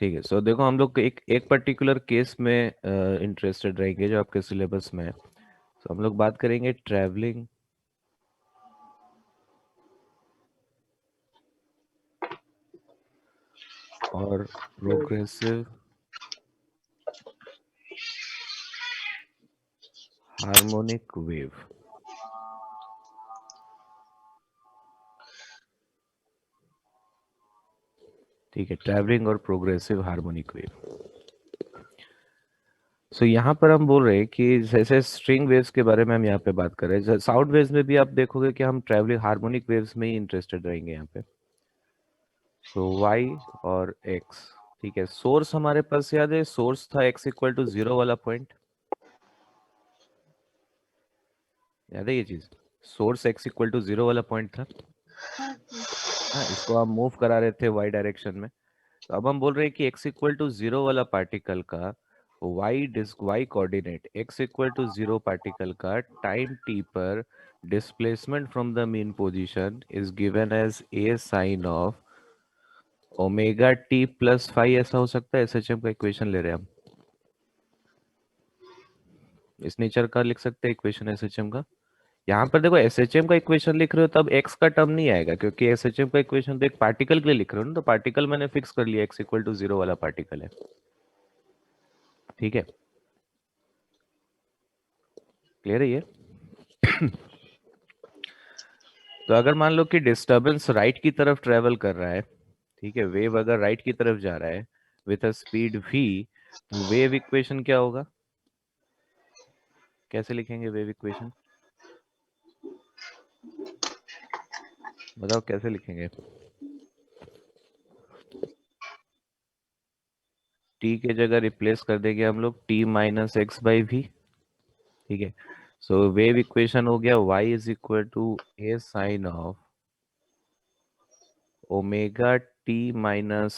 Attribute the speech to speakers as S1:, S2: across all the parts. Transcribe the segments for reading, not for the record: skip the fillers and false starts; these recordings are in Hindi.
S1: ठीक है। सो देखो हम लोग एक एक पर्टिकुलर केस में इंटरेस्टेड रहेंगे जो आपके सिलेबस में है। तो हम लोग बात करेंगे ट्रैवलिंग और प्रोग्रेसिव हार्मोनिक वेव। ठीक है, ट्रैवलिंग और प्रोग्रेसिव हार्मोनिक वेव। सो यहाँ पर हम बोल रहे हैं कि जैसे स्ट्रिंग वेव्स के बारे में हम यहाँ पे बात कर रहे हैं, साउंड वेव्स में भी आप देखोगे कि हम ट्रैवलिंग हार्मोनिक वेव्स में ही इंटरेस्टेड रहेंगे यहाँ पे। सो वाई और एक्स, ठीक है। सोर्स हमारे पास याद है, सोर्स था x इक्वल टू 0 वाला पॉइंट, याद है ये चीज? सोर्स x इक्वल टू 0 वाला पॉइंट था। हाँ, इसको हम मूव करा रहे थे y डायरेक्शन में। तो अब हम बोल रहे हैं कि x इक्वल टू 0 वाला पार्टिकल का y coordinate, x equal to 0 particle का टाइम t पर displacement from the mean position is given as a sine of omega t plus phi. ऐसा हो सकता है, SHM का इक्वेशन ले रहे हैं हम, इस नेचर का लिख सकते हैं इक्वेशन SHM का। यहाँ पर देखो SHM का इक्वेशन लिख रहे हो तब x का टर्म नहीं आएगा, क्योंकि SHM का इक्वेशन तो एक पार्टिकल के लिए लिख रहे हो ना, तो पार्टिकल मैंने फिक्स कर लिया, x इक्वल टू 0 वाला पार्टिकल है। ठीक है, क्लियर है ये? तो अगर मान लो कि डिस्टरबेंस राइट की तरफ ट्रेवल कर रहा है, ठीक है, वेव अगर राइट की तरफ जा रहा है विथ अ स्पीड v, तो वेव इक्वेशन क्या होगा? कैसे लिखेंगे वेव इक्वेशन? बताओ कैसे लिखेंगे? t के जगह रिप्लेस कर देंगे हम लोग t minus x by v. ठीक है, सो वेव इक्वेशन हो गया y is equal to A sine of omega t minus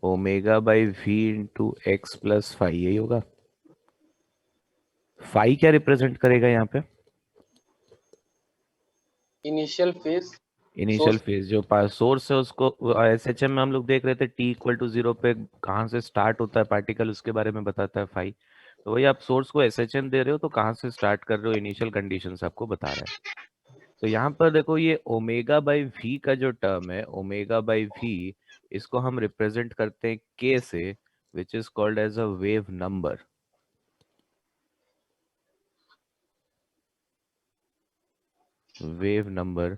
S1: omega by v into x plus five. यही होगा। फाइव क्या रिप्रेजेंट करेगा यहाँ पे?
S2: Initial phase,
S1: initial
S2: source.
S1: Phase, जो पास सोर्स है उसको SHM में हम लोग देख रहे थे t इक्वल टू 0 पे कहाँ से स्टार्ट होता है पार्टिकल, उसके बारे में बताता है फाइव। तो वही आप सोर्स को SHM दे रहे हो तो कहाँ से स्टार्ट कर रहे हो, इनिशियल कंडीशंस आपको बता रहा है। तो यहाँ पर देखो ये ओमेगा बाई वी का जो टर्म है, ओमेगा बाई वी, इसको हम रिप्रेजेंट करते हैं k से, which is called as a wave number. Wave number,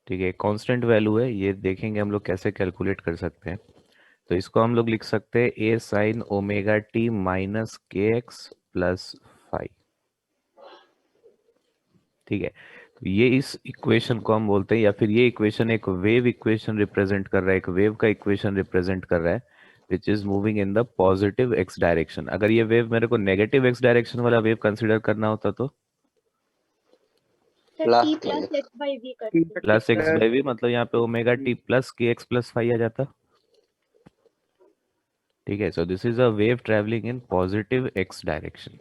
S1: ठीक है, कांस्टेंट वैल्यू है, ये देखेंगे हम लोग कैसे कैलकुलेट कर सकते हैं। तो इसको हम लोग लिख सकते हैं ए साइन ओमेगा टी माइनस के एक्स प्लस फाइव। ठीक है, तो ये इस इक्वेशन को हम बोलते हैं, या फिर ये इक्वेशन एक वेव इक्वेशन रिप्रेजेंट कर रहा है, एक वेव का इक्वेशन रिप्रेजेंट कर रहा है which is moving in the positive x direction. अगर ये वेव मेरे को नेगेटिव एक्स डायरेक्शन वाला वेव कंसिडर करना होता तो
S2: plus
S1: plus x by v, मतलब यहाँ पे ओमेगा टी प्लस के एक्स प्लस फाइव आ जाता। ठीक है, so this is a wave travelling in positive x direction.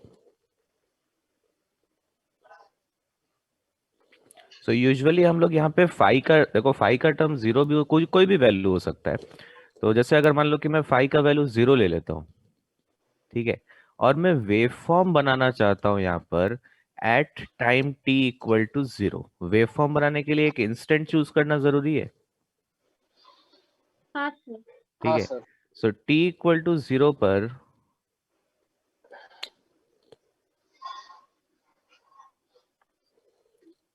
S1: So usually हम लोग यहाँ पे फाई का, देखो फाई का टर्म जीरो भी हो, कोई कोई भी वैल्यू हो सकता है। तो जैसे अगर मान लो कि मैं फाई का वैल्यू जीरो ले लेता हूँ, ठीक है, और मैं वेव फॉर्म बनाना चाहता हूँ यहाँ पर at time t equal to 0। Wave form बनाने के लिए एक इंस्टेंट चूज करना जरूरी है।
S3: हाँ सर।
S1: ठीक
S2: हाँ
S1: है,
S2: sir.
S1: So t equal to 0 पर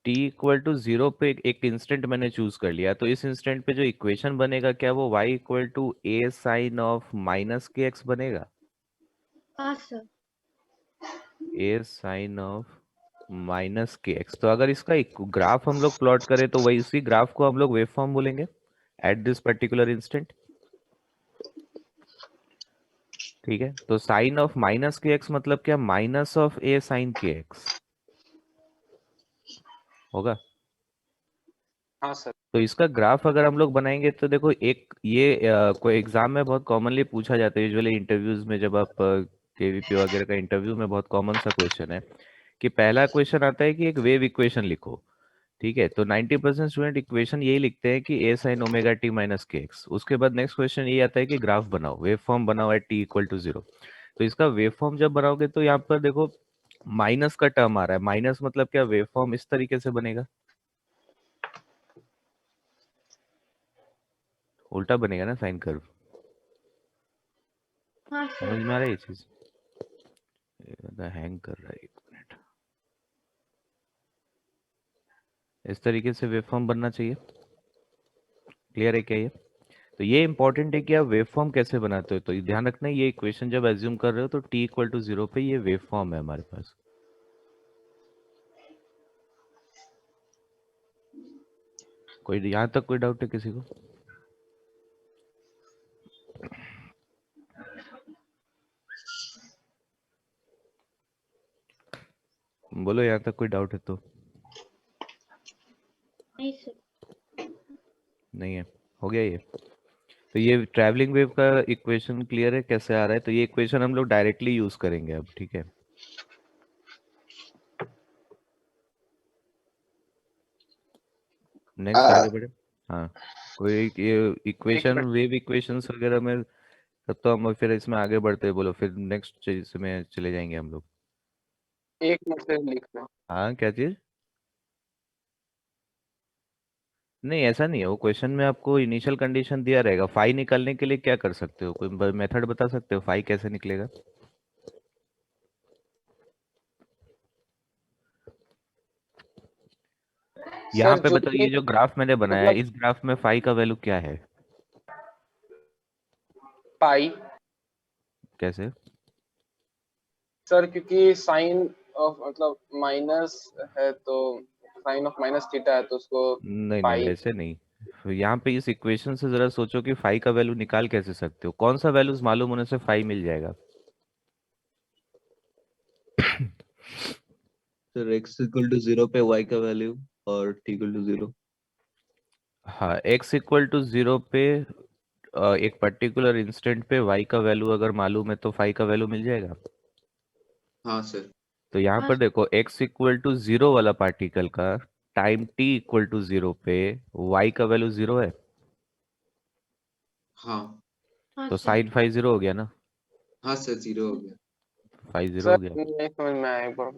S1: t इक्वल टू 0 पे एक इंस्टेंट मैंने चूज कर लिया, तो इस इंस्टेंट पे जो इक्वेशन बनेगा क्या वो y equal to A sine of minus के एक्स बनेगा?
S3: हाँ sir.
S1: A sine of minus के एक्स। तो अगर इसका एक ग्राफ हम लोग प्लॉट करें तो वही उसी ग्राफ को हम लोग वेव फॉर्म बोलेंगे एट दिस पर्टिकुलर इंस्टेंट। ठीक है, तो साइन ऑफ माइनस के एक्स मतलब क्या? माइनस ऑफ ए साइन के एक्स होगा।
S2: हाँ सर।
S1: तो इसका ग्राफ अगर हम लोग बनाएंगे तो देखो, एक ये कोई एग्जाम में बहुत कॉमनली पूछा जाता है, यूजुअली इंटरव्यूज में, जब आप केवीपी वगैरह का इंटरव्यू में बहुत कॉमन सा क्वेश्चन है कि पहला क्वेश्चन आता है कि एक वेव इक्वेशन लिखो। ठीक है, तो 90% स्टूडेंट इक्वेशन यही लिखते हैं कि ए साइन ओमेगा टी माइनस के एक्स। उसके बाद नेक्स्ट क्वेश्चन ये आता है कि ग्राफ बनाओ, वेव फॉर्म बनाओ एट टी इक्वल टू 0। तो इसका वेव फॉर्म जब बनाओगे तो यहाँ पर देखो माइनस का टर्म आ रहा है। माइनस मतलब क्या, वेव फॉर्म इस तरीके से बनेगा, उल्टा बनेगा ना साइन कर्व।
S3: हाँ
S1: समझ
S3: सर।
S1: में आ रहा है ये चीज? हैंग कर रहा है, एक मिनट। इस तरीके से वेव फॉर्म बनना चाहिए। क्लियर है क्या ये? तो ये इंपॉर्टेंट है कि आप वेव फॉर्म कैसे बनाते हो। तो ध्यान रखना, ये इक्वेशन जब एज्यूम कर रहे हो तो t इक्वल टू 0 पे ये वेव फॉर्म है हमारे पास। कोई यहाँ तक कोई डाउट है किसी को? बोलो यहाँ तक कोई डाउट है तो।
S3: नहीं सर।
S1: नहीं है? हो गया ये? तो ये ट्रैवलिंग वेव का इक्वेशन क्लियर है कैसे आ रहा है? तो ये इक्वेशन हम लोग डायरेक्टली यूज करेंगे अब, ठीक है। नेक्स्ट आगे बढ़े। हाँ, कोई
S2: एक
S1: इक्वेशन,
S2: मिनट
S1: वेव इक्वेशंस वगैरह में तब तो हम फिर इसमें आगे बढ़ते हैं। बोलो फिर नेक्स्ट चीज में चले जाएंगे हम लोग।
S2: एक मिनट से लिख रहा हूँ।
S1: हाँ, क्या चीज? नहीं, ऐसा नहीं है। वो क्वेश्चन में आपको इनिशियल कंडीशन दिया रहेगा। फाई निकालने के लिए क्या कर सकते हो? कोई मेथड बता सकते हो फाई कैसे निकलेगा? यहाँ
S2: सर
S1: पे
S2: जो
S1: बताओ,
S2: भी
S1: ये जो ग्राफ मैंने बनाया है
S2: मतलब
S1: इस ग्राफ में फाई का वैल्यू क्या है?
S2: पाई
S1: कैसे?
S2: सर, क्योंकि साइन ऑफ मतलब माइनस है तो साइन ऑफ माइनस थीटा है तो उसको
S1: नहीं नहीं,
S2: पाई।
S1: वैसे नहीं। तो यहाँ पे इस इक्वेशन से जरा सोचो कि फाई का वैल्यू निकाल कैसे सकते हो। कौन सा वैल्यूज मालूम होने से फाई मिल जाएगा?
S4: सर x इक्वल टू 0 पे y का वैल्यू और t इक्वल टू 0।
S1: हाँ, x इक्वल टू 0 पे एक पर्टिकुलर इंस्टेंट पे y का वैल्यू अगर मालूम है तो फाई का वैल्यू मिल जाएगा।
S4: हाँ सर।
S1: तो यहाँ
S3: हाँ
S1: पर देखो x इक्वल टू 0 वाला पार्टिकल का टाइम t इक्वल टू 0 पे y का वैल्यू 0 है।
S4: हाँ।
S3: हाँ
S1: तो
S3: सर।
S1: साइन फाई 0 हो गया ना?
S4: हाँ सर 0 हो गया।
S1: फाई 0
S2: सर
S1: हो गया।
S2: नहीं समझ में आया, एक बार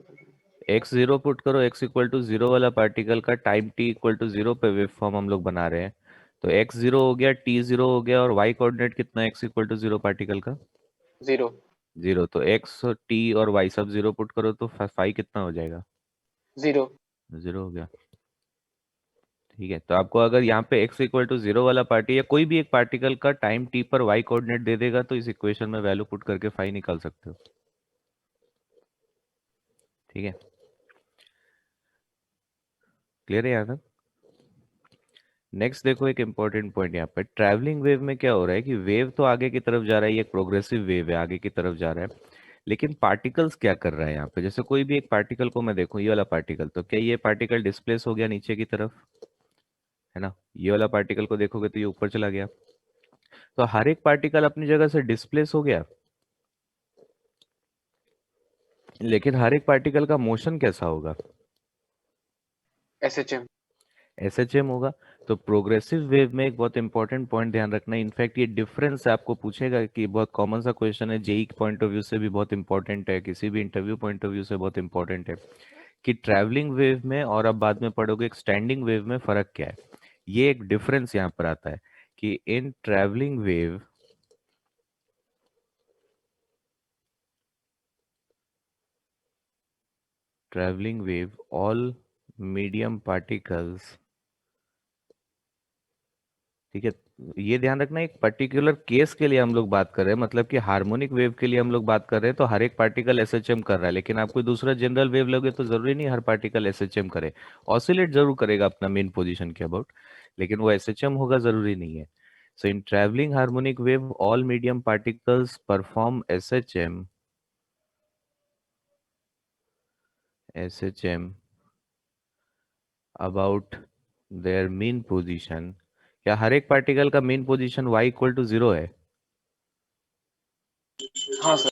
S1: x 0 पुट करो, x इक्वल टू 0 वाला पार्टिकल का टाइम t इक्वल टू 0 पे वेव फॉर्म हम लोग बना रहे हैं। तो x 0 हो गया, t 0 हो गया, और y कोऑर्डिनेट कितना है x इक्वल टू 0 पार्टिकल का?
S2: जीरो
S1: 0। तो x और t और y सब 0 पुट करो तो फाई कितना हो जाएगा?
S2: जीरो
S1: 0 हो गया। ठीक है, तो आपको अगर यहाँ पे x इक्वल टू 0 वाला पार्टी या कोई भी एक पार्टिकल का टाइम t पर y कोऑर्डिनेट दे देगा तो इस इक्वेशन में वैल्यू पुट करके फाई निकाल सकते हो। ठीक है, क्लियर है यहाँ तक? नेक्स्ट देखो, एक इंपॉर्टेंट पॉइंट यहाँ पे, ट्रैवलिंग वेव में क्या हो रहा है कि वेव तो आगे की तरफ जा रहा है, ये एक प्रोग्रेसिव वेव है, आगे की तरफ जा रहा है। लेकिन पार्टिकल्स क्या कर रहा है यहाँ पे? जैसे कोई भी एक पार्टिकल को मैं देखूं, ये वाला पार्टिकल, तो क्या ये पार्टिकल डिस्प्लेस हो गया नीचे की तरफ? है ना? ये वाला पार्टिकल को देखोगे तो ये ऊपर चला गया। तो हर एक पार्टिकल अपनी जगह से डिस्प्लेस हो गया, लेकिन हर एक पार्टिकल का मोशन कैसा होगा?
S2: SHM।
S1: एसएचएम होगा। तो प्रोग्रेसिव वेव में एक बहुत इंपॉर्टेंट पॉइंट ध्यान रखना। इनफैक्ट ये डिफरेंस आपको पूछेगा, कि बहुत कॉमन सा क्वेश्चन है, जेई पॉइंट ऑफ व्यू से भी बहुत इंपॉर्टेंट है, किसी भी इंटरव्यू पॉइंट ऑफ व्यू से बहुत इंपॉर्टेंट है, कि ट्रैवलिंग वेव में और अब बाद में पढ़ोगे एक स्टैंडिंग वेव में फर्क क्या है। ये एक डिफरेंस यहाँ पर आता है कि इन travelling wave all medium particles, ठीक है, ये ध्यान रखना एक पर्टिकुलर केस के लिए हम लोग बात कर रहे हैं, मतलब कि हार्मोनिक वेव के लिए हम लोग बात कर रहे हैं, तो हर एक पार्टिकल एसएचएम कर रहा है। लेकिन आप कोई दूसरा जनरल वेव लोगे तो जरूरी नहीं हर पार्टिकल एसएचएम करे। ऑसिलेट जरूर करेगा अपना मेन पोजीशन के अबाउट, लेकिन वो एसएचएम होगा जरूरी नहीं है। So in travelling harmonic wave all medium particles perform SHM about their mean position. क्या हर एक पार्टिकल का mean position y equal to 0 है?
S2: हाँ सर।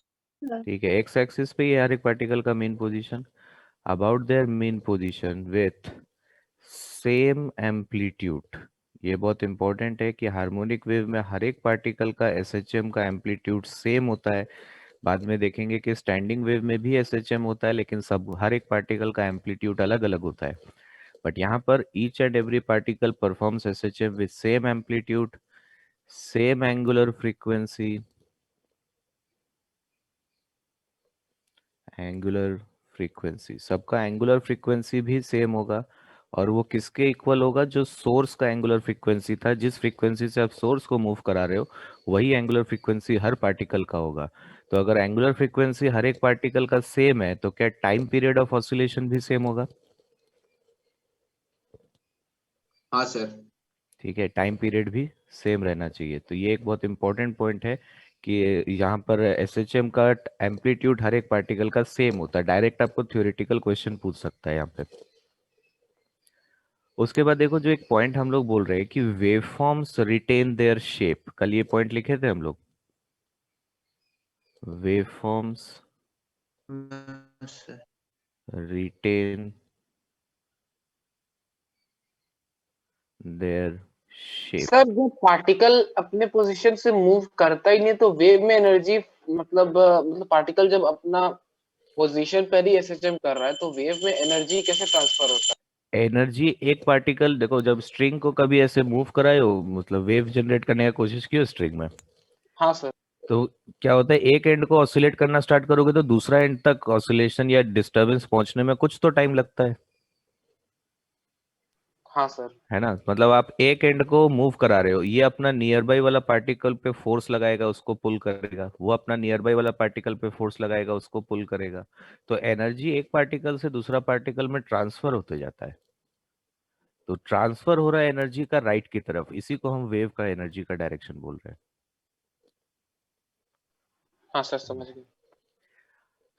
S1: ठीक है, एक्स एक्सिस पे ये हर एक पार्टिकल का mean position about their mean position with same amplitude, ये बहुत इंपॉर्टेंट है कि हार्मोनिक वेव में हर एक पार्टिकल का एसएचएम का एम्पलीट्यूड सेम होता है। बाद में देखेंगे कि स्टैंडिंग वेव में भी एसएचएम होता है, लेकिन सब हर एक पार्टिकल का एम्पलीट्यूड अलग अलग होता है। बट यहाँ पर each and every particle performs SHM with same amplitude, same angular frequency, angular frequency, सबका एंगुलर फ्रीक्वेंसी भी सेम होगा। और वो किसके इक्वल होगा? जो सोर्स का एंगुलर फ्रीक्वेंसी था, जिस फ्रीक्वेंसी से आप सोर्स को मूव करा रहे हो, वही एंगुलर फ्रीक्वेंसी हर पार्टिकल का होगा। तो अगर एंगुलर फ्रीक्वेंसी हर एक पार्टिकल का सेम है, तो क्या टाइम पीरियड ऑफ ऑसिलेशन भी सेम होगा?
S4: हाँ सर।
S1: ठीक है, टाइम पीरियड भी सेम रहना चाहिए। तो ये एक बहुत इंपॉर्टेंट पॉइंट है कि यहाँ पर एसएचएम का एम्पलीट्यूड हर एक पार्टिकल का सेम होता है। डायरेक्ट आपको थ्योरेटिकल क्वेश्चन पूछ सकता है यहाँ पे। उसके बाद देखो, जो एक पॉइंट हम लोग बोल रहे हैं कि वेवफॉर्म्स रिटेन देयर शेप, कल ये पॉइंट लिखे थे हम लोग, waveforms
S4: sir
S1: retain their shape.
S2: Sir जब पार्टिकल अपने पोजीशन से मूव करता ही नहीं तो वेव में एनर्जी मतलब पार्टिकल जब अपना पोजीशन पर ही एसएचएम कर रहा है तो वेव में एनर्जी कैसे ट्रांसफर होता है?
S1: एनर्जी एक पार्टिकल, देखो जब स्ट्रिंग को कभी ऐसे मूव कराए हो, मतलब वेव जनरेट करने का कोशिश की हो स्ट्रिंग में,
S2: हाँ सर।
S1: तो क्या होता है, एक एंड को ऑसिलेट करना स्टार्ट करोगे तो दूसरा एंड तक ऑसिलेशन या डिस्टरबेंस पहुंचने में कुछ तो टाइम लगता
S2: हाँ सर।
S1: है ना? मतलब आप एक एंड को मूव करा रहे हो, ये अपना नियर बाई वाला पार्टिकल पे फोर्स लगाएगा, उसको पुल करेगा, वो अपना नियर बाई वाला पार्टिकल पे फोर्स लगाएगा, उसको पुल करेगा। तो एनर्जी एक पार्टिकल से दूसरा पार्टिकल में ट्रांसफर होते जाता है। तो ट्रांसफर हो रहा है एनर्जी का राइट की तरफ, इसी को हम वेव का एनर्जी का डायरेक्शन बोल रहे हैं।
S2: हाँ सर समझ गए।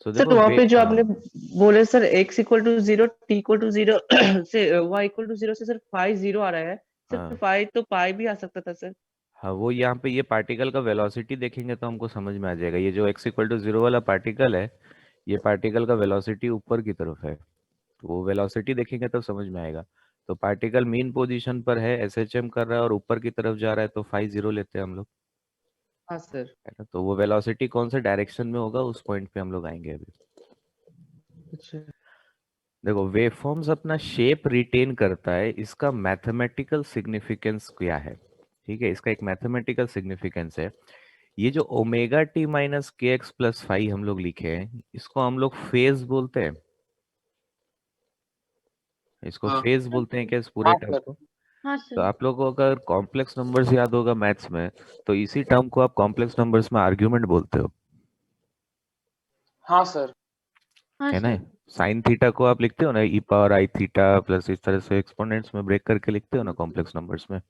S1: सो
S5: सर
S1: देखो
S5: वहां पे जो
S1: हाँ
S5: आपने बोले sir x equal to 0 t equal to 0 से y इक्वल टू 0 से सर फाई 0 आ रहा है सर,
S1: हाँ
S5: फाई तो पाई भी आ सकता था सर।
S1: हाँ, वो यहाँ पे ये पार्टिकल का वेलोसिटी देखेंगे तो हमको समझ में आ जाएगा। ये जो x इक्वल टू 0 वाला पार्टिकल है, ये पार्टिकल का वेलोसिटी ऊपर की तरफ है, तो वो वेलोसिटी देखेंगे तो समझ में आएगा। तो पार्टिकल मीन पोजीशन पर है, एसएचएम कर रहा है और ऊपर की तरफ जा रहा है, तो फाई 0 लेते हैं हम लोग,
S5: हाँ सर।
S1: है ना? तो वो वेलोसिटी कौन से डायरेक्शन में होगा, उस पॉइंट पे हम लोग आएंगे अभी।
S5: अच्छा
S1: देखो वेवफॉर्म्स अपना शेप रिटेन करता है, इसका मैथमेटिकल सिग्निफिकेंस क्या है? ठीक है, इसका एक मैथमेटिकल सिग्निफिकेंस है। ये जो ओमेगा टी माइनस के एक्स प्लस फाइव हम लोग लिखे हैं, इसको हम लोग फेज बोलते हैं। इसको
S4: हाँ
S1: फेज बोलते हैं क्या इस पूरे
S2: हाँ
S1: टर्म
S2: सर।
S1: को?
S3: हाँ
S1: तो
S3: सर।
S1: आप लोगों को अगर कॉम्प्लेक्स नंबर्स याद होगा मैथ्स में, तो इसी टर्म को आप कॉम्प्लेक्स नंबर्स में आर्ग्यूमेंट बोलते हो,
S2: हाँ सर।
S3: हाँ
S1: है ना?
S3: सर।
S1: साइन थीटा को आप लिखते हो ना ई पावर आई थीटा प्लस, इस तरह से एक्सपोनेंट्स में ब्रेक करके लिखते हो ना कॉम्प्लेक्स नंबर्स में।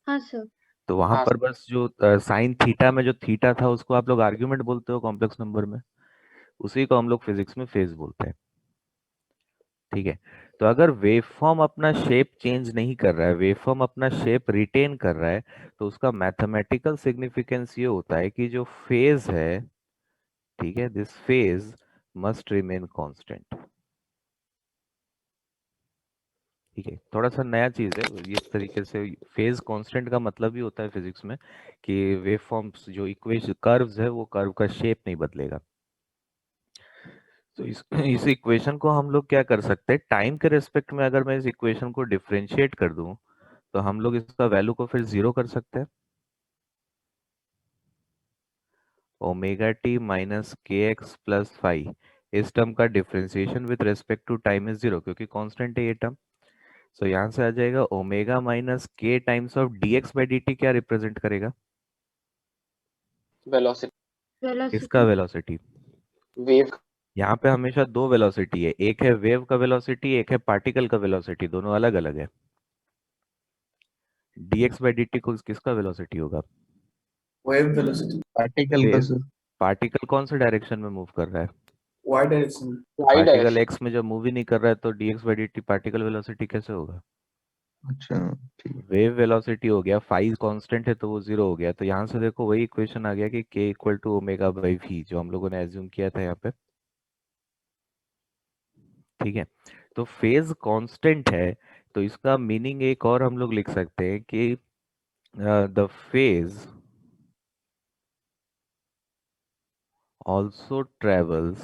S3: हाँ सर।
S1: तो वहां
S2: हाँ
S1: पर बस जो साइन थीटा में जो थीटा था, उसको आप लोग आर्ग्यूमेंट बोलते हो कॉम्प्लेक्स नंबर में, उसी को हम लोग फिजिक्स में फेज बोलते हैं। ठीक है, तो अगर वेवफॉर्म अपना शेप चेंज नहीं कर रहा है, वेवफॉर्म अपना शेप रिटेन कर रहा है, तो उसका मैथमेटिकल सिग्निफिकेंस ये होता है कि जो फेज है, ठीक है, this phase must remain constant. ठीक है, थोड़ा सा नया चीज है इस तरीके से। फेज कांस्टेंट का मतलब भी होता है फिजिक्स में कि वेवफॉर्म्स जो इक्वेशन कर्व्स है, वो कर्व का शेप नहीं बदलेगा। तो इस इक्वेशन को हम लोग क्या कर सकते हैं, टाइम के रेस्पेक्ट में अगर मैं इस इक्वेशन को डिफरेंशिएट कर दूं, तो हम लोग इसका वैल्यू को फिर जीरो कर सकते हैं। ओमेगा टी माइनस के एक्स प्लस फाइव, इस टर्म का differentiation with respect to time is zero, क्योंकि कांस्टेंट है ये टर्म। सो यहाँ से आ जाएगा omega minus K times of d x by d t, क्या रिप्रेजेंट करेगा?
S2: वेलोसिटी।
S1: इसका
S3: वेलोसिटी।
S1: वेलोसिटी।
S2: वेव।
S1: यहाँ पे हमेशा दो वेलोसिटी है, एक है वेव का वेलोसिटी, एक है पार्टिकल का वेलोसिटी, दोनों अलग अलग है। dx बाई dt को किसका वेलोसिटी होगा?
S6: वेव वेलोसिटी
S4: पार्टिकल का
S1: वेव।
S4: सर।
S1: पार्टिकल कौन से डायरेक्शन में मूव कर रहा है?
S6: वाई डायरेक्शन में।
S2: Y
S1: particle
S2: direction.
S1: एक्स में जब मूव ही नहीं कर रहा है, तो dx by dt particle velocity कैसे होगा?
S4: अच्छा ठीक।
S1: वेव वेलोसिटी हो गया, फाइव कांस्टेंट है तो वो जीरो हो गया। तो यहाँ से देखो वही इक्वेशन आ गया कि k equal to omega by v, जो हम लोगों ने एज्यूम किया था यहाँ पे। ठीक है, तो फेज कांस्टेंट है, तो इसका मीनिंग एक और हम लोग लिख सकते हैं कि the phase also travels,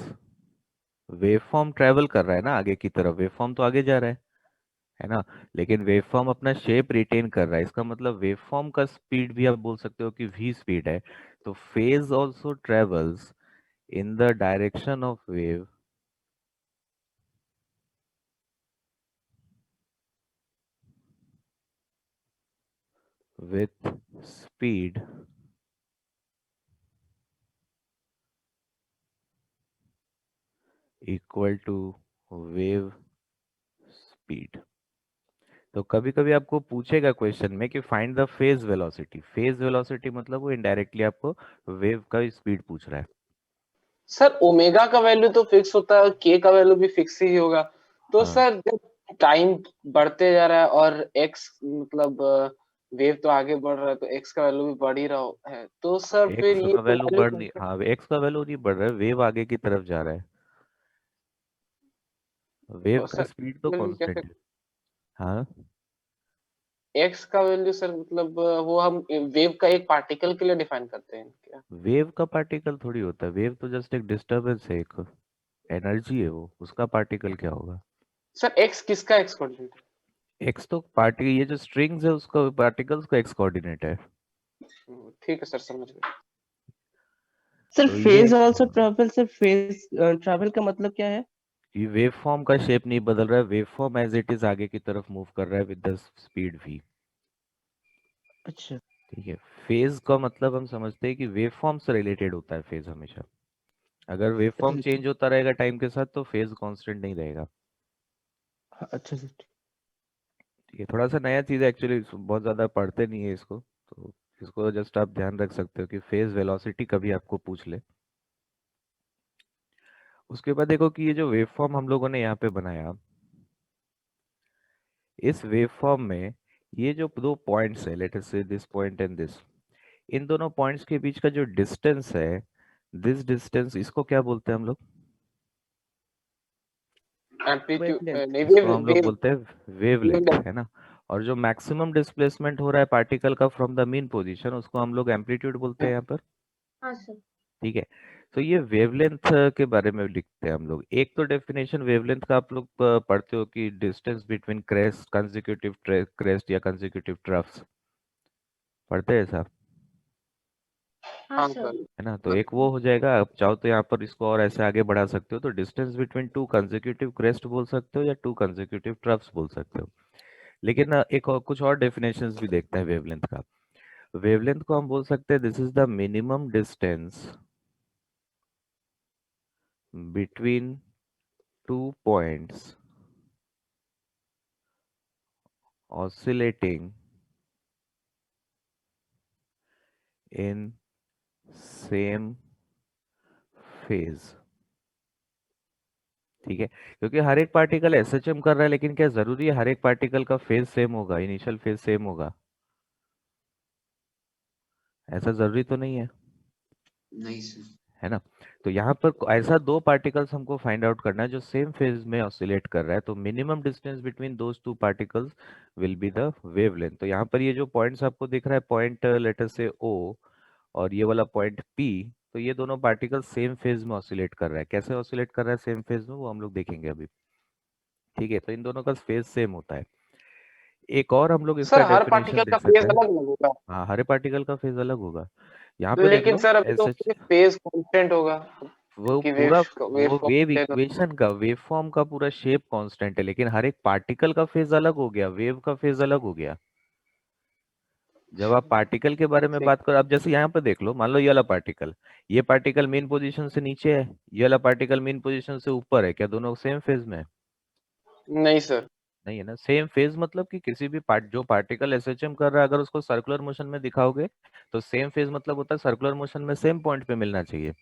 S1: wave form travel कर रहा है ना आगे की तरफ, वेव फॉर्म तो आगे जा रहा है ना, लेकिन वेव फॉर्म अपना शेप रिटेन कर रहा है। इसका मतलब वेव फॉर्म का स्पीड भी आप बोल सकते हो कि v स्पीड है। तो phase also travels in the direction of wave with speed equal to wave speed। तो कभी कभी आपको पूछेगा क्वेश्चन में कि find the phase velocity. Phase velocity मतलब वो इनडायरेक्टली आपको वेव का स्पीड पूछ रहा है।
S2: सर ओमेगा का वैल्यू तो फिक्स होता है, के का वैल्यू भी फिक्स ही होगा। तो
S1: हाँ।
S2: सर जब टाइम बढ़ते जा रहा है और एक्स मतलब वेव तो आगे बढ़ रहा है तो एक्स का वैल्यू भी बढ़ ही रहा है, तो सर फिर
S1: एक्स
S2: ये
S1: का
S2: तो
S1: वैल्यू
S2: वैल्यू
S1: बढ़ नहीं, हाँ एक्स का वैल्यू नहीं बढ़ रहा है, वेव आगे की तरफ जा रहा है, वेव का
S2: सर
S1: स्पीड तो
S2: वैल्यू कैसे,
S1: कांस्टेंट है। हाँ
S2: एक्स का वैल्यू सर मतलब वो हम वेव का एक पार्टिकल के लिए डिफाइन करते हैं क्या?
S1: वेव का पार्टिकल थोड़ी होता है, वेव तो जस्ट एक डिस्टरबेंस है, एक एनर्जी है वो, उसका पार्टिकल क्या होगा।
S2: सर एक्स किसका एक्स कोऑर्डिनेट
S1: एक्स तो पार्टी, ये जो स्ट्रिंग्स है उसका पार्टिकल्स का एक्स कोऑर्डिनेट है।
S2: है? ठीक है सर, समझ गए।
S5: सर
S1: तो ये
S5: phase also travel, sir phase travel का मतलब क्या है?
S1: ये वेव फॉर्म का शेप नहीं बदल रहा है, wave form as it is आगे की तरफ मूव कर रहा है विद द स्पीड v।
S5: अच्छा
S1: ठीक है। फेज का मतलब हम समझते हैं कि वेव फॉर्म से रिलेटेड होता है फेज हमेशा। अगर वेव फॉर्म
S5: अच्छा
S1: चेंज होता रहेगा टाइम के साथ तो फेज कांस्टेंट नहीं रहेगा।
S5: अच्छा सर।
S1: ठीक है, थोड़ा सा नया चीज है एक्चुअली, बहुत ज्यादा पढ़ते नहीं है इसको, तो इसको जस्ट आप ध्यान रख सकते हो कि फेज वेलोसिटी कभी आपको पूछ ले। उसके बाद देखो कि ये जो वेव फॉर्म हम लोगों ने यहाँ पे बनाया, इस वेव फॉर्म में ये जो दो पॉइंट्स है, लेट अस से दिस पॉइंट एंड दिस, इन दोनों पॉइंट्स के बीच का जो डिस्टेंस है, दिस डिस्टेंस, इसको क्या बोलते हैं हम लोग?
S2: Amplitude
S5: wavelength.
S2: नहीं,
S1: इसको
S2: वेव
S1: हम लोग
S2: वेव
S1: बोलते हैं वेवलेंथ, है ना। और जो मैक्सिमम डिस्प्लेसमेंट हो रहा है पार्टिकल का फ्रॉम द मीन पोजीशन, उसको हम लोग एम्पलीट्यूड बोलते हैं यहाँ पर।
S3: हाँ सर।
S1: ठीक है। तो ये वेवलेंथ के बारे में लिखते हैं हम लोग। एक तो डेफिनेशन वेवलेंथ का आप लोग पढ़ते हो कि distance between crest, consecutive crest या कंसेक्यूटिव ट्रफ्स, पढ़ते हैं साहब,
S3: हाँ
S2: हाँ
S3: सर।
S2: सर।
S1: है ना। तो एक वो हो जाएगा, आप चाहो तो यहाँ पर इसको और ऐसे आगे बढ़ा सकते हो, तो distance between two consecutive crest बोल सकते हो या टू कंसेक्यूटिव ट्रफ्स बोल सकते हो। लेकिन एक और कुछ और डेफिनेशंस भी देखते हैं वेवलेंथ का। वेवलेंथ को हम बोल सकते हैं this is the minimum distance between two points oscillating in same phase। ठीक है, क्योंकि हर एक पार्टिकल एसएचएम कर रहा है, लेकिन क्या जरूरी है हर एक पार्टिकल का फेज सेम होगा, इनिशियल फेज सेम होगा? ऐसा जरूरी तो नहीं है,
S4: नहीं सर।
S1: है ना। तो यहाँ पर ऐसा दो पार्टिकल्स हमको फाइंड आउट करना है जो सेम फेज में ऑसिलेट कर रहा है, तो minimum distance between those two particles will be the wavelength. तो यहाँ पर ये जो पॉइंट्स आपको दिख रहा है, पॉइंट लेटर से ओ और ये वाला पॉइंट पी, तो ये दोनों पार्टिकल सेम फेज में ऑसिलेट कर रहा है। कैसे ऑसिलेट कर रहा है सेम फेज में, वो हम लोग देखेंगे अभी। ठीक है, तो इन दोनों का फेज सेम होता है। एक और हम लोग इसका
S2: सर हर
S1: डेफिनेशन
S2: पार्टिकल का
S1: देख
S2: फेज
S1: सकते हैं।
S2: अलग अलग होगा,
S1: हाँ, हर पार्टिकल का फेज अलग होगा। यहाँ पे देख
S2: लेकिन
S1: लो
S2: सर अभी तो
S1: एस एच,
S2: फेज कांस्टेंट होगा
S1: वो
S2: कि
S1: पूरा
S2: वेव
S1: वो वेव
S2: फॉर्म।
S1: इक्वेशन का, वेव फॉर्म का पूरा शेप कांस्टेंट है, लेकिन हर एक पार्टिकल का फेज अलग हो गया, वेव का फेज अलग हो गया। जब आप पार्टिकल के बारे में
S2: ठीक।
S1: बात करो, आप जैसे यहाँ पे देख लो, मान लो ये पार्टिकल मेन पोजीशन से नीचे है, ये वाला पार्टिकल मेन पोजीशन से ऊपर है, क्या दोनों सेम फेज में है?
S2: नहीं सर।
S1: नहीं है ना। सेम फेज मतलब कि किसी भी पार्ट, जो पार्टिकल एसएचएम कर रहा है, अगर उसको सर्कुलर मोशन में दिखाओगे तो सेम फेज मतलब होता है सर्कुलर मोशन में सेम पॉइंट पे मिलना चाहिए।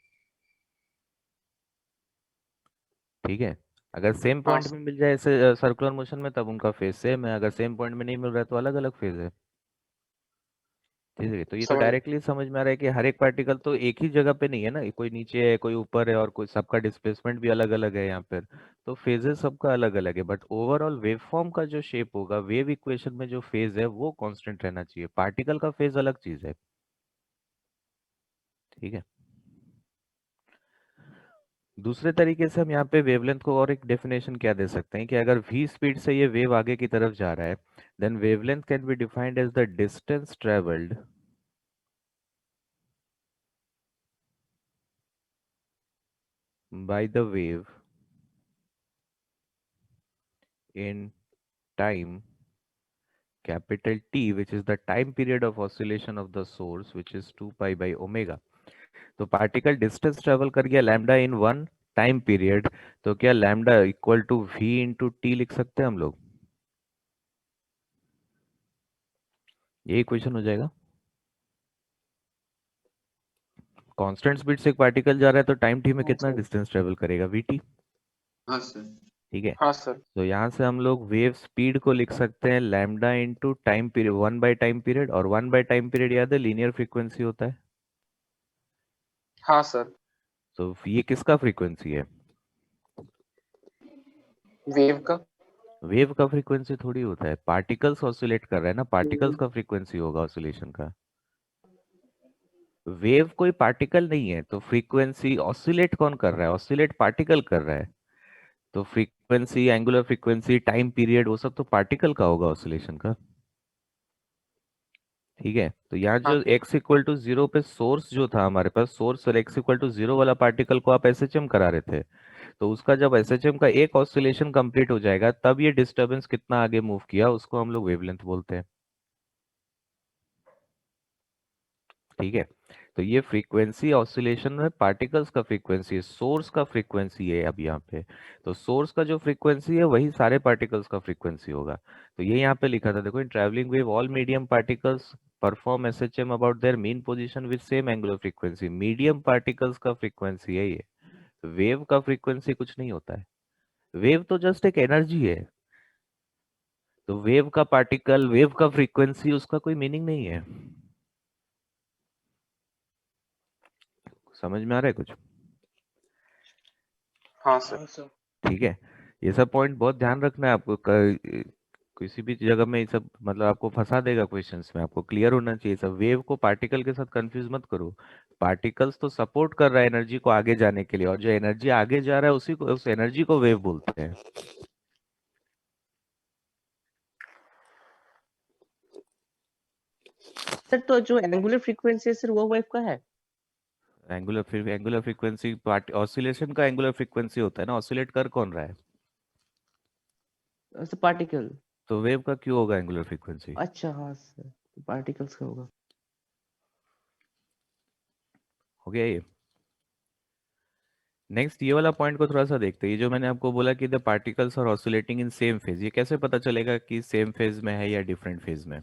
S1: ठीक है, अगर सेम
S2: हाँ
S1: पॉइंट
S2: सर।
S1: में मिल जाए ऐसे सर्कुलर मोशन में, तब उनका फेज सेम है। अगर सेम पॉइंट में नहीं मिल रहा है तो अलग अलग फेज है। इसीलिए तो ये तो
S2: समझ
S1: डायरेक्टली समझ में आ रहा है कि हर एक पार्टिकल तो एक ही जगह पे नहीं है ना, कोई नीचे है कोई ऊपर है और कोई सबका डिस्प्लेसमेंट भी अलग अलग है यहाँ पर। तो फेजेस सबका अलग अलग है, बट ओवरऑल वेव फॉर्म का जो शेप होगा वेव इक्वेशन में जो फेज है वो कांस्टेंट रहना चाहिए, पार्टिकल का फेज अलग चीज है। ठीक है। दूसरे तरीके से हम यहाँ पे वेवलेंथ को और एक डेफिनेशन क्या दे सकते हैं कि अगर v स्पीड से ये वेव आगे की तरफ जा रहा है, then wavelength can be defined as the distance travelled by the wave in time capital T, which is the time period of oscillation of the source, which is 2 pi by omega. तो पार्टिकल डिस्टेंस ट्रेवल कर गया lambda in one time period, तो क्या lambda equal to v into t लिख सकते हैं हम लोग? ये इक्वेशन हो जाएगा। कांस्टेंट स्पीड से एक पार्टिकल जा रहा है तो टाइम टी में कितना डिस्टेंस ट्रेवल करेगा, vt।
S4: हाँ सर।
S1: ठीक है।
S2: हाँ सर।
S1: तो यहाँ से हम लोग वेव स्पीड को लिख सकते हैं लैम्डा इंटू टाइम पीरियड, 1/टाइम पीरियड, और 1/टाइम पीरियड याद है लीनियर फ्रीक्वेंसी होता है।
S2: हाँ सर।
S1: तो ये किसका फ्रीक्वेंसी है?
S2: वेव का।
S1: वेव का फ्रीक्वेंसी थोड़ी होता है, पार्टिकल्स ऑसिलेट कर रहे हैं ना, पार्टिकल्स का फ्रीक्वेंसी होगा ऑसिलेशन का। वेव कोई पार्टिकल नहीं है, तो फ्रीक्वेंसी ऑसिलेट कौन कर रहा है? ऑसिलेट पार्टिकल कर रहा है। तो frequency, angular frequency, time period, वो सब तो पार्टिकल का होगा ऑसिलेशन का। ठीक है। तो यहाँ
S2: हाँ
S1: जो
S2: सर।
S1: x इक्वल टू 0 पे सोर्स जो था हमारे पास, सोर्स और x इक्वल टू 0 वाला पार्टिकल को आप एसएचएम करा रहे थे, तो उसका जब एसएचएम का एक ऑसिलेशन कंप्लीट हो जाएगा तब ये डिस्टरबेंस कितना आगे मूव किया उसको हम लोग वेवलेंथ बोलते हैं। ठीक है। तो ये फ्रीक्वेंसी ऑसिलेशन में पार्टिकल्स का फ्रीक्वेंसी है, सोर्स का फ्रीक्वेंसी है अब यहाँ पे। तो सोर्स का जो फ्रीक्वेंसी है वही सारे पार्टिकल्स का फ्रीक्वेंसी होगा। तो ये यहाँ पे लिखा था देखो, इन travelling wave all medium particles perform SHM about their mean position with same angular frequency. Medium particles का फ्रीक्वेंसी है ये, वेव का फ्रीक्वेंसी कुछ नहीं होता है। वेव तो जस्ट एक एनर्जी है, तो वेव का पार्टिकल, वेव का फ्रीक्वेंसी, उसका कोई मीनिंग नहीं है। समझ में आ रहा है कुछ?
S2: हाँ सर।
S1: ठीक है। ये सब पॉइंट बहुत ध्यान रखना है आपको, किसी भी जगह में ये सब मतलब आपको फंसा देगा क्वेश्चंस में, आपको क्लियर होना चाहिए सब। वेव को पार्टिकल के साथ कंफ्यूज मत करो। पार्टिकल्स तो सपोर्ट कर रहा है एनर्जी को आगे जाने के लिए, और जो एनर्जी आगे जा रहा है उसी को, उस एनर्जी को वेव बोलते हैं।
S5: सर तो जो एंगुलर फ्रीक्वेंसी है सर वो वेव का है?
S1: एंगुलर फ्रीक्वेंसी ऑसिलेशन का एंगुलर फ्रीक्वेंसी होता है ना, ऑसिलेट कर कौन रहा है?
S5: Sir particle.
S1: तो वेव का क्यों होगा एंगुलर फ्रीक्वेंसी?
S5: अच्छा हाँ सर, पार्टिकल्स का होगा।
S1: हो गया ये। नेक्स्ट ये वाला पॉइंट को थोड़ा सा देखते हैं। ये जो मैंने आपको बोला कि the particles are oscillating in same phase, ये कैसे पता चलेगा कि सेम फेज में है या डिफरेंट फेज में?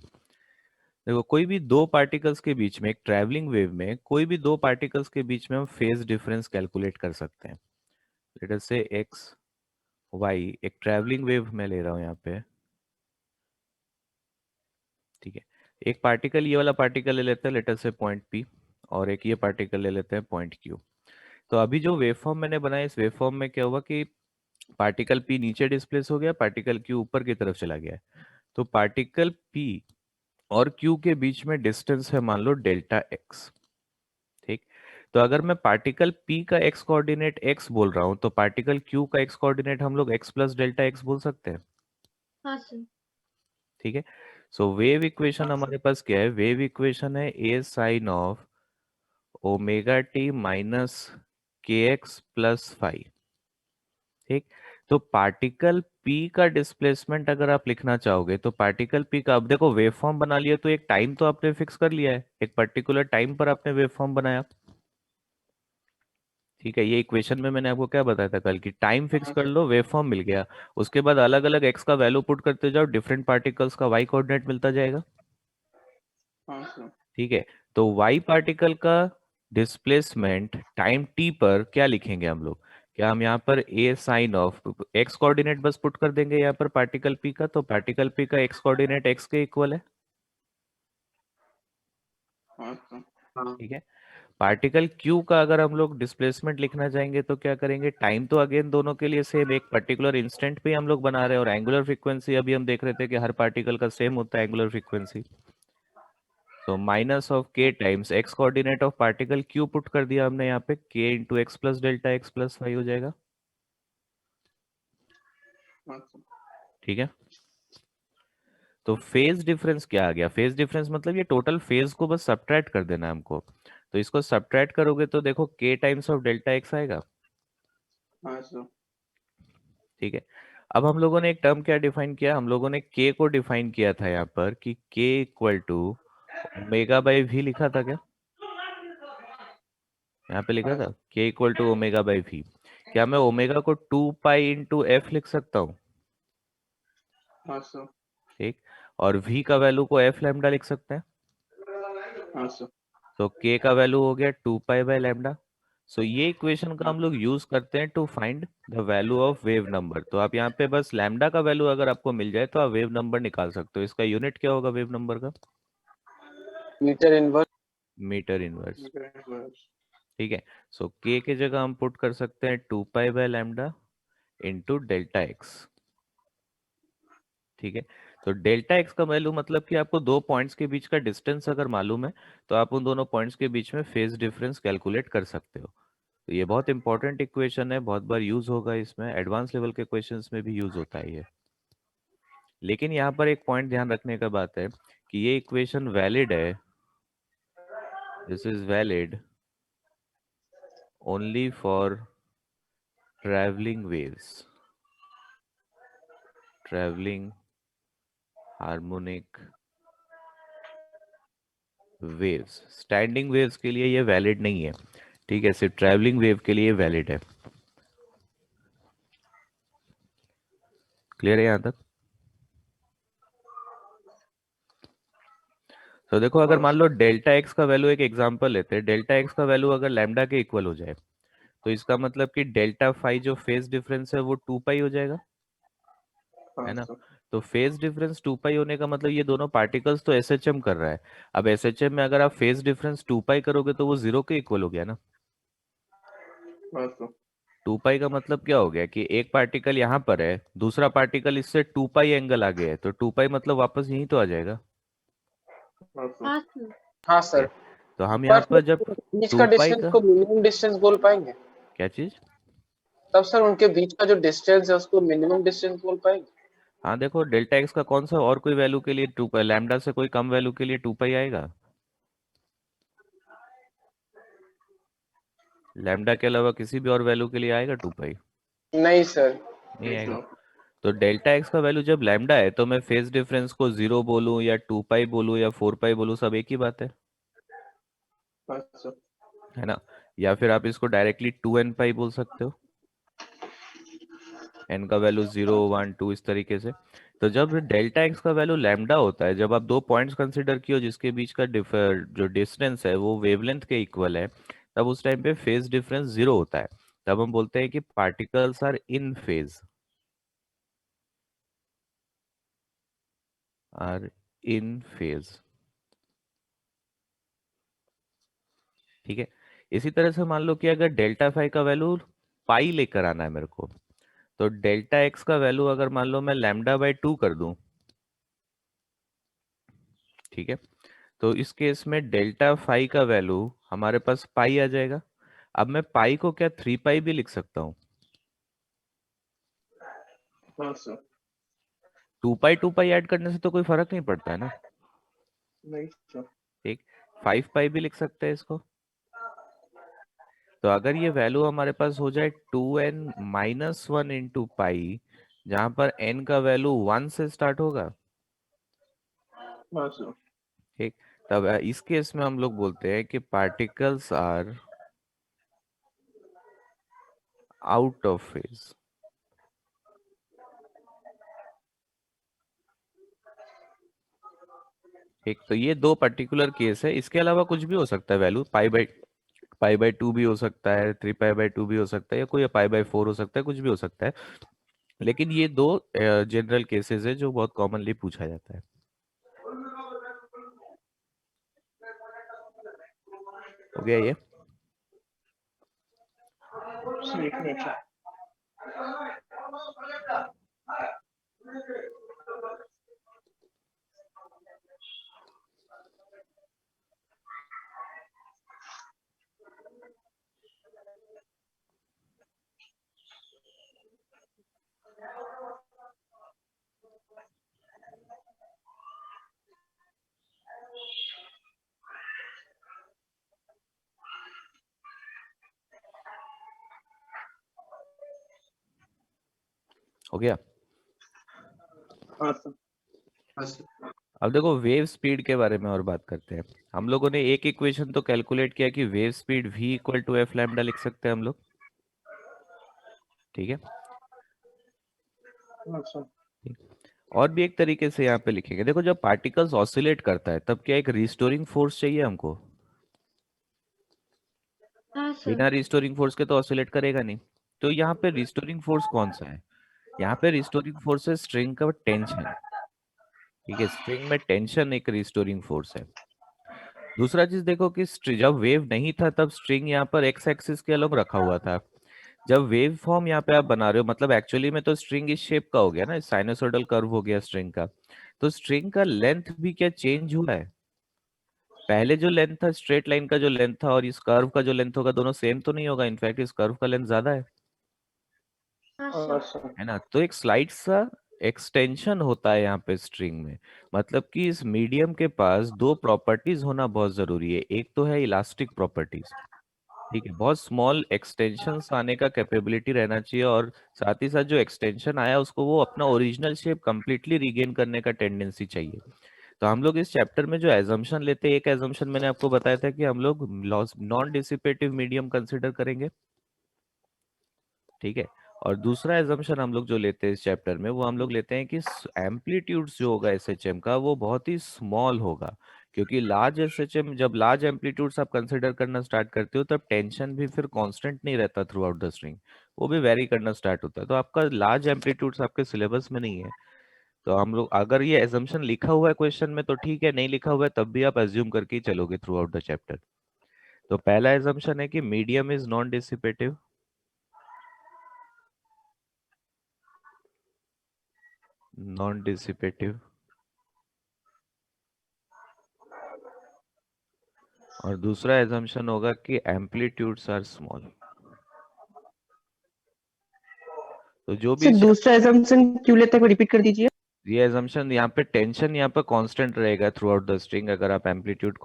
S1: देखो, कोई भी दो पार्टिकल्स के बीच में, एक ट्रैवलिंग वेव में कोई भी दो पार्टिकल्स के बीच में हम फेज डिफरेंस कैलकुलेट कर सकते हैं। लेट अस से एक्स वाई, एक ट्रैवलिंग वेव मैं ले रहा हूं यहाँ पे। ठीक है। एक पार्टिकल, ये वाला पार्टिकल ले लेते हैं लेट अस से पॉइंट पी, और एक ये पार्टिकल ले लेते हैं पॉइंट क्यू। तो अभी जो वेवफॉर्म मैंने बनाया, इस वेवफॉर्म में क्या हुआ कि पार्टिकल पी नीचे डिस्प्लेस हो गया, पार्टिकल क्यू ऊपर की तरफ चला गया। तो पार्टिकल पी और क्यू के बीच में डिस्टेंस है मान लो डेल्टा एक्स। ठीक। तो अगर मैं पार्टिकल पी का एक्स कोऑर्डिनेट एक्स बोल रहा हूं, तो पार्टिकल क्यू का एक्स कोऑर्डिनेट हम लोग एक्स प्लस डेल्टा एक्स बोल सकते हैं।
S3: हाँ सर।
S1: ठीक है। सो वेव इक्वेशन हमारे पास क्या है? वेव इक्वेशन है A sine of omega t minus के एक्स प्लस फाइव। ठीक। तो पार्टिकल पी का डिस्प्लेसमेंट अगर आप लिखना चाहोगे तो पार्टिकल पी का, अब देखो वेव फॉर्म बना लिया तो एक टाइम तो आपने फिक्स कर लिया है, एक पर्टिकुलर टाइम पर आपने वेव फॉर्म बनाया। ठीक है। ये इक्वेशन में मैंने आपको क्या बताया था कल, की टाइम फिक्स कर लो, वेव फॉर्म मिल गया, उसके बाद अलग अलग एक्स का वैल्यू पुट करते जाओ, डिफरेंट पार्टिकल्स का वाई कोऑर्डिनेट मिलता जाएगा।
S2: हाँ सर।
S1: ठीक है। तो वाई पार्टिकल का डिस्प्लेसमेंट टाइम टी पर क्या लिखेंगे हम लोग? क्या हम यहाँ पर ए साइन ऑफ एक्स कोऑर्डिनेट बस पुट कर देंगे यहाँ पर पार्टिकल पी का, तो पार्टिकल पी का एक्स कोऑर्डिनेट एक्स के इक्वल है।
S2: हाँ
S1: ठीक है। पार्टिकल क्यू का अगर हम लोग डिस्प्लेसमेंट लिखना चाहेंगे तो क्या करेंगे, टाइम तो अगेन दोनों के लिए सेम, एक पर्टिकुलर इंस्टेंट पे हम लोग बना रहे हैं, और एंगुलर फ्रीक्वेंसी अभी हम देख रहे थे कि हर पार्टिकल का सेम होता है एंगुलर फ्रीक्वेंसी। तो minus of K times x coordinate of particle Q put कर दिया हमने यहाँ पे, K into x plus delta x plus y हो जाएगा। ठीक है। तो फेज डिफरेंस क्या आ गया, फेज डिफरेंस मतलब ये टोटल फेज को बस सब्ट्रैक्ट कर देना है हमको। तो इसको सब्ट्रैक्ट करोगे तो देखो के टाइम्स ऑफ डेल्टा एक्स आएगा। ठीक है। अब हम लोगों ने एक टर्म क्या डिफाइन किया, हम लोगों ने के को डिफाइन किया था यहाँ पर कि k equal to omega by v लिखा था क्या, यहाँ पे लिखा था k equal to omega by v. क्या मैं ओमेगा को 2 पाई इंटू एफ लिख सकता हूँ? ठीक। और v का वैल्यू को एफ लैम्डा लिख सकते हैं। तो k का वैल्यू हो गया 2 पाई बाय लैम्डा। सो ये इक्वेशन का हम लोग यूज करते हैं to find the value of wave number. तो आप यहाँ पे बस लैम्डा का वैल्यू अगर आपको मिल जाए तो आप वेव नंबर निकाल सकते हो। इसका यूनिट क्या होगा वेव नंबर का?
S2: Metre inverse.
S1: Metre inverse. ठीक है। सो k की जगह हम पुट कर सकते हैं 2 pi by lambda into delta x. ठीक है। तो डेल्टा एक्स का वैल्यू मतलब कि आपको दो पॉइंट्स के बीच का डिस्टेंस अगर मालूम है तो आप उन दोनों पॉइंट्स के बीच में फेज डिफरेंस कैलकुलेट कर सकते हो। तो ये बहुत इंपॉर्टेंट इक्वेशन है, बहुत बार यूज होगा, इसमें एडवांस लेवल के क्वेश्चंस में भी यूज होता है ये। लेकिन यहाँ पर एक पॉइंट ध्यान रखने का बात है कि ये इक्वेशन वैलिड है, this is valid only for travelling waves, travelling harmonic waves. Standing waves के लिए ये वैलिड नहीं है। ठीक है, सिर्फ ट्रैवलिंग वेव के लिए वैलिड है। क्लियर है यहाँ तक? तो देखो अगर मान लो डेल्टा एक्स का वैल्यू, एक एग्जांपल लेते हैं, डेल्टा एक्स का वैल्यू अगर लैम्डा के इक्वल हो जाए तो इसका मतलब कि डेल्टा फाई जो फेज डिफरेंस है वो 2 पाई हो जाएगा, है ना। तो फेज डिफरेंस 2 पाई होने का मतलब ये दोनों पार्टिकल्स तो एसएचएम कर रहा है। अब एसएचएम में अगर आप फेज डिफरेंस 2 पाई करोगे तो वो जीरो के इक्वल हो गया ना। 2 पाई का मतलब क्या हो गया कि एक पार्टिकल यहाँ पर है, दूसरा पार्टिकल इससे 2 पाई एंगल आगे है, तो 2 पाई मतलब वापस यहीं तो आ जाएगा।
S3: हाँ सर।
S2: हाँ
S1: ठीक है।
S2: सर।
S1: तो हम
S2: पर
S1: यहाँ पर जब
S2: बीच
S1: 2
S2: का
S1: पाई
S2: डिस्टेंस
S1: का,
S2: को मिनिमम डिस्टेंस बोल पाएंगे?
S1: क्या चीज?
S2: तब सर उनके बीच का जो डिस्टेंस है उसको मिनिमम डिस्टेंस बोल पाएंगे?
S1: हाँ देखो डेल्टा एक्स का कौन सा और कोई वैल्यू के लिए 2 पाई, लैम्डा से कोई कम वैल्यू के लिए 2 पाई आएगा? लैम्डा के अलावा किसी भी और वैल्यू के लिए आएगा 2 पाई?
S2: नहीं सर।
S1: नहीं आएगा। तो डेल्टा एक्स का वैल्यू जब लैम्डा है तो मैं फेज डिफरेंस को 0 बोलूं या 2 पाई बोलूं या 4 पाई बोलूं, सब एक ही बात है ना। या फिर आप इसको डायरेक्टली 2n पाई बोल सकते हो, n का वैल्यू 0 1 2 इस तरीके से। तो जब डेल्टा एक्स का वैल्यू लैम्डा होता है, जब आप दो पॉइंट्स कंसिडर किए जिसके बीच का जो डिस्टेंस है वो वेवलेंथ के इक्वल है, तब उस टाइम पे फेज डिफरेंस 0 होता है। तब हम बोलते हैं कि particles are in phase, are in phase. ठीक है। इसी तरह से मान लो कि अगर डेल्टा फाई का वैल्यू पाई लेकर आना है मेरे को, तो डेल्टा एक्स का वैल्यू अगर मान लो मैं लैम्डा बाई 2 कर दूं, ठीक है, तो इस केस में डेल्टा फाई का वैल्यू हमारे पास पाई आ जाएगा। अब मैं पाई को क्या 3 पाई भी लिख सकता हूँ? 2 पाई ऐड करने से तो कोई फर्क नहीं पड़ता है ना। ठीक। 5 पाई भी लिख सकते हैं इसको। तो अगर ये वैल्यू हमारे पास हो जाए 2n माइनस 1 इंटू पाई, जहां पर n का वैल्यू 1 से स्टार्ट होगा, ठीक, तब इस केस में हम लोग बोलते हैं कि particles are out of phase. ठीक। तो ये दो पर्टिकुलर केस है, इसके अलावा कुछ भी हो सकता है वैल्यू, पाई बाई 2 भी हो सकता है, 3 पाई बाई 2 भी हो सकता है, या कोई पाई बाई 4 हो सकता है, कुछ भी हो सकता है। लेकिन ये दो जनरल केसेस है जो बहुत कॉमनली पूछा जाता है। हो गया ये?
S5: एक मिनट।
S1: हो गया?
S5: हाँ सर।
S1: अब देखो वेव स्पीड के बारे में और बात करते हैं। हम लोगों ने एक इक्वेशन तो कैलकुलेट किया कि wave speed v equal to f lambda लिख सकते हैं हम लोग, ठीक है?
S5: हाँ सर।
S1: और भी एक तरीके से यहाँ पे लिखेंगे। देखो जब पार्टिकल्स ऑसिलेट करता है तब क्या एक रिस्टोरिंग फोर्स चाहिए हमको?
S3: हाँ सर।
S1: बिना रिस्टोरिंग फोर्स के तो ऑसिलेट करेगा नहीं। तो यहाँ पे रिस्टोरिंग फोर्स कौन सा है? यहाँ पे रिस्टोरिंग फोर्स है स्ट्रिंग का टेंशन, ठीक है? स्ट्रिंग में टेंशन एक रिस्टोरिंग फोर्स है। दूसरा चीज देखो कि जब वेव नहीं था तब स्ट्रिंग यहाँ पर एक्स एक्सिस के अलग रखा हुआ था। जब वेव फॉर्म यहाँ पे आप बना रहे हो, मतलब एक्चुअली में तो स्ट्रिंग इस शेप का हो गया ना, साइनोसॉइडल कर्व हो गया स्ट्रिंग का। तो स्ट्रिंग का लेंथ भी क्या चेंज हुआ है? पहले जो लेंथ था स्ट्रेट लाइन का जो लेंथ था और इस कर्व का जो लेंथ होगा दोनों सेम तो नहीं होगा, इनफैक्ट इस कर्व का लेंथ ज्यादा है
S3: हाँ
S5: हाँ
S3: सर।
S5: सर।
S1: है ना? तो एक स्लाइड सा एक्सटेंशन होता है यहाँ पे स्ट्रिंग में। मतलब कि इस मीडियम के पास दो प्रॉपर्टीज होना बहुत जरूरी है। एक तो है इलास्टिक प्रॉपर्टीज, ठीक है? बहुत स्मॉल एक्सटेंशंस आने का कैपेबिलिटी रहना चाहिए, और साथ ही साथ जो एक्सटेंशन आया उसको वो अपना ओरिजिनल शेप कंप्लीटली रिगेन करने का टेंडेंसी चाहिए। तो हम लोग इस चैप्टर में जो एजम्पशन लेते हैं, एक एजम्पशन मैंने आपको बताया था कि हम लोग नॉन डिसिपेटिव मीडियम कंसिडर करेंगे, ठीक है? और दूसरा एजम्पशन हम लोग जो लेते हैं इस चैप्टर में वो हम लोग लेते हैं कि एम्पलीट्यूड्स जो होगा एसएचएम का वो बहुत ही स्मॉल होगा, क्योंकि लार्ज एसएचएम, जब लार्ज एम्पलीट्यूड्स आप कंसिडर करना स्टार्ट करते हो तब टेंशन भी फिर कांस्टेंट नहीं रहता थ्रू आउट द स्ट्रिंग, वो भी वेरी करना स्टार्ट होता है। तो आपका लार्ज एम्पलीट्यूड्स आपके सिलेबस में नहीं है। तो हम लोग अगर ये एजम्पशन लिखा हुआ है क्वेश्चन में तो ठीक है, नहीं लिखा हुआ है तब भी आप एज्यूम करके ही चलोगे थ्रू आउट द चैप्टर। तो पहला एजम्पशन है कि medium is non dissipative, non dissipative. और दूसरा एजम्पशन होगा कि एम्पलीट्यूड्स आर स्मॉल। तो जो भी
S5: सर दूसरा एजम्पशन क्यों लेते हैं, रिपीट कर दीजिए।
S1: ये एजम्पशन यहाँ पे टेंशन यहाँ पे कांस्टेंट रहेगा थ्रू आउट द स्ट्रिंग अगर आप एम्पलीट्यूड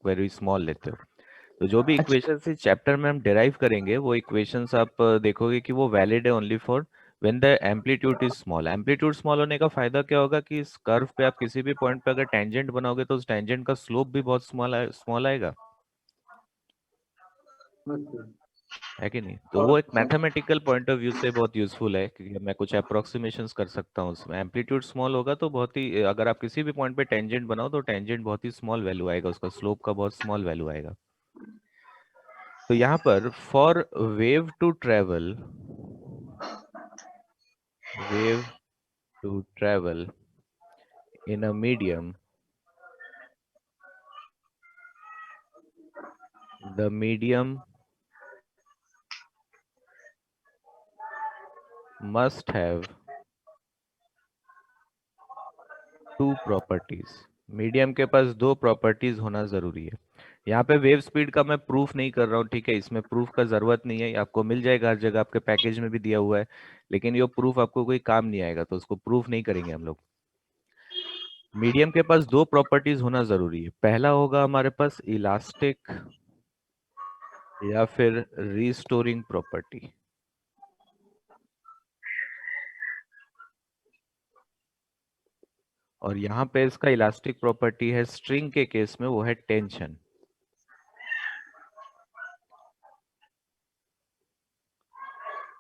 S1: वेरी स्मॉल लेते हो। तो जो भी
S5: अच्छा।
S1: इक्वेशंस इस चैप्टर में हम डिराइव करेंगे वो इक्वेशंस आप देखोगे कि वो वैलिड है only for when the amplitude is small. Amplitude small होने का फायदा क्या होगा कि इस कर्व पे आप किसी भी पॉइंट पे अगर टेंजेंट बनाओगे तो उस टेंजेंट का स्लोप भी बहुत स्मॉल आएगा, है कि नहीं? तो वो एक मैथमेटिकल पॉइंट ऑफ व्यू से बहुत यूजफुल है, क्योंकि मैं कुछ अप्रोक्सीमेशंस कर सकता हूँ उसमें। एम्पलीट्यूड स्मॉल होगा तो बहुत ही, अगर आप किसी भी पॉइंट पे टेंजेंट बनाओ तो टेंजेंट बहुत ही स्मॉल वैल्यू आएगा, उसका स्लोप का बहुत स्मॉल वैल्यू आएगा। तो यहाँ पर for wave to travel, wave to travel in a medium, the medium must have two properties. Medium के पास दो प्रॉपर्टीज होना जरूरी है। यहाँ पे वेव स्पीड का मैं प्रूफ नहीं कर रहा हूँ, ठीक है? इसमें प्रूफ का जरूरत नहीं है, आपको मिल जाएगा हर जगह, आपके पैकेज में भी दिया हुआ है, लेकिन ये प्रूफ आपको कोई काम नहीं आएगा तो उसको प्रूफ नहीं करेंगे हम लोग। मीडियम के पास दो प्रॉपर्टीज होना जरूरी है। पहला होगा हमारे पास इलास्टिक या फिर रिस्टोरिंग प्रॉपर्टी, और यहाँ पे इसका इलास्टिक प्रॉपर्टी है स्ट्रिंग के केस में वो है टेंशन,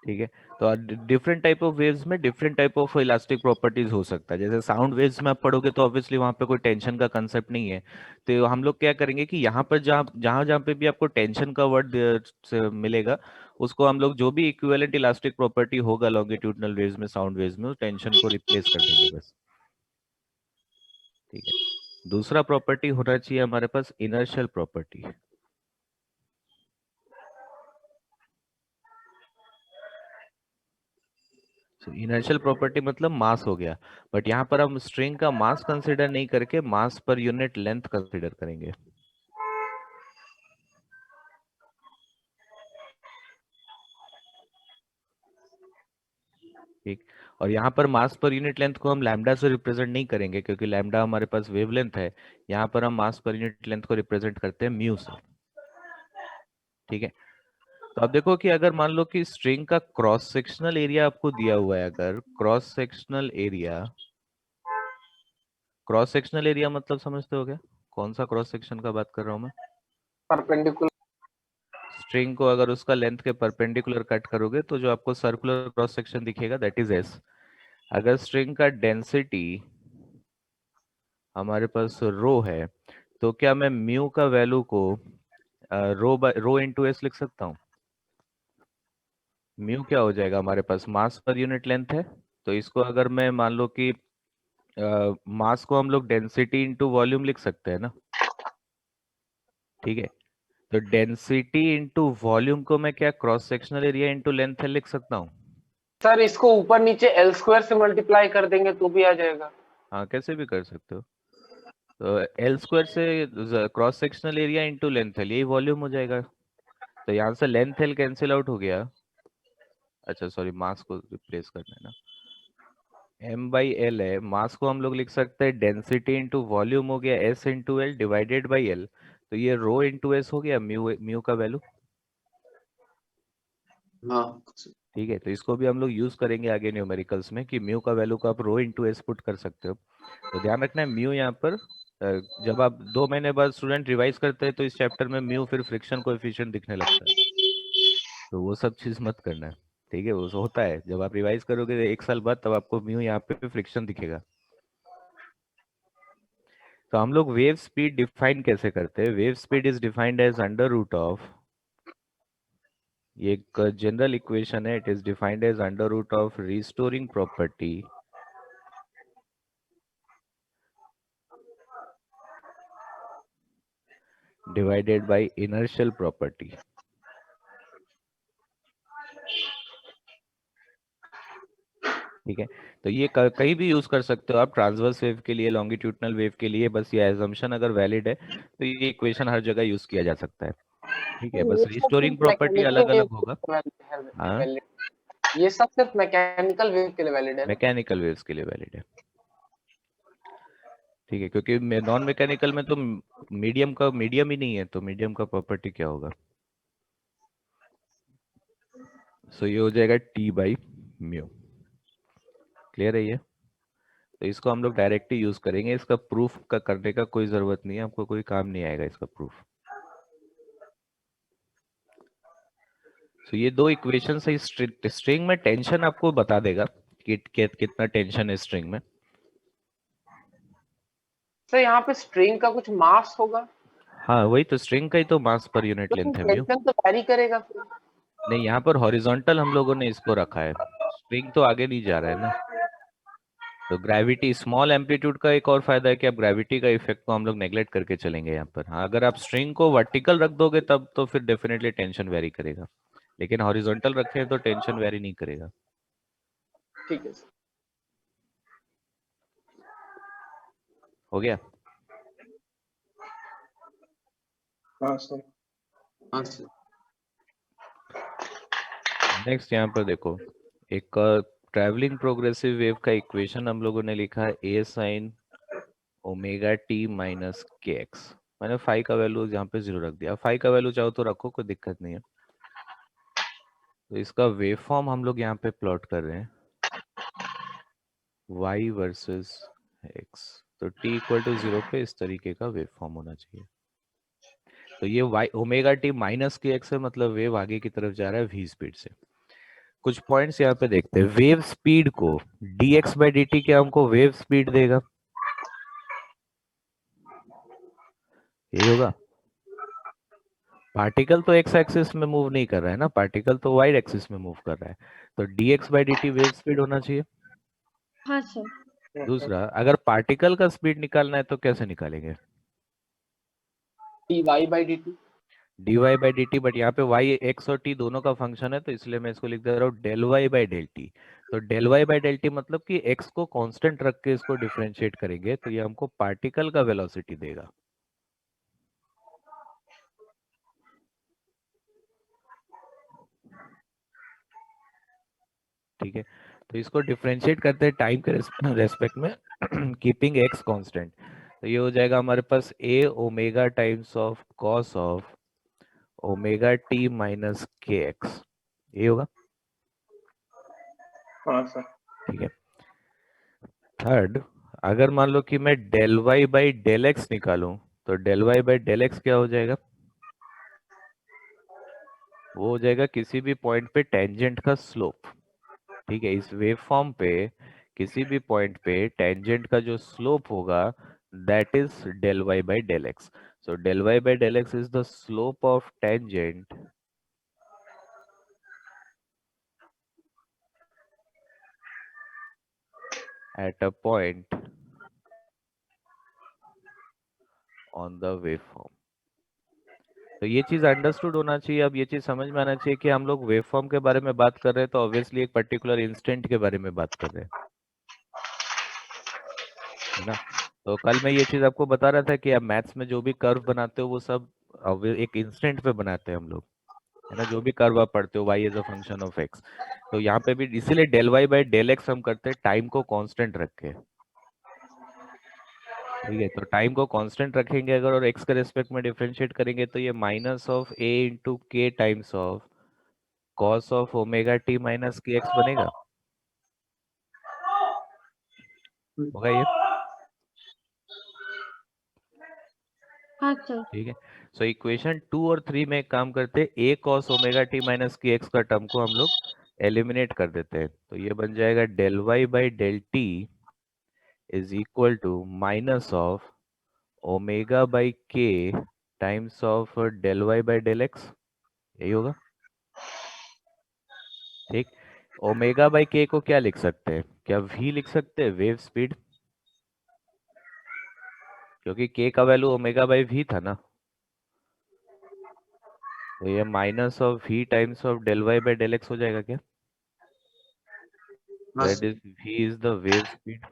S1: ठीक है? तो डिफरेंट टाइप ऑफ वेव्स में different type of elastic properties हो सकता है। जैसे साउंड वेव्स में आप पढ़ोगे तो ऑब्वियसली वहां पे कोई टेंशन का कंसेप्ट नहीं है। तो हम लोग क्या करेंगे कि यहाँ पर जहाँ जहाँ जहाँ पे भी आपको टेंशन का वर्ड मिलेगा उसको हम लोग जो भी इक्विवेलेंट इलास्टिक प्रॉपर्टी होगा लॉन्गिट्यूडनल वेव्स में, साउंड वेव्स में, उस टेंशन को रिप्लेस कर देंगे बस, ठीक है? दूसरा प्रॉपर्टी होना चाहिए हमारे पास इनर्शियल प्रॉपर्टी। इनर्शियल प्रॉपर्टी मतलब मास हो गया, बट यहाँ पर हम स्ट्रिंग का मास कंसीडर नहीं करके मास पर यूनिट लेंथ कंसीडर करेंगे। ठीक, और यहाँ पर मास पर यूनिट लेंथ को हम लैम्डा से रिप्रेजेंट नहीं करेंगे क्योंकि लैम्डा हमारे पास वेवलेंथ है। यहाँ पर हम मास पर यूनिट लेंथ को रिप्रेजेंट करते हैं म्यू से। ठीक है, तो अब देखो कि अगर मान लो कि स्ट्रिंग का क्रॉस सेक्शनल एरिया आपको दिया हुआ है, अगर क्रॉस सेक्शनल एरिया मतलब समझते हो क्या, कौन सा क्रॉस सेक्शन का बात कर रहा हूं मैं?
S2: परपेंडिकुलर।
S1: स्ट्रिंग को अगर उसका लेंथ के परपेंडिकुलर कट करोगे तो जो आपको सर्कुलर क्रॉस सेक्शन दिखेगा दैट इज एस। अगर स्ट्रिंग का डेंसिटी हमारे पास रो है तो क्या मैं म्यू का वैल्यू को रो इंटू एस लिख सकता हूँ? म्यू क्या हो जाएगा, हमारे पास मास पर यूनिट लेंथ है, तो इसको अगर मैं मान लो कि मास को हम लोग डेंसिटी इंटू वॉल्यूम लिख सकते हैं ना। ठीक है, तो डेंसिटी इंटू वॉल्यूम को मैं क्या cross sectional area into length लिख सकता हूँ?
S2: सर इसको ऊपर नीचे एल स्क्वायर से मल्टीप्लाई कर देंगे तो भी आ जाएगा।
S1: हाँ, कैसे भी कर सकते हो। तो एल स्क्वायर से cross sectional area into length यही वॉल्यूम हो जाएगा। तो यहाँ से लेंथ एल कैंसिल आउट हो गया। अच्छा सॉरी, मास को रिप्लेस करना है ना, m बाई एल है, मास को हम लोग लिख सकते हैं डेंसिटी इंटू वॉल्यूम हो गया s into L divided by L. तो ये रो इंटू एस हो गया म्यू का वैल्यू।
S6: हाँ
S1: ठीक है, तो इसको भी हम लोग यूज करेंगे आगे न्यूमेरिकल्स में कि म्यू का वैल्यू को आप रो इंटू एस पुट कर सकते हो। तो ध्यान रखना है म्यू यहाँ पर जब आप 2 महीने बाद स्टूडेंट रिवाइज करते हैं तो इस चैप्टर में म्यू फिर फ्रिक्शन कोएफिशिएंट दिखने लगता है, तो वो सब चीज मत करना है। ठीक है, वो होता है जब आप रिवाइज करोगे 1 साल बाद तब आपको म्यू यहाँ पे फ्रिक्शन दिखेगा। तो हम लोग वेव स्पीड डिफाइन कैसे करते हैं? Wave speed is defined as under root of, ये एक जनरल इक्वेशन है, it is defined as under root of restoring property divided by inertial property. ठीक है, तो ये कहीं भी यूज कर सकते हो आप, ट्रांसवर्स वेव के लिए, लॉन्गिट्यूडनल वेव के लिए, बस ये एजम्पशन अगर वैलिड है तो ये इक्वेशन हर जगह यूज किया जा सकता है। ठीक है, बस
S2: ये सब
S1: रिस्टोरिंग
S2: सिर्फ
S1: प्रॉपर्टी
S2: मैकेनिकल
S1: अलग
S2: वेव
S1: अलग होगा।
S2: के
S1: हाँ,
S2: लिए valid। ये सब सिर्फ मैकेनिकल वेव के लिए वैलिड है ना?
S1: मैकेनिकल वेव्स के लिए वैलिड है। ठीक है, क्योंकि नॉन मैकेनिकल में तो मीडियम ही नहीं है, तो मीडियम का प्रॉपर्टी क्या होगा? सो ये हो जाएगा टी बाई म्यू। क्लियर है ये? तो इसको हम लोग डायरेक्टली यूज करेंगे, इसका प्रूफ का करने का कोई जरूरत नहीं है, आपको कोई काम नहीं आएगा इसका प्रूफ। तो ये दो इक्वेशन है। स्ट्रिंग में टेंशन आपको बता देगा कि कितना टेंशन है स्ट्रिंग में।
S2: सर यहाँ पे स्ट्रिंग का कुछ मास होगा
S1: हाँ, वही तो, स्ट्रिंग का ही तो मास पर यूनिट लेंथ है म्यू।
S2: टेंशन तो वैरी करेगा फिर।
S1: नहीं, यहाँ पर हॉरिजॉन्टल हम लोगों ने इसको रखा है, स्ट्रिंग तो आगे नहीं जा रहा है ना। तो ग्रेविटी, स्मॉल एम्पलीट्यूड का एक और फायदा है कि आप ग्रेविटी का इफेक्ट को हम लोग नेग्लेक्ट करके चलेंगे यहाँ पर। हाँ, अगर आप स्ट्रिंग को वर्टिकल रख दोगे तब तो फिर डेफिनेटली टेंशन वेरी करेगा, लेकिन हॉरिजॉन्टल रखे तो टेंशन वेरी नहीं करेगा।
S2: ठीक है सर।
S1: हो गया?
S6: हाँ सर।
S2: हाँ सर।
S1: नेक्स्ट यहाँ पर देखो, एक ट्रैवलिंग प्रोग्रेसिव वेव का इक्वेशन हम लोगों ने लिखा है a sign omega t minus के एक्स। मैंने फाई का वैल्यू यहाँ पे 0 रख दिया, फाई का वैल्यू चाहो तो रखो, कोई दिक्कत नहीं है। तो इसका वेव फॉर्म हम लोग यहाँ पे प्लॉट कर रहे हैं y वर्सेस x। तो t इक्वल टू 0 पे इस तरीके का वेव फॉर्म होना चाहिए। तो ये y ओमेगा टी माइनस के एक्स है, मतलब वेव आगे की तरफ जा रहा है v स्पीड से। कुछ पॉइंट्स यहाँ पे देखते हैं। वेव स्पीड को dx बाई dt क्या हमको वेव स्पीड देगा? यही होगा। पार्टिकल तो x एक्सिस में मूव नहीं कर रहा है ना, पार्टिकल तो y एक्सिस में मूव कर रहा है, तो dx by dt wave speed होना चाहिए।
S3: हाँ सर।
S1: दूसरा, अगर पार्टिकल का स्पीड निकालना है तो कैसे निकालेंगे?
S2: T y by d t.
S1: dy by dt, but यहाँ पे y x और t दोनों का फंक्शन है, तो इसलिए मैं इसको लिख दे रहा हूँ del y by del t. तो del y by del t मतलब कि एक्स को कांस्टेंट रख के इसको डिफरेंशिएट करेंगे तो ये हमको पार्टिकल का वेलोसिटी देगा। ठीक है, तो इसको डिफरेंशिएट करते हैं टाइम के रेस्पेक्ट में कीपिंग एक्स कांस्टेंट। तो ये हो जाएगा हमारे पास A omega times of cos of omega t minus के एक्स, ये होगा।
S6: हाँ सर।
S1: ठीक है, थर्ड, अगर मान लो कि मैं del y by del x निकालूं तो del y by del x क्या हो जाएगा? वो हो जाएगा किसी भी पॉइंट पे टेंजेंट का स्लोप। ठीक है, इस वेव फॉर्म पे किसी भी पॉइंट पे टेंजेंट का जो स्लोप होगा that is del y by del x. So del y by del x is the slope of tangent at a point on the waveform। तो ये चीज अंडरस्टूड होना चाहिए। अब ये चीज समझ में आना चाहिए कि हम लोग वेवफॉर्म के बारे में बात कर रहे हैं तो ऑब्वियसली एक पर्टिकुलर इंस्टेंट के बारे में बात कर रहे हैं, है ना। तो कल मैं ये चीज आपको बता रहा था कि आप मैथ्स में जो भी कर्व बनाते हो वो सब एक इंस्टेंट पे बनाते हैं हम लोग, है ना। जो भी कर्व आप पढ़ते हो y is a function of x, तो यहाँ पे भी इसीलिए del y by del x हम करते हैं टाइम को कांस्टेंट रख के। ठीक है, तो टाइम को कांस्टेंट रखेंगे अगर और x के रेस्पेक्ट में डिफरेंशिएट करेंगे तो ये माइनस ऑफ a इंटू के times of cos of omega t minus के एक्स बनेगा, होगा ये।
S3: हाँ सर।
S1: ठीक है, सो इक्वेशन 2 और 3 में एक काम करते हैं, a cos omega t minus के एक्स का टर्म को हम लोग एलिमिनेट कर देते हैं। तो ये बन जाएगा del y by del t is equal to minus of omega by k times of del y by del x, यही होगा। ठीक, ओमेगा बाई के को क्या लिख सकते हैं? क्या v लिख सकते हैं, वेव स्पीड, क्योंकि k का वैल्यू ओमेगा बाई v था ना। तो ये minus of v times of del y by del x हो जाएगा क्या?
S2: हाँ
S1: that is v is the wave speed.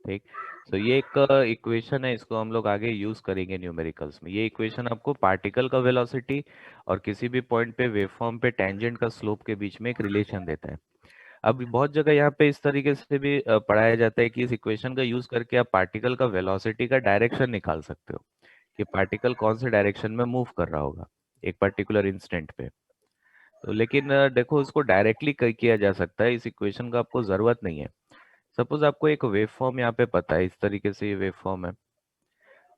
S1: ठीक, तो ये एक इक्वेशन है, इसको हम लोग आगे यूज करेंगे न्यूमेरिकल्स में। ये इक्वेशन आपको पार्टिकल का वेलोसिटी और किसी भी पॉइंट पे वेवफॉर्म पे टेंजेंट का स्लोप के बीच में एक रिलेशन देता है। अब बहुत जगह यहाँ पे इस तरीके से भी पढ़ाया जाता है कि इस इक्वेशन का यूज करके आप पार्टिकल का वेलोसिटी का डायरेक्शन निकाल सकते हो कि पार्टिकल कौन से डायरेक्शन में मूव कर रहा होगा एक पर्टिकुलर इंस्टेंट पे। तो लेकिन देखो, इसको डायरेक्टली किया जा सकता है, इस इक्वेशन का आपको जरूरत नहीं है। सपोज आपको एक वेव फॉर्म यहाँ पे पता है, इस तरीके से ये वेव फॉर्म है,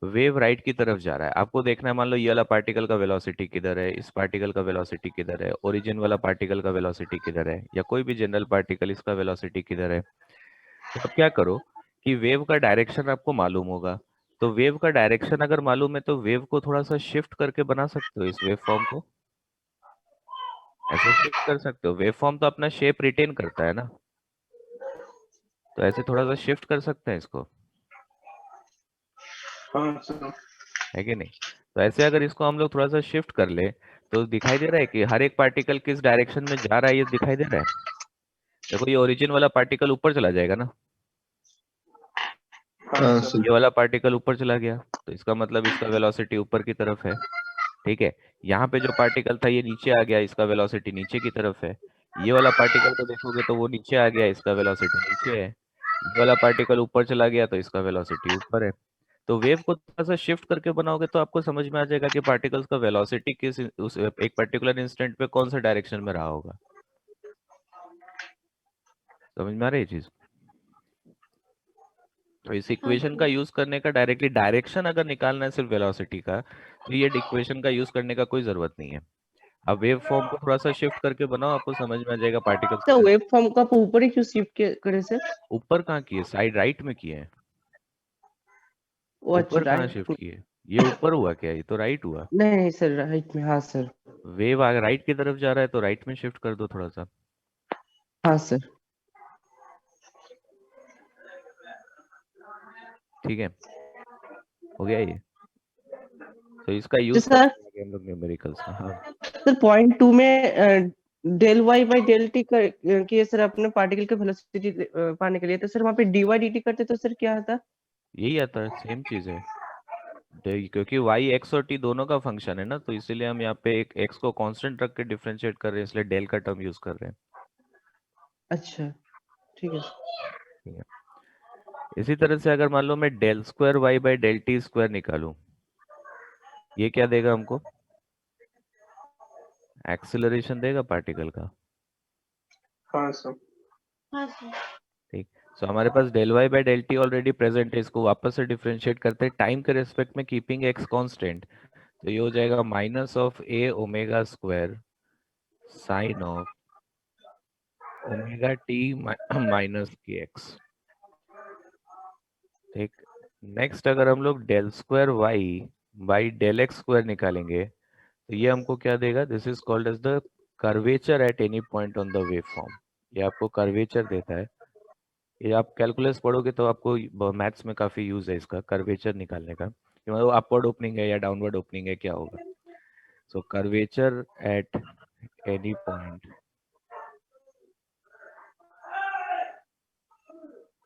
S1: वेव राइट की तरफ जा रहा है, आपको देखना है मान लो ये वाला पार्टिकल का वेलोसिटी किधर है, इस पार्टिकल का वेलोसिटी किधर है, ओरिजिन वाला पार्टिकल का वेलोसिटी किधर है, या कोई भी जनरल पार्टिकल इसका वेलोसिटी किधर है। तो अब क्या करो कि वेव का डायरेक्शन आपको मालूम होगा, तो वेव का डायरेक्शन अगर मालूम है तो वेव को थोड़ा सा शिफ्ट करके बना सकते हो, इस वेव फॉर्म को ऐसे शिफ्ट कर सकते हो। वेव फॉर्म तो अपना शेप रिटेन करता है ना, तो ऐसे थोड़ा सा शिफ्ट कर सकते हैं इसको,
S6: हाँ सर।
S1: है कि नहीं। तो ऐसे अगर इसको हम लोग थोड़ा सा शिफ्ट कर ले तो दिखाई दे रहा है कि हर एक पार्टिकल किस डायरेक्शन में जा रहा है, ये दिखाई दे रहा है। देखो ये ओरिजिन वाला पार्टिकल ऊपर चला जाएगा ना,
S6: हाँ सर।
S1: ये वाला पार्टिकल ऊपर चला गया, तो इसका मतलब इसका वेलोसिटी ऊपर की तरफ है। ठीक है, यहाँ पे जो पार्टिकल था ये नीचे आ गया, इसका वेलोसिटी नीचे की तरफ है। ये वाला पार्टिकल को देखोगे तो वो नीचे आ गया, इसका वेलोसिटी नीचे है। ये वाला पार्टिकल ऊपर चला गया तो इसका वेलोसिटी ऊपर है। तो वेव को थोड़ा सा शिफ्ट करके बनाओगे तो आपको समझ में आ जाएगा कि पार्टिकल्स का वेलोसिटी किस उस एक पर्टिकुलर इंस्टेंट पे कौन से डायरेक्शन में रहा होगा। समझ में आ रही है चीज। तो इस इक्वेशन का यूज करने का डायरेक्टली डायरेक्शन अगर निकालना है सिर्फ वेलोसिटी का, तो ये इक्वेशन का यूज करने का कोई जरूरत नहीं है। अब वेव फॉर्म को थोड़ा सा शिफ्ट करके बनाओ, आपको समझ में आ जाएगा पार्टिकल्स
S5: तो वेव फॉर्म को आप ऊपर ही क्यों शिफ्ट करे सर?
S1: ऊपर कहाँ किए, साइड राइट में किए हैं।
S5: वो अच्छा
S1: ऊपर कहाँ
S5: राइट।
S1: शिफ्ट किए, ये ऊपर हुआ क्या, ये तो राइट हुआ।
S5: नहीं नहीं सर, राइट में। हाँ सर।
S1: वेव राइट की तरफ जा रहा है तो राइट में शिफ्ट कर दो थोड़ा सा।
S5: हाँ सर। ठीक
S1: है, हो गया ये। तो इसका
S5: तो
S1: यूज
S5: सर
S1: हम लोग न्यूमेरिकल्स में। हाँ
S5: सर पॉइंट 2 में del y by del t के सर अपने पार्टिकल की वेलोसिटी पाने के लिए, तो सर वहाँ पे dy dt करते तो सर क्या आता?
S1: यही आता है, सेम चीज है। क्योंकि y x और t दोनों का फंक्शन है ना, तो इसीलिए हम यहाँ पे एक x को कांस्टेंट रख के डिफरेंशिएट कर रहे हैं, इसलिए डेल का टर्म यूज कर रहे हैं।
S5: अच्छा ठीक है।
S1: ठीक है। इसी तरह से अगर मान लो मैं del square y by del t square निकालूं, ये क्या देगा हमको? एक्सेलरेशन देगा पार्टिकल का।
S6: हाँ सर।
S3: हाँ सर।
S1: ठीक, सो हमारे पास del y by del t already present है, इसको वापस से डिफरेंशिएट करते हैं टाइम के रेस्पेक्ट में कीपिंग एक्स कांस्टेंट, तो ये हो जाएगा minus of a omega square sine of omega t minus के एक्स। ठीक, नेक्स्ट अगर हम लोग del square y by del x square निकालेंगे, तो ये हमको क्या देगा? This is called as the curvature at any point on the wave form. ये आपको कर्वेचर देता है। ये आप कैलकुलस पढ़ोगे तो आपको मैथ्स में काफी यूज है इसका, कर्वेचर निकालने का, कि मतलब अपवर्ड ओपनिंग है या डाउनवर्ड ओपनिंग है, क्या होगा। So curvature at any point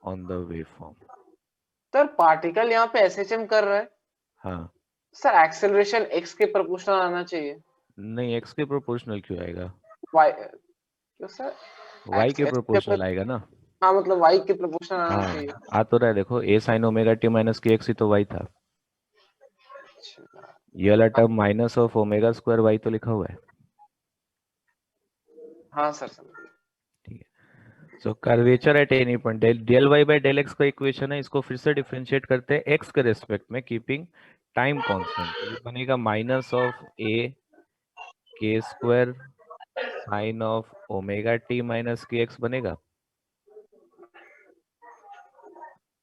S1: on the wave form.
S2: Sir particle यहाँ पे एसएचएम कर रहा है,
S1: हाँ,
S2: सर एक्सेलरेशन x के प्रोपोर्शनल आना चाहिए।
S1: नहीं एक्स के प्रोपोर्शनल क्यों आएगा?
S2: y क्यों सर?
S1: वाई के
S2: x
S1: प्रोपोर्शनल आएगा ना।
S2: हाँ मतलब y के प्रोपोर्शनल आना
S1: हाँ,
S2: चाहिए।
S1: आ तो रहा है, देखो a sine omega t minus के एक्स ही तो वाई था। ये वाला term minus of omega square y तो लिखा हुआ है।
S2: हाँ सर समझ गया।
S1: ठीक है, so curvature at any point del y by del x का इक्वेशन है, इसको फिर से डिफरेंशिएट करते हैं एक्स के रेस्पेक्ट में कीपिंग टाइम कांस्टेंट, तो ये बनेगा माइनस ऑफ ए के square sine of omega t minus के एक्स बनेगा।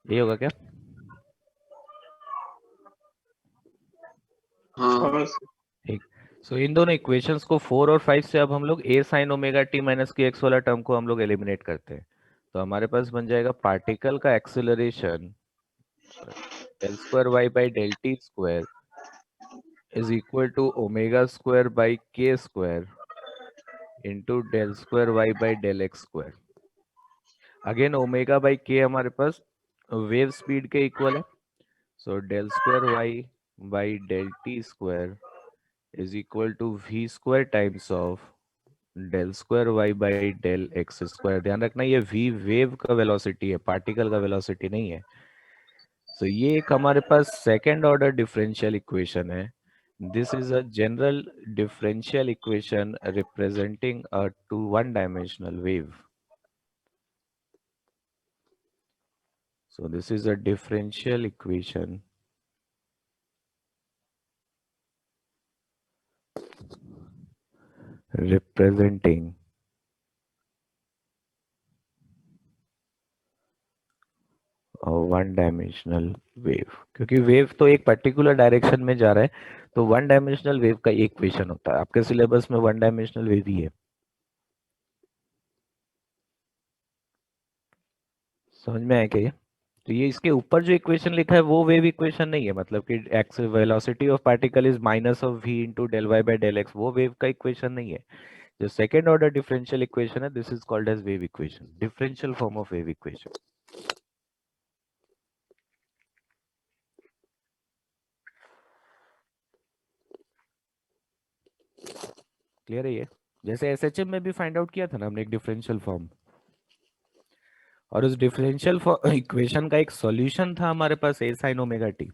S1: ये होगा क्या?
S6: हाँ सर।
S1: ठीक, सो इन दोनों इक्वेशंस को 4 और 5 से अब हम लोग ए साइन ओमेगा टी माइनस के एक्स वाला टर्म को हम लोग एलिमिनेट करते हैं, तो हमारे पास बन जाएगा पार्टिकल का acceleration del square y by del t square is equal to omega square by k square into del square y by del x square. Again omega by k हमारे पास वेव स्पीड के इक्वल है, so del square y by del t square is equal to v square times of del square y by del x square. ध्यान रखना ये v वेव का वेलोसिटी है, पार्टिकल का वेलोसिटी नहीं है। सो ये एक हमारे पास सेकेंड ऑर्डर डिफरेंशियल इक्वेशन है। This is a general differential equation representing a two one dimensional wave. So this is a differential equation representing a one dimensional wave। क्योंकि वेव तो एक पर्टिकुलर डायरेक्शन में जा रहा है, तो वन डायमेंशनल वेव का एक इक्वेशन होता है। आपके सिलेबस में वन डायमेंशनल वेव ही है, समझ में आया क्या ये? तो ये इसके ऊपर जो इक्वेशन लिखा है वो वेव इक्वेशन नहीं है, मतलब कि x velocity of particle is minus of v into del y by del x, वो वेव का इक्वेशन नहीं है। जो सेकेंड ऑर्डर डिफरेंशियल इक्वेशन है, this is called as wave equation, differential form of wave equation. Clear है ये? जैसे एसएचएम में भी फाइंड आउट किया था ना हमने एक डिफरेंशियल फॉर्म, और उस डिफरेंशियल इक्वेशन का एक सॉल्यूशन था हमारे पास ए साइन ओमेगा टी।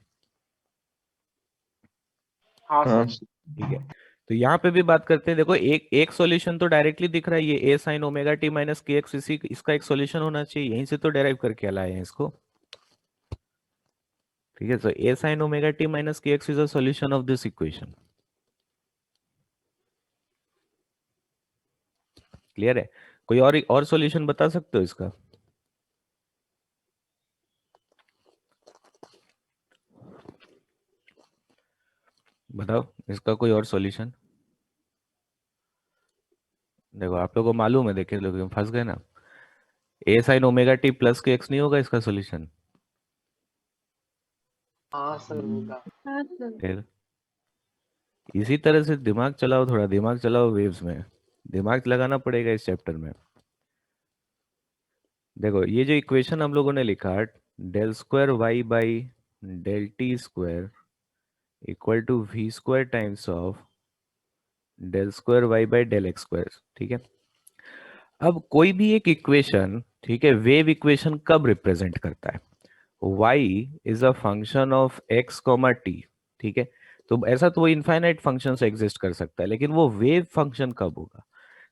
S2: हाँ
S6: हाँ
S2: सर।
S6: सर।
S1: ठीक है, तो यहाँ पे भी बात करते हैं। देखो एक सॉल्यूशन तो डायरेक्टली दिख रहा है, ये ए साइन ओमेगा टी माइनस के एक्स, इसी इसका एक सॉल्यूशन होना चाहिए, यहीं से तो डेराइव करके लाए हैं इसको। ठीक है, सो ए साइन ओमेगा टी माइनस के x is a solution of this equation. Clear है? कोई और सॉल्यूशन बता सकते हो इसका? बताओ इसका कोई और सॉल्यूशन। देखो आप लोगों को मालूम है, देखिए लोग फंस गए ना। ए साइन ओमेगा टी प्लस के एक्स नहीं होगा इसका सॉल्यूशन?
S2: हाँ सर होगा।
S3: हाँ सर।
S1: फिर इसी तरह से दिमाग चलाओ, थोड़ा दिमाग चलाओ वेव्स में, दिमाग लगाना पड़ेगा इस चैप्टर में। देखो ये जो इक्वेशन हम लोगों ने लिखा, del square y by del t square equal to v square times of del square y by del x square, ठीक है। अब कोई भी एक इक्वेशन, ठीक है, वेव इक्वेशन कब रिप्रेजेंट करता है? y is a function of x comma T, ठीक है। तो ऐसा तो वो इनफाइनाइट फंक्शन से एग्जिस्ट कर सकता है, लेकिन वो वेव फंक्शन कब होगा?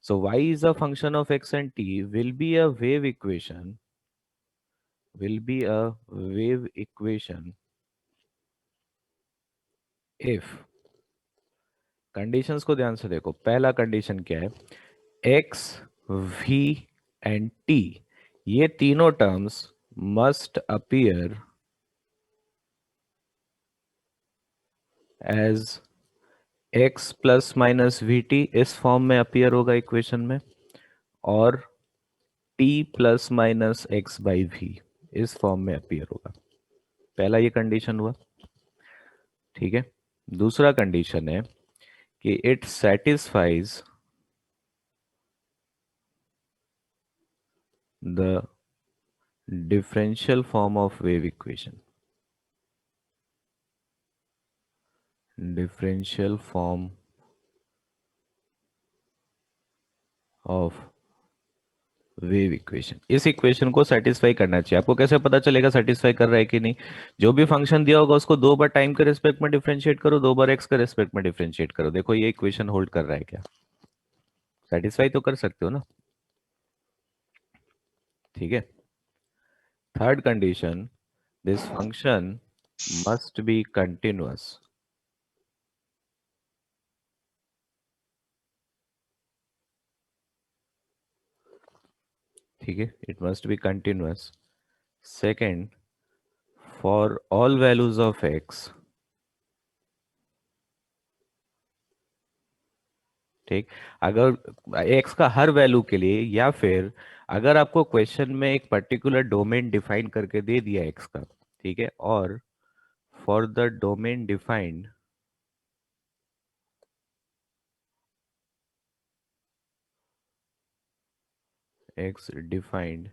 S1: सो y is a function of x and t will be a wave equation, will be a wave equation if, conditions को ध्यान से देखो। पहला कंडीशन क्या है? x, v एंड t, ये तीनों terms must appear as x plus minus v t, इस फॉर्म में अपीयर होगा इक्वेशन में, और t plus minus x by v इस फॉर्म में अपीयर होगा। पहला ये कंडीशन हुआ, ठीक है। दूसरा कंडीशन है कि it satisfies the differential form of wave equation, differential form of wave equation. इस इक्वेशन को सेटिस्फाई करना चाहिए। आपको कैसे पता चलेगा सेटिस्फाई कर रहा है कि नहीं? जो भी फंक्शन दिया होगा उसको दो बार टाइम के रिस्पेक्ट में डिफरेंशिएट करो, दो बार एक्स के रिस्पेक्ट में डिफरेंशिएट करो, देखो ये इक्वेशन होल्ड कर रहा है क्या? सेटिस्फाई तो कर सकते हो ना, ठीक है। Third condition, this function must be continuous, ठीक है, it must be continuous. Second, for all values of x, ठीक, अगर x का हर वैल्यू के लिए, या फिर अगर आपको क्वेश्चन में एक पर्टिकुलर डोमेन डिफाइन करके दे दिया x का, ठीक है, और for the domain defined x defined,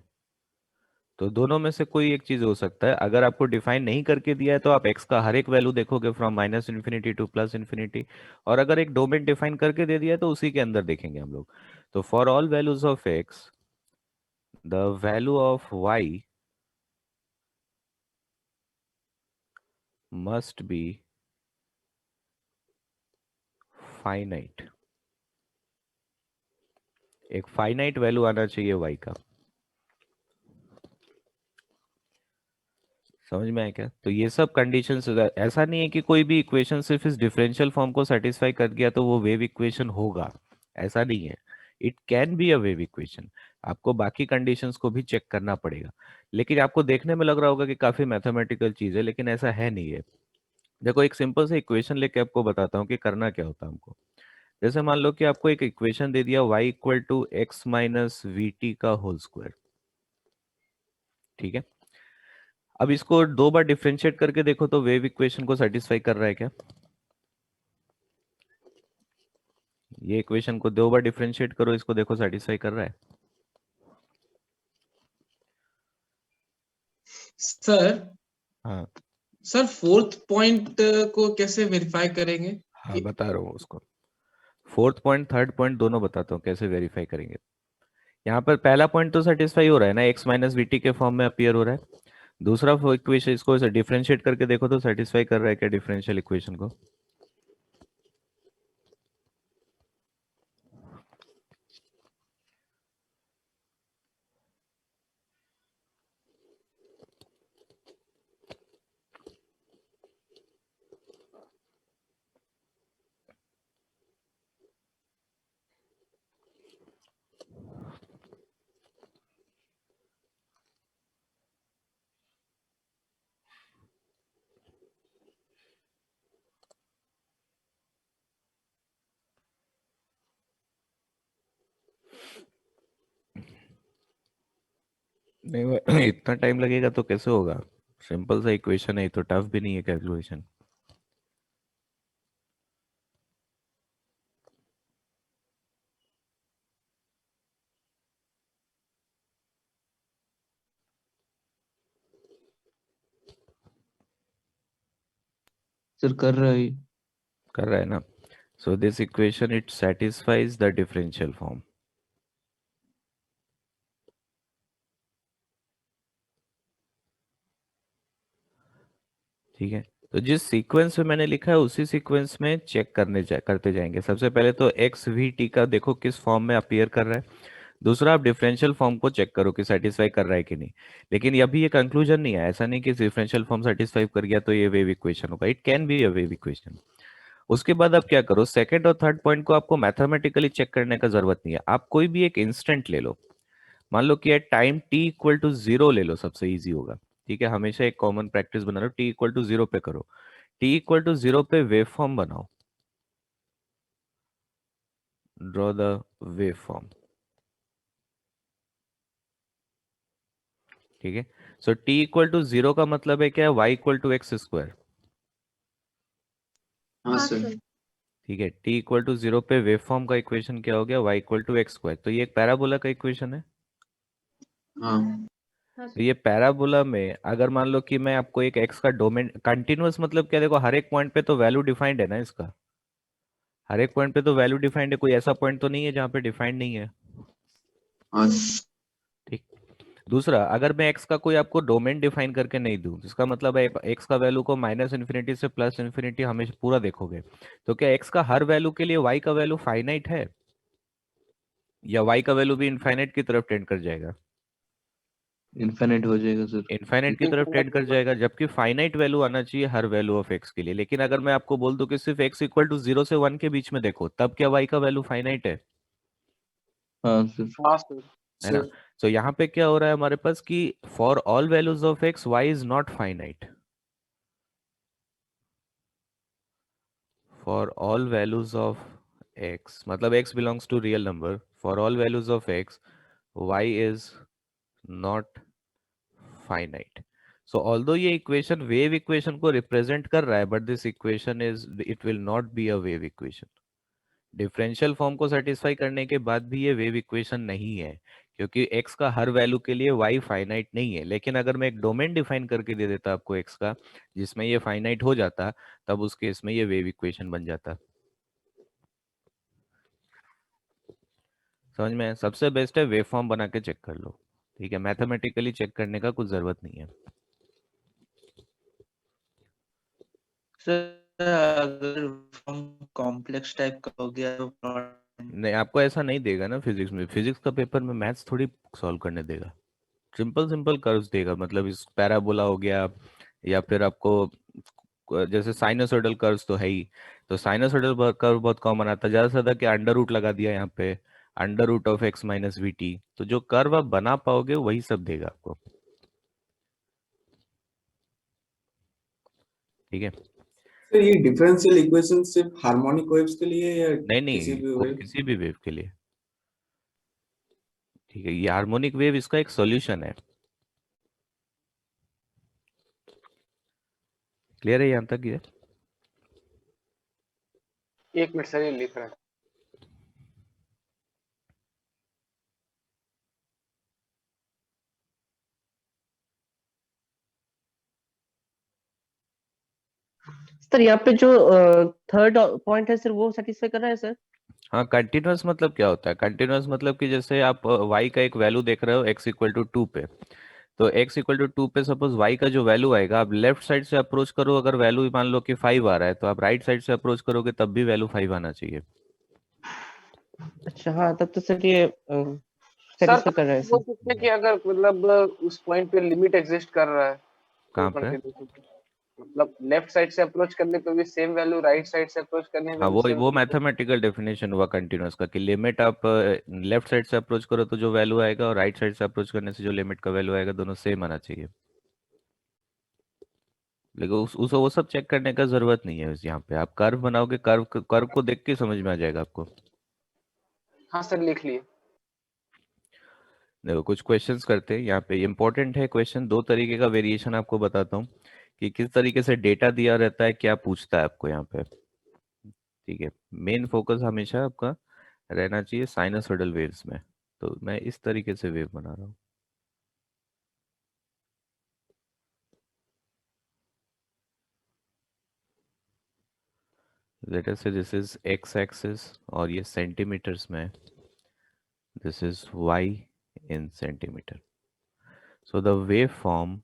S1: तो दोनों में से कोई एक चीज हो सकता है। अगर आपको डिफाइन नहीं करके दिया है तो आप x का हर एक वैल्यू देखोगे from minus infinity two plus infinity, और अगर एक डोमेन डिफाइन करके दे दिया है तो उसी के अंदर देखेंगे हम लोग। तो for all values of x, the value of y must be finite, एक फाइनाइट वैल्यू आना चाहिए y का। समझ में आया क्या? तो ये सब कंडीशंस, ऐसा नहीं है कि कोई भी इक्वेशन सिर्फ इस डिफरेंशियल फॉर्म को सेटिस्फाई कर गया तो वो वेव इक्वेशन होगा, ऐसा नहीं है। It can be a wave equation, आपको बाकी कंडीशंस को भी चेक करना पड़ेगा। लेकिन आपको देखने में लग रहा होगा कि काफी मैथमेटिकल चीज है, लेकिन ऐसा है नहीं है। देखो एक सिंपल सा इक्वेशन लेके आपको बताता हूँ कि करना क्या होता है हमको। जैसे मान लो कि आपको एक इक्वेशन दे दिया y equal to x minus v t का होल स्क्वायर, ठीक है। अब इसको दो बार डिफरेंशिएट करके देखो तो वेव इक्वेशन को सेटिस्फाई कर रहा है क्या? ये इक्वेशन को दो बार डिफरेंशिएट करो, इसको देखो सेटिस्फाई कर रहा है?
S7: सर
S1: हाँ
S7: सर फोर्थ पॉइंट को कैसे वेरीफाई करेंगे?
S1: हाँ, बता रहा हूँ उसको। फोर्थ पॉइंट थर्ड पॉइंट दोनों बताता हूँ कैसे वेरीफाई करेंगे। यहाँ पर पहला पॉइंट तो सेटिस्फाई हो रहा है ना, एक्स माइनस वी टी के फॉर्म में अपीयर हो रहा है। दूसरा इक्वेशन, इसको डिफरेंशिएट करके देखो तो सेटिस्फाई कर रहा है क्या डिफरेंशियल इक्वेशन को? नहीं इतना टाइम लगेगा तो कैसे होगा? सिंपल सा इक्वेशन है, तो टफ भी नहीं है कैलकुलेशन।
S4: सर कर रहा है।
S1: कर रहा है ना? So this equation it satisfies the differential form. ठीक है, तो जिस सीक्वेंस में मैंने लिखा है उसी सीक्वेंस में चेक करते जाएंगे। सबसे पहले तो एक्स वी टी का देखो किस फॉर्म में अपीयर कर रहा है। दूसरा, आप डिफरेंशियल फॉर्म को चेक करो कि सेटिस्फाई कर रहा है कि नहीं। लेकिन अभी ये कंक्लूजन नहीं है, ऐसा नहीं कि डिफरेंशियल फॉर्म सेटिस्फाई कर गया तो ये वेव इक्वेशन होगा। It can be a wave equation. उसके बाद आप क्या करो, सेकंड और थर्ड पॉइंट को आपको मैथमेटिकली चेक करने का जरूरत नहीं है। आप कोई भी एक इंस्टेंट ले लो, मान लो कि at time t equal to zero ले लो, सबसे इजी होगा। ठीक है, हमेशा एक कॉमन प्रैक्टिस बना लो, टी इक्वल टू जीरो पे करो। टी इक्वल टू जीरो पे वेव फॉर्म बनाओ, ड्रॉ द वेव फॉर्म। ठीक है, so t equal to zero का मतलब है क्या? Y equal to x square.
S7: हाँ
S3: हाँ
S7: सर।
S3: सर।
S1: ठीक है, टी इक्वल टू जीरो पे वेव फॉर्म का इक्वेशन क्या हो गया? Y equal to x square. तो ये एक पैराबोला का इक्वेशन है।
S7: हाँ
S3: हाँ
S1: तो
S3: सर।
S1: ये पैराबोला में अगर मान लो कि मैं आपको एक एक्स का डोमेन, कंटिन्यूअस मतलब क्या, देखो हर एक पॉइंट पे तो वैल्यू डिफाइंड है ना इसका। हर एक पॉइंट पे तो वैल्यू डिफाइंड है, कोई ऐसा पॉइंट तो नहीं है जहाँ पे डिफाइंड नहीं है।
S7: हाँ
S1: ठीक। दूसरा, अगर मैं एक्स का कोई आपको डोमेन डिफाइन करके नहीं दूं, जिसका मतलब है एक्स का वैल्यू को माइनस इन्फिनिटी से प्लस इन्फिनिटी हमेशा पूरा देखोगे, तो क्या एक्स का हर वैल्यू के लिए वाई का वैल्यू फाइनाइट है, या वाई का वैल्यू भी इनफाइनाइट की तरफ टेंड कर जाएगा?
S4: इनफिनिट हो जाएगा सर।
S1: इनफाइनाइट की तरफ टेंड कर जाएगा, जबकि फाइनाइट वैल्यू आना चाहिए हर वैल्यू ऑफ एक्स के लिए। लेकिन अगर मैं आपको बोल दूं कि सिर्फ एक्स इक्वल टू जीरो से वन के बीच में देखो, तब क्या वाई का वैल्यू फाइनाइट
S4: हाँ सर।
S2: हाँ सर।
S1: है ना? तो यहाँ पे क्या हो रहा है हमारे पास कि for all values of x y is not finite. For all values of x, मतलब x belongs to real number, for all values of x y is not finite. So although ये equation wave equation को represent कर रहा है, but this equation is, it will not be a wave equation. Differential form को सेटिस्फाई करने के बाद भी ये वेव इक्वेशन नहीं है, क्योंकि x का हर वैल्यू के लिए y फाइनाइट नहीं है। लेकिन अगर मैं एक डोमेन डिफाइन करके दे देता आपको x का, जिसमें ये फाइनाइट हो जाता, तब उस केस में ये वेव इक्वेशन बन जाता। समझ में? सबसे बेस्ट है वेव फॉर्म बना के चेक कर लो। ठीक है, मैथमेटिकली चेक करने का कुछ जरूरत नहीं है।
S4: सर अगर कॉम्प्लेक्स टाइप का हो गया तो
S1: नहीं, आपको ऐसा नहीं देगा ना फिजिक्स में। फिजिक्स का पेपर में मैथ्स थोड़ी सॉल्व करने देगा, सिंपल सिंपल कर्व्स देगा। मतलब इस पैराबोला हो गया, या फिर आपको जैसे साइनोसॉइडल कर्व्स तो है ही, तो साइनोसॉइडल कर्व बहुत कॉमन आता है। ज्यादा से ज्यादा कि अंडर रूट लगा दिया यहाँ पे, under root of x minus v t, तो जो कर्व आप बना पाओगे वही सब देगा आपको। ठीक है,
S8: सर ये डिफरेंशियल इक्वेशन सिर्फ हार्मोनिक वेव्स के लिए या
S1: नहीं
S8: किसी
S1: नहीं,
S8: भी
S1: वो
S8: वेव?
S1: किसी भी वेव के लिए। ठीक है, ये हार्मोनिक वेव इसका एक सॉल्यूशन है। क्लियर है यहाँ तक ये?
S2: एक मिनट सर, ये लिख रहा है।
S5: सर यहाँ पे जो थर्ड पॉइंट है सर वो सेटिस्फाई कर रहा है सर?
S1: हाँ, कंटिन्यूअस मतलब क्या होता है? कंटिन्यूअस मतलब कि जैसे आप y का एक वैल्यू देख रहे हो x इक्वल टू 2 पे, तो x इक्वल टू 2 पे सपोज y का जो वैल्यू आएगा, आप लेफ्ट साइड से अप्रोच करो, अगर वैल्यू मान लो कि 5 आ रहा है, तो आप राइट साइड से अप्रोच करोगे तब भी वैल्यू 5 आना चाहिए।
S5: अच्छा हाँ, तब तो सर ये
S2: सर
S5: सेटिस्फाई
S2: तब
S5: कर रहा है
S2: बोल
S5: सर।
S2: सकते हैं कि अगर मतलब उस पॉइंट पे लिमिट एग्जिस्ट कर रहा है तो
S1: कहाँ पे?
S2: कंटिन्यूस, मतलब लेफ्ट साइड से अप्रोच करने पे भी सेम वैल्यू, राइट साइड से अप्रोच करने पे
S1: हाँ,
S2: भी सेम
S1: वो
S2: वैल्यू।
S1: मैथमेटिकल डेफिनेशन हुआ कंटिन्यूअस का, कि लिमिट आप लेफ्ट साइड से अप्रोच करो तो जो वैल्यू आएगा, और राइट साइड से अप्रोच करने से जो लिमिट का वैल्यू आएगा, दोनों सेम आना चाहिए। लेकिन उस वो सब चेक करने का जरूरत नहीं है। यहाँ पे आप कर्व बनाओगे, कर्व कर्व को देख के समझ में आ जाएगा आपको।
S2: हाँ सर, लिख लिए।
S1: देखो कुछ क्वेश्चंस करते हैं यहाँ पे, इंपॉर्टेंट है क्वेश्चन। दो तरीके का वेरिएशन आपको बताता हूँ कि किस तरीके से डेटा दिया रहता है, क्या पूछता है आपको यहाँ पे। ठीक है, मेन फोकस हमेशा आपका रहना चाहिए साइनसोइडल वेव्स में। तो मैं इस तरीके से वेव बना रहा हूँ। लेट अस से दिस इज एक्स एक्सिस और ये सेंटीमीटर्स में, this is y in centimetre. So the wave form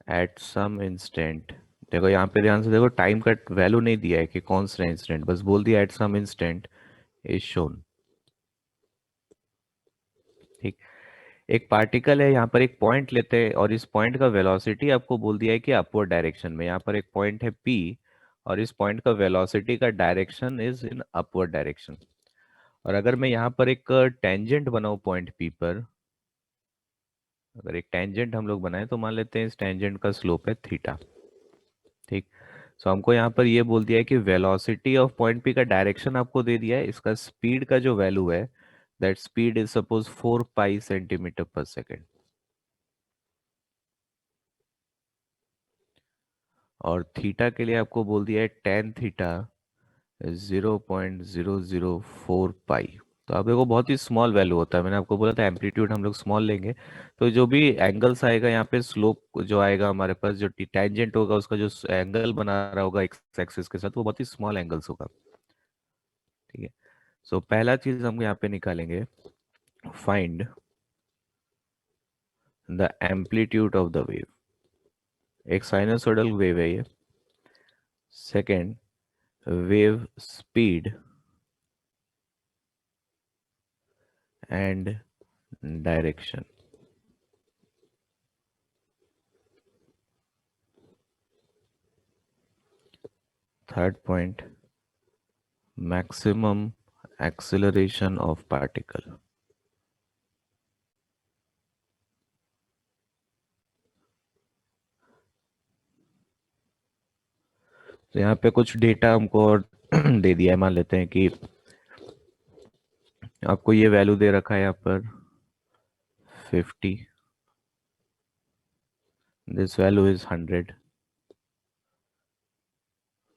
S1: at some instant, देखो यहाँ पे ध्यान से देखो, टाइम का वैल्यू नहीं दिया है कि कौन सा इंस्टेंट, बस बोल दिया at some instant is shown. ठीक, एक पार्टिकल है, यहाँ पर एक पॉइंट लेते हैं और इस पॉइंट का वेलोसिटी आपको बोल दिया है कि अपवर्ड डायरेक्शन में. यहाँ पर एक पॉइंट है P और इस पॉइंट का वेलोसिटी का direction is in upward direction. और अगर मैं यहाँ पर एक टेंजेंट बनाऊं पॉइंट P पर, अगर एक टेंजेंट हम लोग बनाए तो मान लेते हैं इस टेंजेंट का स्लोप है थीटा. ठीक, सो हमको यहाँ पर ये बोल दिया है कि वेलोसिटी ऑफ पॉइंट P का डायरेक्शन आपको दे दिया है, इसका स्पीड का जो वैल्यू है that speed is suppose 4 pi centimetre per second. और थीटा के लिए आपको बोल दिया है टेन थीटा 0.004 पाई. तो आप देखो बहुत ही स्मॉल वैल्यू होता है, मैंने आपको बोला था एम्पलीट्यूड हम लोग स्मॉल लेंगे, तो जो भी एंगल्स आएगा यहाँ पे, स्लोप जो आएगा हमारे पास, जो टेंजेंट होगा उसका जो एंगल बना रहा होगा एक्स एक्सिस के साथ, वो बहुत ही स्मॉल एंगल्स होगा. ठीक है, सो पहला चीज हम यहाँ पे निकालेंगे, find the amplitude of the wave. एक साइनसोइडल वेव है ये. Second, wave speed and direction. Third point, maximum acceleration of particle. तो यहाँ पे कुछ डेटा हमको और दे दिया है. मान लेते हैं कि आपको ये वैल्यू दे रखा है यहाँ पर 50, this value is 100,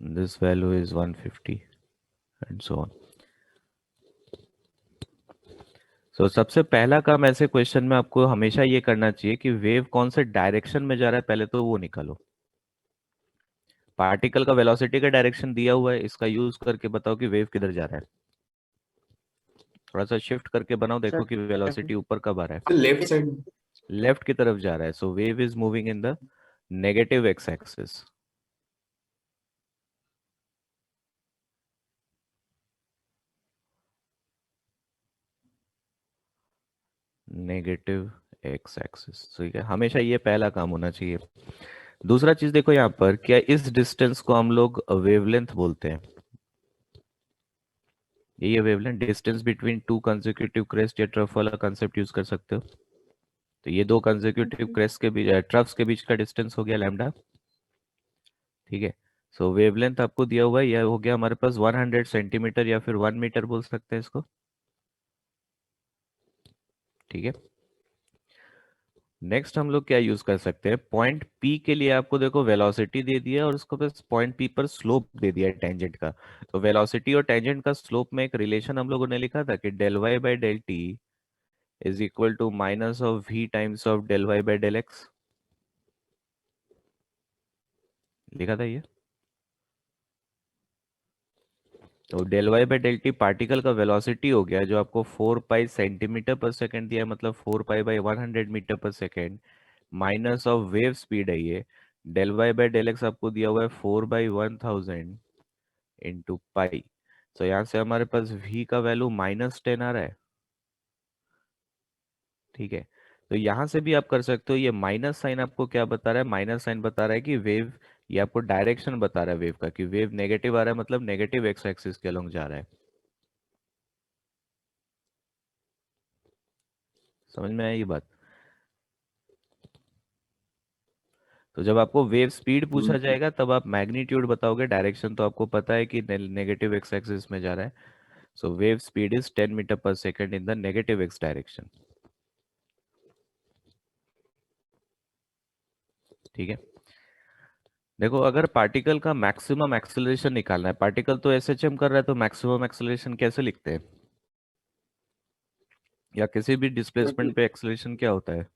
S1: this value is 150 and so on. So सबसे पहला काम ऐसे क्वेश्चन में आपको हमेशा ये करना चाहिए कि वेव कौन से डायरेक्शन में जा रहा है, पहले तो वो निकालो. पार्टिकल का वेलोसिटी का डायरेक्शन दिया हुआ है, इसका यूज करके बताओ कि वेव किधर जा रहा है. थोड़ा सा शिफ्ट करके बनाओ, देखो कि वेलोसिटी ऊपर कब आ रहा है.
S8: Left side.
S1: लेफ्ट की तरफ जा रहा है, so wave is moving in the negative x axis. Negative x axis. ठीक है, हमेशा ये पहला काम होना चाहिए. दूसरा चीज देखो यहाँ पर, क्या इस डिस्टेंस को हम लोग वेवलेंथ बोलते हैं. ये wavelength, distance between two consecutive crest या ट्रफ वाला कंसेप्ट यूज कर सकते हो. तो ये दो कंसेक्यूटिव क्रेस्ट के बीच, ट्रफ्स के बीच का डिस्टेंस हो गया लैम्डा. ठीक है, सो वेवलेंथ आपको दिया हुआ है, यह हो गया हमारे पास 100 सेंटीमीटर या फिर 1 मीटर बोल सकते हैं इसको. ठीक है, नेक्स्ट हम लोग क्या यूज कर सकते हैं, पॉइंट P के लिए आपको देखो वेलोसिटी दे दिया और उसको बस पॉइंट P पर स्लोप दे दिया है टेंजेंट का. तो वेलोसिटी और टेंजेंट का स्लोप में एक रिलेशन हम लोगों ने लिखा था कि del y by del t is equal to minus of v times of del y by del x. लिखा था ये. तो del y by del t particle का वेलोसिटी हो गया, जो आपको 4 पाई सेंटीमीटर पर सेकेंड दिया है, मतलब 4 पाई बाई 100 मीटर पर second, minus of wave speed है ये. del y by del x आपको दिया हुआ है 4 बाई 1000 इंटू पाई. तो यहाँ से हमारे पास v का वैल्यू -10 आ रहा है. ठीक है, तो यहाँ से भी आप कर सकते हो. ये माइनस साइन आपको क्या बता रहा है, माइनस साइन बता रहा है कि वेव, ये आपको डायरेक्शन बता रहा है वेव का, कि वेव नेगेटिव आ रहा है, मतलब नेगेटिव एक्स एक्सिस के अलोंग जा रहा है. समझ में आया ये बात. तो जब आपको वेव स्पीड पूछा जाएगा तब आप मैग्नीट्यूड बताओगे, डायरेक्शन तो आपको पता है कि नेगेटिव एक्स एक्सिस में जा रहा है. So wave speed is 10 metre पर second in the negative x direction. ठीक है, देखो अगर पार्टिकल का मैक्सिमम एक्सेलरेशन निकालना है, पार्टिकल तो एसएचएम कर रहा है, तो मैक्सिमम एक्सेलरेशन कैसे लिखते हैं, या किसी भी डिस्प्लेसमेंट पे एक्सेलरेशन क्या होता है.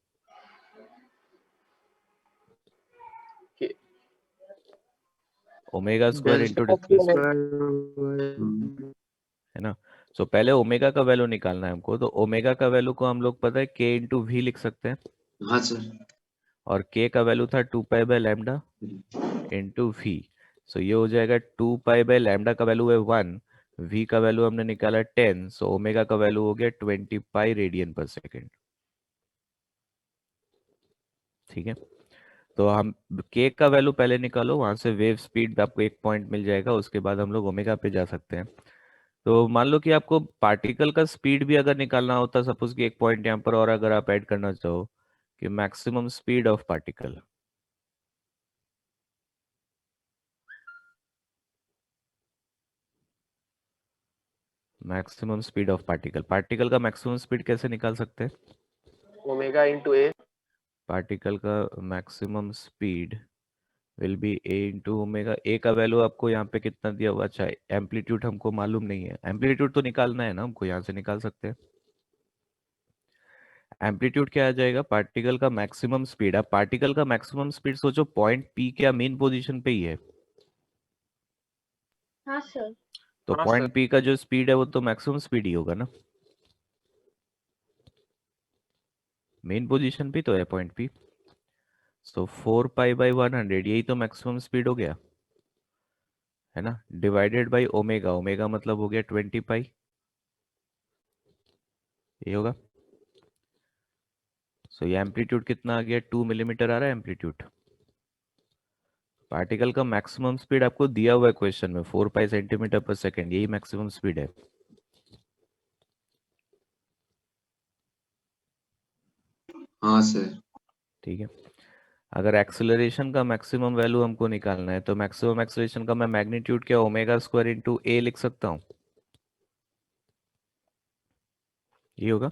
S1: ओमेगा स्क्वायर इंटू है ना। सो पहले ओमेगा का वैल्यू निकालना है हमको, तो ओमेगा का वैल्यू को हम लोग पता है k इंटू वी लिख सकते हैं,
S4: हाँ सर।
S1: और k का वैल्यू था 2 pi by lambda into v. So ये हो जाएगा 2 पाई बाय लैम्डा का वैल्यू है 1, v का वैल्यू हमने निकाला 10, सो ओमेगा का वैल्यू हो गया 20 पाई रेडियन पर सेकेंड। ठीक है, तो हम k का वैल्यू पहले निकालो, वहां से वेव स्पीड आपको एक पॉइंट मिल जाएगा, उसके बाद हम लोग ओमेगा पे जा सकते हैं। तो मान लो कि आपको पार्टिकल का स्पीड भी अगर निकालना होता, सपोज कि एक पॉइंट यहाँ पर और अगर आप ऐड करना चाहो कि maximum speed of particle, maximum speed of particle, particle का मैक्सिमम स्पीड कैसे निकाल सकते हैं?
S2: Omega into A.
S1: पार्टिकल का maximum speed will be a into omega. A का वैल्यू आपको यहाँ पे कितना दिया हुआ? अच्छा, एम्पलीट्यूड हमको मालूम नहीं है, एम्पलीट्यूड तो निकालना है ना हमको, यहाँ से निकाल सकते हैं। एम्पलीट्यूड क्या आ जाएगा? पार्टिकल का मैक्सिमम स्पीड। अब पार्टिकल का मैक्सिमम स्पीड सोचो, पॉइंट पी क्या मेन पोजीशन पे ही है,
S3: हाँ सर।
S1: तो
S2: हाँ
S1: पॉइंट
S2: सर।
S1: पी का जो स्पीड है वो तो मैक्सिमम स्पीड ही होगा ना, मेन पोजीशन पे तो है point P. So 4 pi by 100, यही तो मैक्सिमम स्पीड हो गया, है ना, डिवाइडेड बाई ओमेगा, ओमेगा मतलब हो गया 20 पाई, ये होगा। सो ये एम्पलीट्यूड कितना आ गया? 2 मिलीमीटर आ रहा है एम्पलीट्यूड। पार्टिकल का मैक्सिमम स्पीड आपको दिया हुआ है क्वेश्चन में 4 पाई सेंटीमीटर पर सेकेंड, यही मैक्सिमम स्पीड है।
S4: हाँ सर।
S1: ठीक है, अगर एक्सेलरेशन का मैक्सिमम वैल्यू हमको निकालना है, तो मैक्सिमम एक्सेलरेशन का मैं मैग्नीट्यूड क्या ओमेगा स्क्वायर इंटू ए लिख सकता हूँ, ये होगा।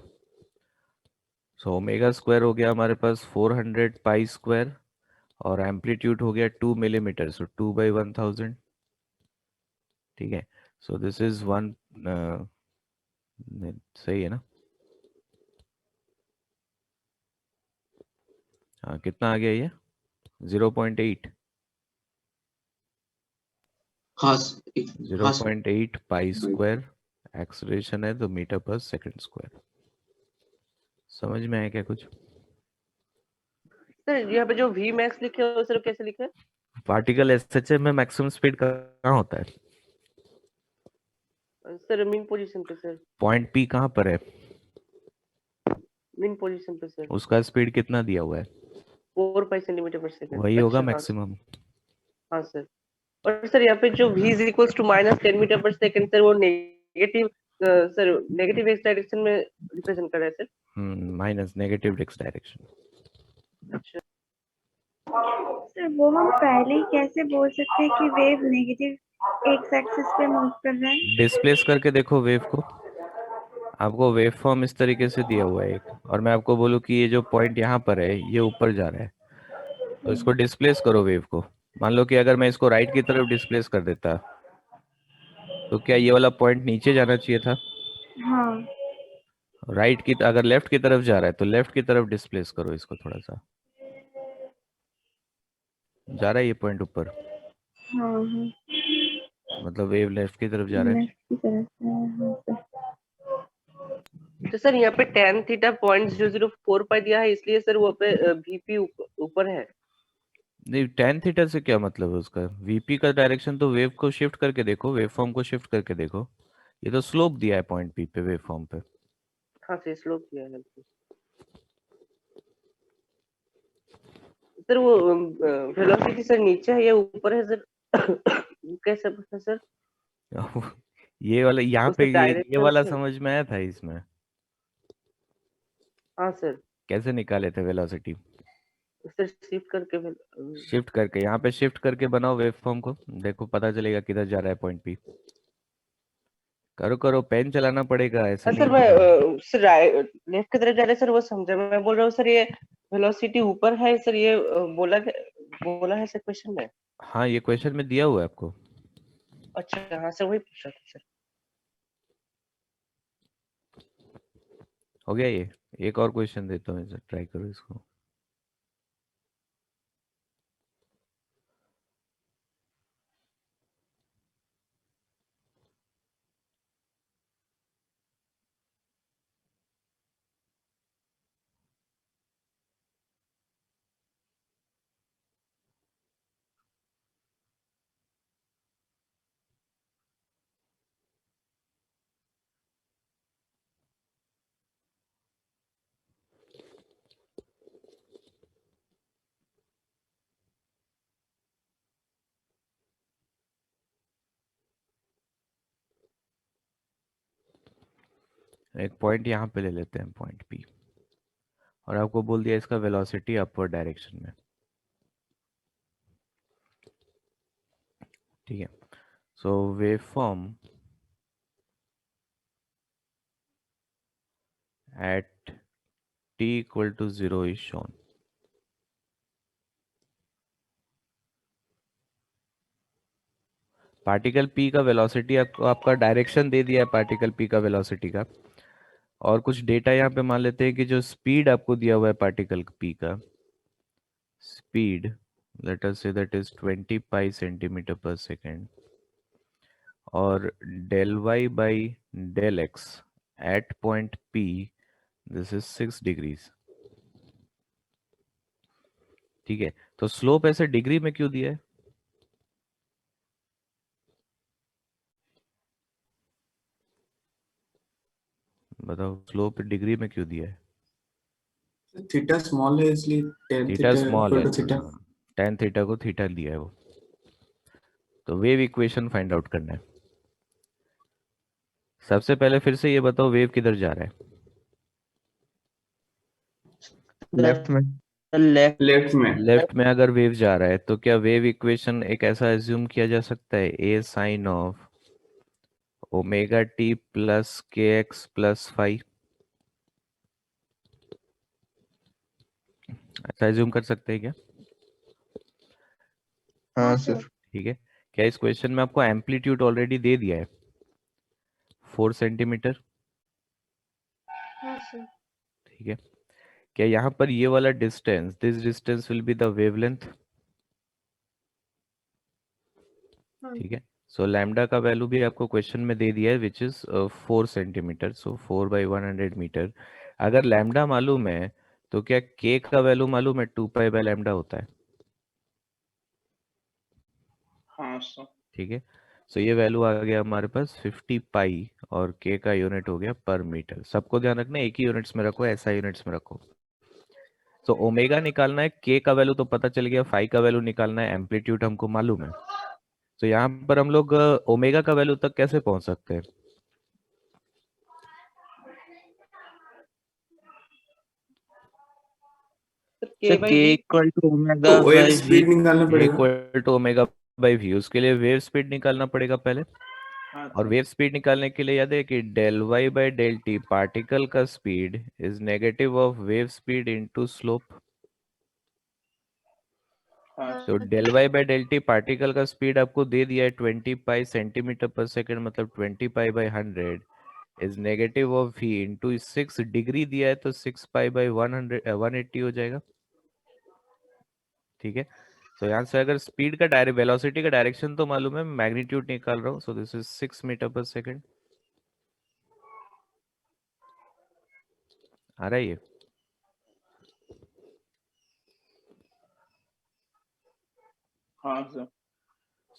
S1: सो ओमेगा स्क्वायर हो गया हमारे पास 400 पाई स्क्वायर, और एम्पलीट्यूड हो गया 2 मिलीमीटर, सो 2 बाई 1000। ठीक है, सो दिस इज 1, सही है ना? हाँ, कितना आ गया ये? 0.8,
S4: हाँ हाँ सर।
S1: 0.8 पाई स्क्वायर एक्सेलरेशन है, तो मीटर पर सेकंड स्क्वायर। समझ में आया क्या कुछ?
S5: सर यहाँ पे जो वी मैक्स लिखे हो सर कैसे लिखे हैं?
S1: पार्टिकल एसएचएम में मैक्सिमम स्पीड कहाँ होता है?
S5: सर मीन पोजीशन पे सर,
S1: पॉइंट पी कहाँ पर है?
S5: मीन पोजीशन पे सर,
S1: उसका स्पीड कितना दिया हुआ है?
S5: 4 पाई सेंटीमीटर पर सेकंड।
S1: वही होगा
S5: अच्छा हाँ
S1: मैक्सिमम।
S5: हाँ सर। और सर यहाँ पे जो v is equals to -10 metre per second sir, वो negative sir negative x direction में रिप्रेजेंट कर रहा है sir.
S1: Minus negative x direction.
S5: अच्छा
S3: सर वो हम पहले ही कैसे बोल सकते हैं कि वेव नेगेटिव एक्स एक्सिस पे मूव कर रहा है?
S1: डिस्प्लेस करके देखो वेव को, आपको वेव फॉर्म इस तरीके से दिया हुआ है एक, और मैं आपको बोलूँ कि ये जो पॉइंट यहाँ पर है ये ऊपर जा रहा है, तो इसको डिस्प्लेस करो वेव को। मान लो कि अगर मैं इसको राइट की तरफ डिस्प्लेस कर देता, तो क्या ये वाला पॉइंट नीचे जाना चाहिए था?
S3: हाँ
S1: राइट की, अगर लेफ्ट की तरफ जा रहा है तो लेफ्ट की तरफ डिस्प्लेस करो इसको थोड़ा सा, जा रहा है ये पॉइंट ऊपर,
S3: हाँ हाँ,
S1: मतलब वेव लेफ्ट की तरफ जा रहा है।
S3: लेफ्ट की तरफ से हाँ सर।
S5: तो सर यहाँ पे tan थीटा 0.004 पाई दिया है, इसलिए सर वो पे vp ऊपर है।
S1: नहीं, tan थीटा से क्या मतलब है उसका? वीपी का डायरेक्शन तो वेव को शिफ्ट करके देखो, वेव फॉर्म को शिफ्ट करके देखो, ये तो स्लोप दिया है पॉइंट पी पे वेव फॉर्म पे।
S5: हाँ सर स्लोप दिया है सर। वो वेलोसिटी सर नीचे है या ऊपर है सर? कैसे पता सर?
S1: ये वाला यहाँ पे
S5: उसका
S1: ये
S5: डायरेक्शन
S1: वाला
S5: सर।
S1: समझ में आया था इसमें?
S5: हाँ सर।
S1: कैसे निकाले थे वेलोसिटी?
S5: सर शिफ्ट करके
S1: शिफ्ट करके, यहाँ पे शिफ्ट करके बनाओ वेव फॉर्म को, देखो पता चलेगा किधर जा रहा है पॉइंट पी। करो करो, पेन चलाना पड़ेगा, ऐसे
S5: हाँ
S1: नहीं
S5: सर मैं
S1: होगा।
S5: सर लेफ्ट की तरफ जा रहे सर, वो समझा। मैं बोल रहा हूँ सर ये वेलोसिटी ऊपर है सर, ये बोला है सर क्वेश्चन में।
S1: हाँ, ये क्वेश्चन में दिया हुआ है आपको।
S5: अच्छा हाँ सर वही पूछ रहा था सर।
S1: हो गया ये? एक और क्वेश्चन देता हूँ, ट्राई करो इसको। एक पॉइंट यहाँ पे ले लेते हैं, पॉइंट पी, और आपको बोल दिया इसका वेलोसिटी अपवर्ड डायरेक्शन में। ठीक है, so wave form at t equal to 0 is shown। Particle p का वेलोसिटी आपको, आपका डायरेक्शन दे दिया है पार्टिकल p का वेलोसिटी का, और कुछ डेटा यहाँ पे मान लेते हैं कि जो स्पीड आपको दिया हुआ है पार्टिकल p का speed, let us say that is 20 पाई सेंटीमीटर पर सेकेंड, और del y by del x at point p this is 6 degrees. ठीक है, तो स्लोप ऐसे डिग्री में क्यों दिया है? बताओ, स्लोप डिग्री में क्यों दिया है?
S8: थीटा स्मॉल है इसलिए tan
S1: theta
S8: theta
S1: small
S8: equal
S1: है,
S8: टू थीटा।
S1: tan थीटा को थीटा दिया है वो। तो वेव इक्वेशन फाइंड आउट करना है। सबसे पहले फिर से ये बताओ, वेव किधर जा रहा है?
S4: लेफ्ट में।
S5: लेफ्ट
S8: लेफ्ट में।
S1: लेफ्ट में अगर वेव जा रहा है तो क्या वेव इक्वेशन एक ऐसा एज्यूम किया जा सकता है, A sine of omega t plus के एक्स प्लस फाइव, ऐसा एज्यूम कर सकते हैं क्या?
S4: हाँ सर।
S1: ठीक है, क्या इस क्वेश्चन में आपको एम्पलीट्यूड ऑलरेडी दे दिया है 4 सेंटीमीटर?
S3: हाँ सर।
S1: ठीक है, क्या यहाँ पर ये वाला distance, this distance will be the wavelength?
S3: हाँ।
S1: ठीक है, सो लैम्डा का वैल्यू भी आपको क्वेश्चन में दे दिया है which is 4 centimetre, so 4/100 metre. अगर लैम्डा मालूम है तो क्या के का वैल्यू मालूम है? 2 पाई बाय लैम्डा होता है।
S6: हाँ सर।
S1: ठीक है, सो ये वैल्यू आ गया हमारे पास 50 पाई, और के का यूनिट हो गया पर मीटर। सबको ध्यान रखना, एक ही यूनिट्स में रखो, ऐसा यूनिट्स में रखो। तो ओमेगा निकालना है, के का वैल्यू तो पता चल गया, फाई का वैल्यू निकालना है, एम्पलीट्यूड हमको मालूम है। तो यहाँ पर हम लोग ओमेगा का वैल्यू तक कैसे पहुंच सकते हैं?
S5: K by v.
S4: Equal to
S8: तो
S4: ओमेगा
S8: वेव
S4: बाई
S8: स्पीड निकालना
S1: ये
S8: पड़ेगा।
S1: Equal to omega by v, उसके लिए वेव स्पीड निकालना पड़ेगा पहले।
S6: हाँ
S1: और वेव स्पीड निकालने के लिए याद है कि del y by del t, particle का speed is negative of wave speed into slope.
S6: हाँ
S1: तो del y by del t, particle का स्पीड आपको दे दिया है 20 पाई सेंटीमीटर पर सेकेंड, मतलब 20 pi by 100 is negative of v into 6 degree दिया है, तो 6 पाई बाई 180 हो जाएगा। ठीक है, तो यहाँ से अगर स्पीड का डायरेक्ट, वेलोसिटी का डायरेक्शन तो मालूम है, मैग्नीट्यूड निकाल रहा हूँ, सो दिस इज 6 मीटर पर सेकेंड। आ रहा है ये?
S6: हाँ सर।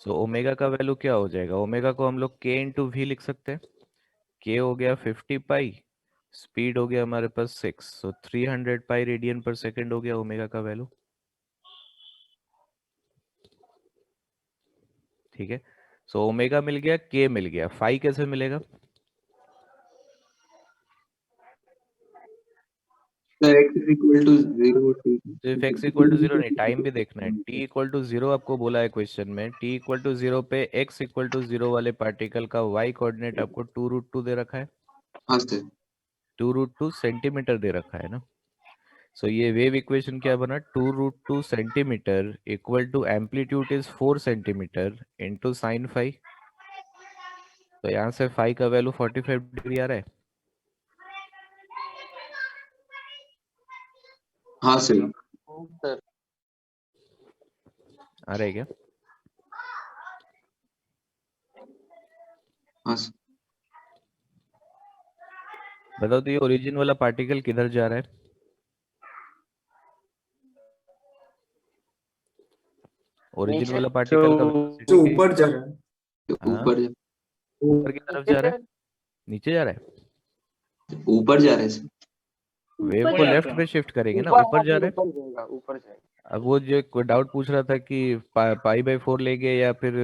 S1: सो ओमेगा का वैल्यू क्या हो जाएगा? ओमेगा को हम लोग k इंटू वी लिख सकते हैं। k हो गया 50 पाई, स्पीड हो गया हमारे पास 6, सो 300 पाई रेडियन पर सेकेंड हो गया ओमेगा का वैल्यू। ठीक है, सो ओमेगा मिल गया, k मिल गया, फाई कैसे मिलेगा?
S8: x इक्वल टू 0
S1: सिर्फ x इक्वल टू 0 नहीं, टाइम भी देखना है। t इक्वल टू 0 आपको बोला है क्वेश्चन में, t इक्वल टू 0 पे x इक्वल टू 0 वाले पार्टिकल का y कोऑर्डिनेट आपको 2√2 दे रखा है।
S8: हाँ सर।
S1: 2√2 सेंटीमीटर दे रखा है ना। सो ये वेव इक्वेशन क्या बना? 2√2 centimetre equal to amplitude is 4 centimetre into sine phi. तो यहाँ से फाई का वैल्यू 45 डिग्री आ रहा है।
S8: हाँ सर।
S2: सर
S1: आ रहा है क्या?
S8: हाँ सर।
S1: बताओ तो ये ओरिजिन वाला पार्टिकल किधर जा रहा है? ओरिजिन
S2: नीचे।
S1: वाला पार्टिकल का
S8: तो
S1: वेलोसिटी
S8: ऊपर जा रहा है।
S4: ऊपर
S1: ऊपर की तरफ जा रहा है, नीचे जा रहा है?
S4: ऊपर जा रहे हैं सर।
S1: वेव
S6: ऊपर
S1: को
S6: जाता
S1: लेफ्ट
S6: है।
S1: में शिफ्ट करेंगे ना,
S2: ऊपर
S1: ऊपर जा रहे हैं।
S2: ऊपर जाएगा, ऊपर जाएगा।
S1: अब वो जो डाउट पूछ रहा था कि पाई बाई 4 लेंगे या फिर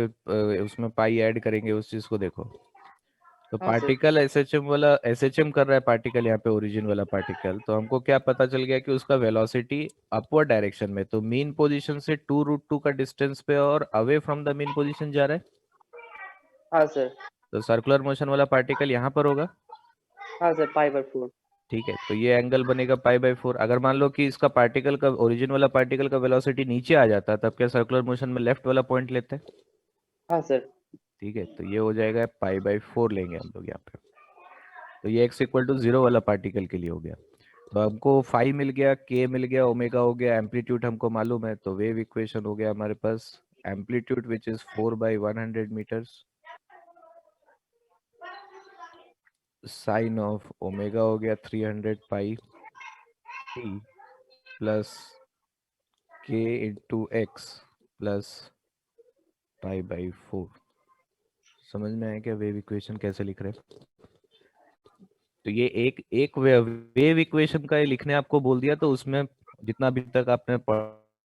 S1: उसमें पाई ऐड करेंगे, उस चीज को देखो। तो
S2: हाँ सर।
S1: पार्टिकल एसएचएम वाला एसएचएम कर रहा है पार्टिकल यहाँ पे, ओरिजिन वाला पार्टिकल, तो हमको क्या पता चल गया कि उसका वेलोसिटी अपवर्ड डायरेक्शन में, तो मीन पोजीशन से 2√2 का डिस्टेंस पे और away from the mean position जा रहा है।
S5: हाँ सर।
S1: तो सर्कुलर मोशन वाला पार्टिकल यहाँ पर होगा।
S5: हाँ सर, π/4।
S1: ठीक है, तो ये एंगल बनेगा π/4। अगर मान लो कि इसका पार्टिकल का, ओरिजिन वाला पार्टिकल का वेलोसिटी नीचे आ जाता, तब क्या सर्कुलर मोशन में लेफ्ट वाला पॉइंट लेते हैं।
S5: हाँ सर।
S1: ठीक है, तो ये हो जाएगा π/4 लेंगे हम लोग यहाँ पे। तो ये x=0 वाला पार्टिकल के लिए हो गया। तो हमको फाई मिल गया, k मिल गया, ओमेगा हो गया, एम्पलीट्यूड हमको मालूम है, तो वेव इक्वेशन हो गया हमारे पास amplitude which is 4/100 metres, sine of omega हो गया 300 pi t plus k into x plus π/4। समझ में आया क्या वेव इक्वेशन कैसे लिख रहे हैं? तो ये एक वेव इक्वेशन का लिखने आपको बोल दिया, तो उसमें जितना अभी तक आपने पढ़ा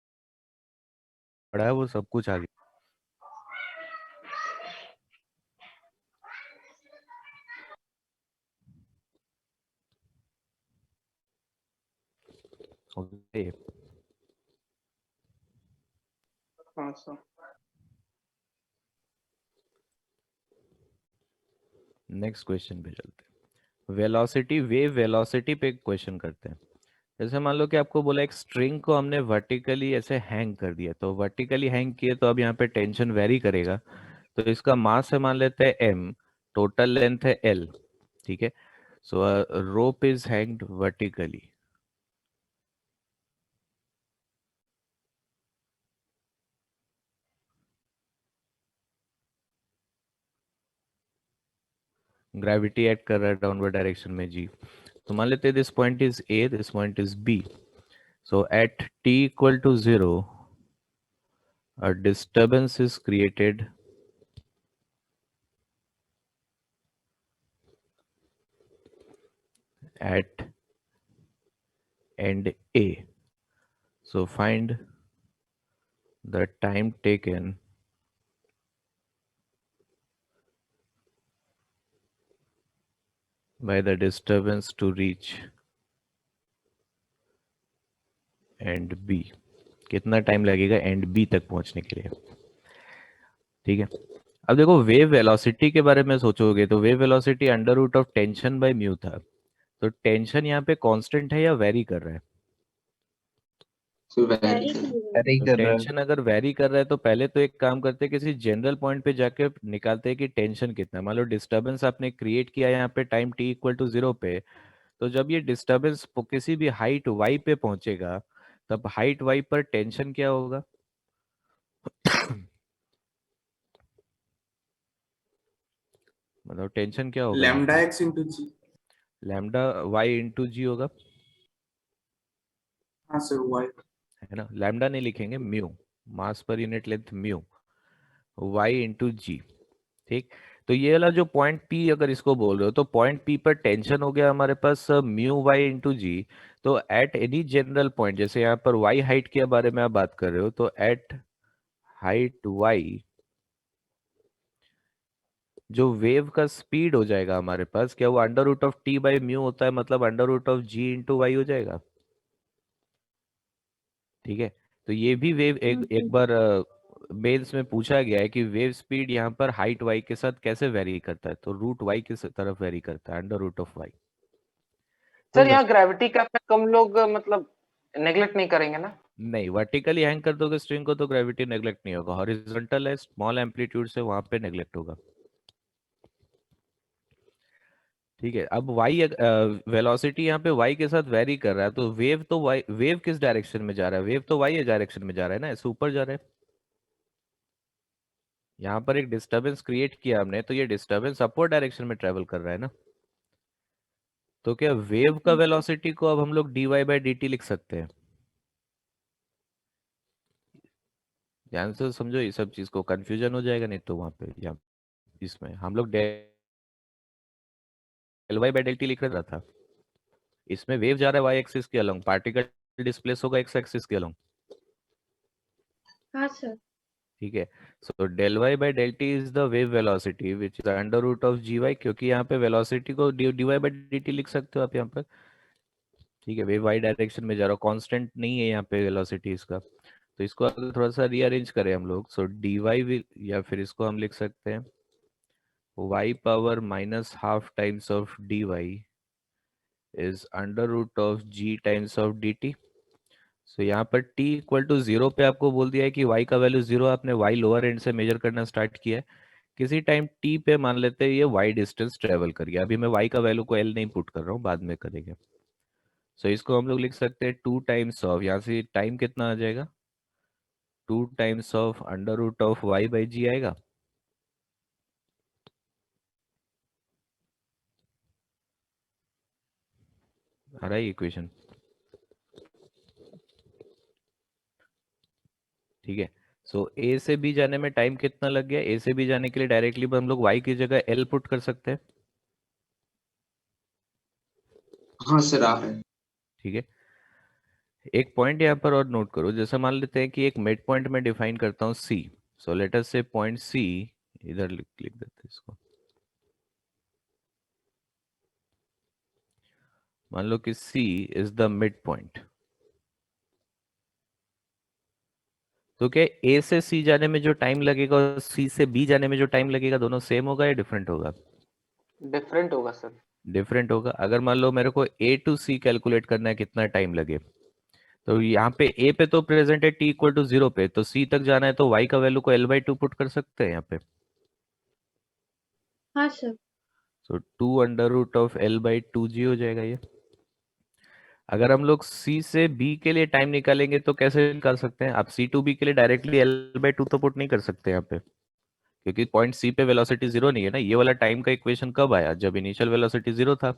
S1: है वो सब कुछ आ गया। ओके,
S6: हाँ सर।
S1: नेक्स्ट क्वेश्चन पे चलते हैं। वेलोसिटी, वेव वेलोसिटी पे क्वेश्चन करते हैं। जैसे मान लो कि आपको बोला एक स्ट्रिंग को हमने वर्टिकली ऐसे हैंग कर दिया, तो वर्टिकली हैंग किए तो अब यहाँ पे टेंशन वेरी करेगा। तो इसका मास है मान लेते हैं m, टोटल लेंथ है l। ठीक है, so rope is hanged vertically. Gravity act कर रहा है डाउनवर्ड डायरेक्शन में g। तो मान लेते हैं this point is a, this point is b। So at t=0 a disturbance is created at end A. So find the time taken by the disturbance to reach end B. कितना टाइम लगेगा एंड बी तक पहुंचने के लिए। ठीक है, अब देखो वेव वेलोसिटी के बारे में सोचोगे तो wave velocity under root of tension by mu था। तो टेंशन यहाँ पे कांस्टेंट है या वेरी कर रहा है?
S8: So
S3: वेरी
S4: अरे
S1: तो
S4: कर रहा है।
S1: टेंशन अगर वेरी कर रहा है तो पहले तो एक काम करते हैं, किसी जनरल पॉइंट पे जाके निकालते हैं कि टेंशन कितना है। मान लो डिस्टर्बेंस आपने क्रिएट किया यहाँ पे टाइम t=0 पे, तो जब ये डिस्टर्बेंस किसी भी हाइट y पे पहुंचेगा, तब हाइट y पर टेंशन क्या होगा? मतलब टेंशन क्या होगा?
S8: lambda x into g.
S1: Lambda y into g होगा,
S8: हाँ सर y.
S1: है ना। लैम्डा नहीं लिखेंगे, mu, mass per unit length mu, y into g. ठीक, तो ये वाला जो पॉइंट P अगर इसको बोल रहे हो, तो पॉइंट P पर टेंशन हो गया हमारे पास म्यू y इंटू जी। तो एट एनी जनरल पॉइंट, जैसे यहाँ पर y हाइट के बारे में आप बात कर रहे हो, तो एट हाइट y जो वेव का स्पीड हो जाएगा हमारे पास, क्या वो under root of t by mu होता है, मतलब under root of g into y हो जाएगा। ठीक है, तो ये भी वेव एक बार मेंस में पूछा गया है कि वेव स्पीड यहाँ पर हाइट y के साथ कैसे वेरी करता है, तो रूट y की तरफ वेरी करता है, under root of y।
S2: Sir यहाँ ग्रेविटी का इफेक्ट हम लोग मतलब नेग्लेक्ट नहीं करेंगे ना?
S1: नहीं, वर्टिकली हैंग कर दोगे स्ट्रिंग को तो ग्रेविटी नेग्लेक्ट नहीं होगा। हॉरिजॉन्टल है, स्मॉल एम्पलीट्यूड से, वहां पे नेग्लेक्ट होगा। ठीक है, अब y वेलोसिटी यहाँ पे y के साथ वेरी कर रहा है, तो वेव किस डायरेक्शन में जा रहा है? वेव तो y डायरेक्शन में जा रहा है ना, ऐसे ऊपर जा रहा है। यहाँ पर एक डिस्टरबेंस क्रिएट किया हमने, तो ये डिस्टरबेंस अपवर्ड डायरेक्शन में ट्रेवल कर रहा है ना। तो क्या वेव का वेलोसिटी को अब हम लोग dy/dt लिख सकते हैं? ध्यान से समझो ये सब चीज को, कंफ्यूजन हो जाएगा नहीं तो वहां पे। या इसमें हम लोग dy/dt लिख रहा था, इसमें वेव जा रहा है y एक्सिस के अलोंग, पार्टिकल डिस्प्लेस होगा x एक्सिस के अलोंग।
S3: हाँ सर।
S1: ठीक है। So del y by del t is the wave velocity which is under root of g y, क्योंकि यहाँ पे वेलोसिटी को d y by d t लिख सकते हो आप यहाँ पर। ठीक है, वेव वाई डायरेक्शन में जा रहा हो, कांस्टेंट नहीं है यहाँ पे वेलोसिटी इसका। तो इसको अगर थोड़ा सा रीअरेंज करें हम लोग, सो डी वाई, या फिर इसको हम लिख सकते हैं y power minus half times of dy is under root of g times of dt। So यहाँ पर t इक्वल टू 0 पे आपको बोल दिया है कि y का वैल्यू 0, आपने y लोअर एंड से मेजर करना स्टार्ट किया है। किसी टाइम t पे मान लेते हैं ये y डिस्टेंस ट्रेवल कर गया। अभी मैं y का वैल्यू को l नहीं पुट कर रहा हूँ, बाद में करेंगे। सो इसको हम लोग लिख सकते हैं 2 टाइम्स ऑफ, यहाँ से टाइम कितना आ जाएगा, 2 times of under root of y by g आएगा। आ रहा है इक्वेशन? ठीक है। सो ए से बी जाने में टाइम कितना लग गया, ए से बी जाने के लिए डायरेक्टली हम लोग y की जगह l पुट कर सकते हैं।
S8: हाँ सर आ है।
S1: ठीक है, एक पॉइंट यहाँ पर और नोट करो, जैसे मान लेते हैं कि एक मिड पॉइंट में डिफाइन करता हूँ c। सो लेट अस से पॉइंट c, इधर लिख देते हैं इसको। मान लो कि c is the mid point. तो क्या a से c जाने में जो टाइम लगेगा और c से b जाने में जो टाइम लगेगा, दोनों सेम होगा या डिफरेंट होगा?
S2: डिफरेंट होगा सर।
S1: डिफरेंट होगा। अगर मान लो मेरे को a टू c कैलकुलेट करना है कितना टाइम लगे, तो यहाँ पे a पे तो प्रेजेंट है t इक्वल टू 0 पे, तो c तक जाना है तो y का वैल्यू को l/2 पुट कर सकते हैं यहाँ पे।
S3: हाँ sir.
S1: So 2 under root of l/2g हो जाएगा ये। अगर हम लोग c से b के लिए टाइम निकालेंगे तो कैसे निकाल सकते हैं? आप c टू b के लिए डायरेक्टली l/2 तो पुट नहीं कर सकते यहाँ पे, क्योंकि पॉइंट c पे वेलोसिटी 0 नहीं है ना। ये वाला टाइम का इक्वेशन कब आया, जब इनिशियल वेलोसिटी 0 था।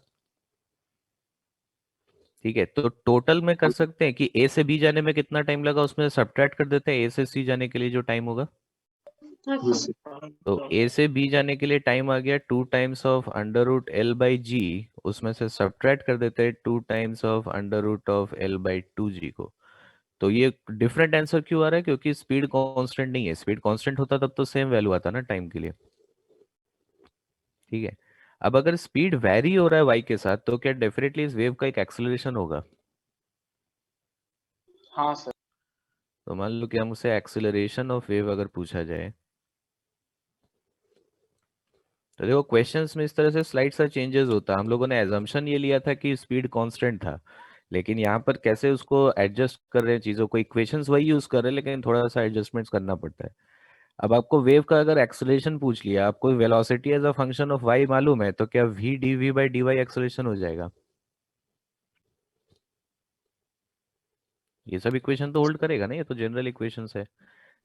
S1: ठीक है, तो टोटल में कर सकते हैं कि a से b जाने में कितना टाइम लगा, उसमें सब्ट्रैक्ट कर देते हैं a से c जाने के लिए जो टाइम होगा।
S3: हाँ
S8: हाँ
S3: सर।
S8: सर।
S1: तो a से b जाने के लिए टाइम आ गया 2 times of under root l by g, उसमें से सब्ट्रैक्ट कर देते हैं 2 times of under root of l/2g को। तो ये डिफरेंट आंसर क्यों आ रहा है, क्योंकि स्पीड कांस्टेंट नहीं है। स्पीड कांस्टेंट होता तब तो सेम वैल्यू आता ना टाइम के लिए। ठीक है, अब अगर स्पीड वैरी हो रहा है y के साथ, तो क्या डेफिनेटली इस वेव का एक एक्सेलरेशन होगा?
S2: हाँ सर।
S1: तो मान लो कि हमसे एक्सेलरेशन ऑफ वेव अगर पूछा जाए, तो देखो क्वेश्चंस में इस तरह से स्लाइड सा चेंजेस होता है। हम लोगों ने एजम्पशन ये लिया था कि स्पीड कांस्टेंट था, लेकिन यहाँ पर कैसे उसको एडजस्ट कर रहे हैं चीज़ों को, इक्वेशंस वही यूज कर रहे हैं लेकिन थोड़ा सा एडजस्टमेंट्स करना पड़ता है। अब आपको वेव का अगर एक्सेलरेशन पूछ लिया, आपको velocity as a function of y मालूम है, तो क्या v dv by dy acceleration हो जाएगा? ये सब इक्वेशन तो होल्ड करेगा ना, ये तो जनरल इक्वेशंस है।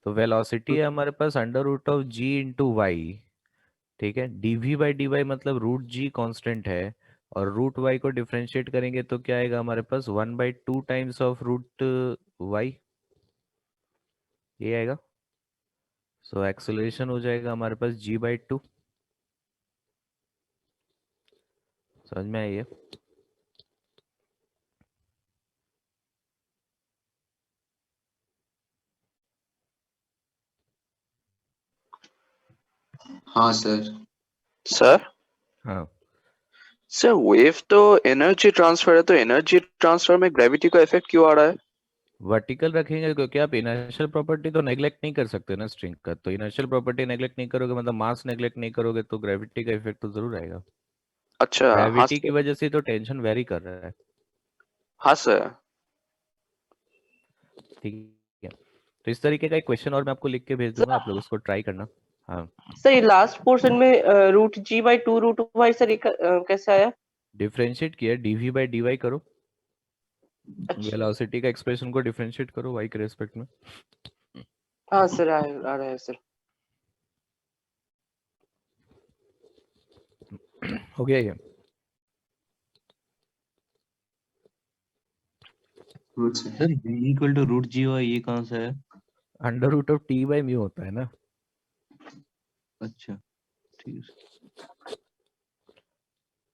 S1: तो वेलोसिटी है हमारे पास under root of g into y. ठीक है, dv बाई dy मतलब रूट g कांस्टेंट है, और रूट y को डिफरेंशिएट करेंगे तो क्या आएगा हमारे पास, 1/2 टाइम्स ऑफ रूट y, ये आएगा। सो एक्सेलरेशन हो जाएगा हमारे पास g/2। समझ में आई है?
S8: हाँ सर।
S9: सर
S1: हाँ,
S9: सर वेव तो एनर्जी ट्रांसफर है, तो एनर्जी ट्रांसफर में ग्रेविटी का इफेक्ट क्यों आ रहा है?
S1: वर्टिकल रखेंगे क्योंकि आप इनर्शियल प्रॉपर्टी तो नेग्लेक्ट नहीं कर सकते ना स्ट्रिंग का। तो इनर्शियल प्रॉपर्टी नेग्लेक्ट नहीं करोगे मतलब मास नेग्लेक्ट नहीं करोगे, तो ग्रेविटी का इफेक्ट तो जरूर आएगा।
S9: अच्छा हाँ
S1: ग्रेविटी की
S9: सर।
S1: वजह से तो टेंशन वेरी कर रहा है।
S9: हाँ सर।
S1: ठीक है, तो इस तरीके का एक क्वेश्चन और मैं आपको लिख के भेज दूंगा, आप लोग उसको ट्राई करना। हाँ,
S5: सर ये लास्ट पोर्शन में root g by two root y sir ये कैसे आया?
S1: डिफरेंशिएट किया, डीवी बाई डी करो,
S5: अच्छा
S1: वेलोसिटी का एक्सप्रेशन को डिफरेंशिएट करो वाई के रेस्पेक्ट में।
S5: हाँ सर आ रहा है सर।
S1: हो गया ये?
S8: हाँ sir.
S4: Sir v equal to root g y ये कहाँ से है?
S1: Under root of t by mu होता है ना।
S4: अच्छा ठीक है।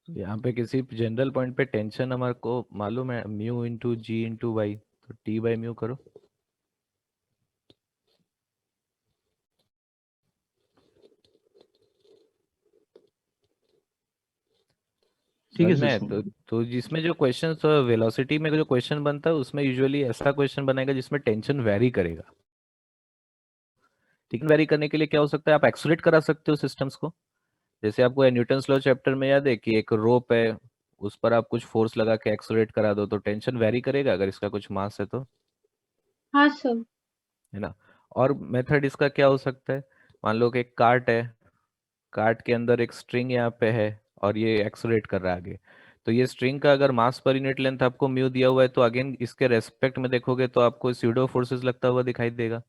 S1: यहाँ पे किसी जनरल पॉइंट पे टेंशन हमारे को मालूम है म्यू इंटू जी इंटू वाई, तो टी बाई म्यू करो।
S4: ठीक है
S1: समझ में
S4: सर,
S1: आया? तो जिसमें जो क्वेश्चन वेलोसिटी में जो क्वेश्चन बनता है उसमें यूजुअली ऐसा क्वेश्चन बनेगा जिसमें टेंशन वेरी करेगा। ठीक है, वेरी करने के लिए क्या हो सकता है, आप एक्सुलेट करा सकते हो सिस्टम्स को। जैसे आपको न्यूटन्स लॉ चैप्टर में याद है कि एक रोप है, उस पर आप कुछ फोर्स लगा के एक्सुलेट करा दो तो टेंशन वेरी करेगा अगर इसका कुछ मास है तो,
S3: हाँ सर।
S1: है ना। और मेथड इसका क्या हो सकता है, मान लो कि एक कार्ट है, कार्ट के अंदर एक स्ट्रिंग यहाँ पे है और ये एक्सुलेट कर रहा है आगे, तो ये स्ट्रिंग का अगर मास पर यूनिट लेंथ आपको म्यू दिया हुआ है तो अगेन इसके रेस्पेक्ट में देखोगे तो आपको स्यूडो फोर्सेस लगता हुआ दिखाई देगा,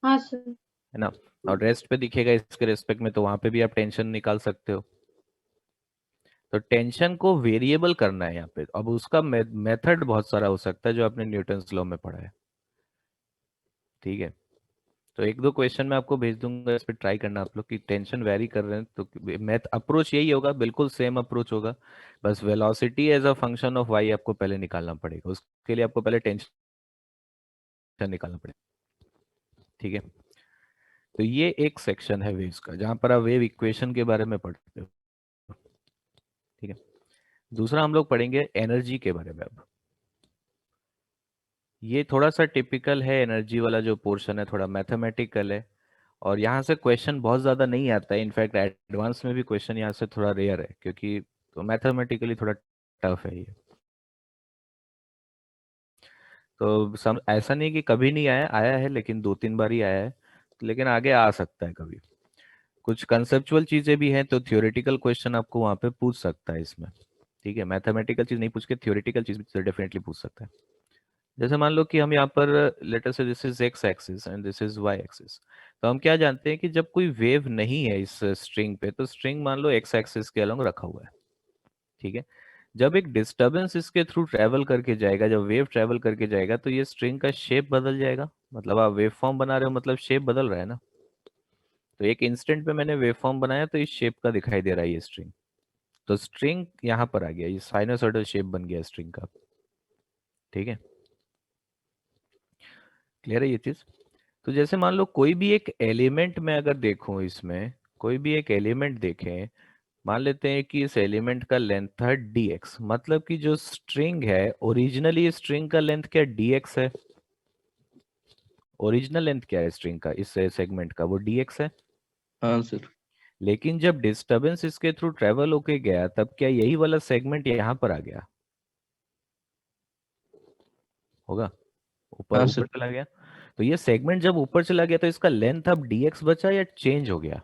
S3: हाँ सर।
S1: है ना। और रेस्ट पे दिखेगा इसके रेस्पेक्ट में, तो वहां पे भी आप टेंशन निकाल सकते हो। तो टेंशन को वेरिएबल करना है यहाँ पे। अब उसका मेथड बहुत सारा हो सकता है जो आपने न्यूटन्स लॉ में पढ़ा है, ठीक है। तो एक दो क्वेश्चन मैं आपको भेज दूंगा, इस पे ट्राई करना आप लोग कि टेंशन वेरी कर रहे हैं तो मैथ अप्रोच यही होगा, बिल्कुल सेम अप्रोच होगा, बस velocity as a function of y आपको पहले निकालना पड़ेगा, उसके लिए आपको पहले टेंशन निकालना पड़ेगा, ठीक है। तो ये एक सेक्शन है वेव्स का जहां पर आप वेव इक्वेशन के बारे में पढ़ते हो, ठीक है। दूसरा हम लोग पढ़ेंगे एनर्जी के बारे में। अब ये थोड़ा सा टिपिकल है, एनर्जी वाला जो पोर्शन है थोड़ा मैथमेटिकल है और यहाँ से क्वेश्चन बहुत ज़्यादा नहीं आता है, इनफैक्ट एडवांस में भी क्वेश्चन यहाँ से थोड़ा रेयर है क्योंकि तो मैथमेटिकली थोड़ा टफ है ये। तो सम ऐसा नहीं कि कभी नहीं आया, आया है लेकिन 2-3 बार ही आया है, लेकिन आगे आ सकता है कभी। कुछ कंसेप्चुअल चीज़ें भी हैं तो थियोरेटिकल क्वेश्चन आपको वहाँ पे पूछ सकता है इसमें, ठीक है। मैथमेटिकल चीज़ नहीं पूछ के थियोरेटिकल चीज़ भी डेफिनेटली पूछ सकता है। जैसे मान लो कि हम यहाँ पर later say this is x axis and this is y axis, तो हम क्या जानते हैं कि जब कोई वेव नहीं है इस स्ट्रिंग पे तो स्ट्रिंग मान लो एक्स एक्सिस के अलोंग रखा हुआ है, ठीक है। जब एक डिस्टरबेंस इसके थ्रू ट्रेवल करके जाएगा, जब वेव ट्रेवल करके जाएगा तो ये स्ट्रिंग का शेप बदल जाएगा, मतलब आप वेव फॉर्म बना रहे हो मतलब शेप बदल रहा है ना। तो एक इंस्टेंट पे मैंने वेव फॉर्म बनाया तो इस शेप का दिखाई दे रहा है ये स्ट्रिंग, तो स्ट्रिंग यहाँ पर आ गया, ये साइनोसॉइडल शेप बन गया स्ट्रिंग का, ठीक है। क्लियर है ये चीज। तो जैसे मान लो कोई भी एक एलिमेंट में अगर देखूं, इसमें कोई भी एक एलिमेंट देखें, मान लेते हैं कि इस एलिमेंट का लेंथ था dx, मतलब कि जो स्ट्रिंग है ओरिजिनली स्ट्रिंग का लेंथ क्या dx है, ओरिजिनल लेंथ क्या है स्ट्रिंग का इस सेगमेंट का, वो dx है।
S4: हाँ सर,
S1: लेकिन जब डिस्टरबेंस इसके थ्रू ट्रेवल होके गया तब क्या यही वाला सेगमेंट यहाँ पर आ गया होगा, ऊपर
S4: हाँ
S1: ऊपर
S4: सर,
S1: चला गया। तो ये सेगमेंट जब ऊपर चला गया तो इसका लेंथ अब dx बचा या चेंज हो गया,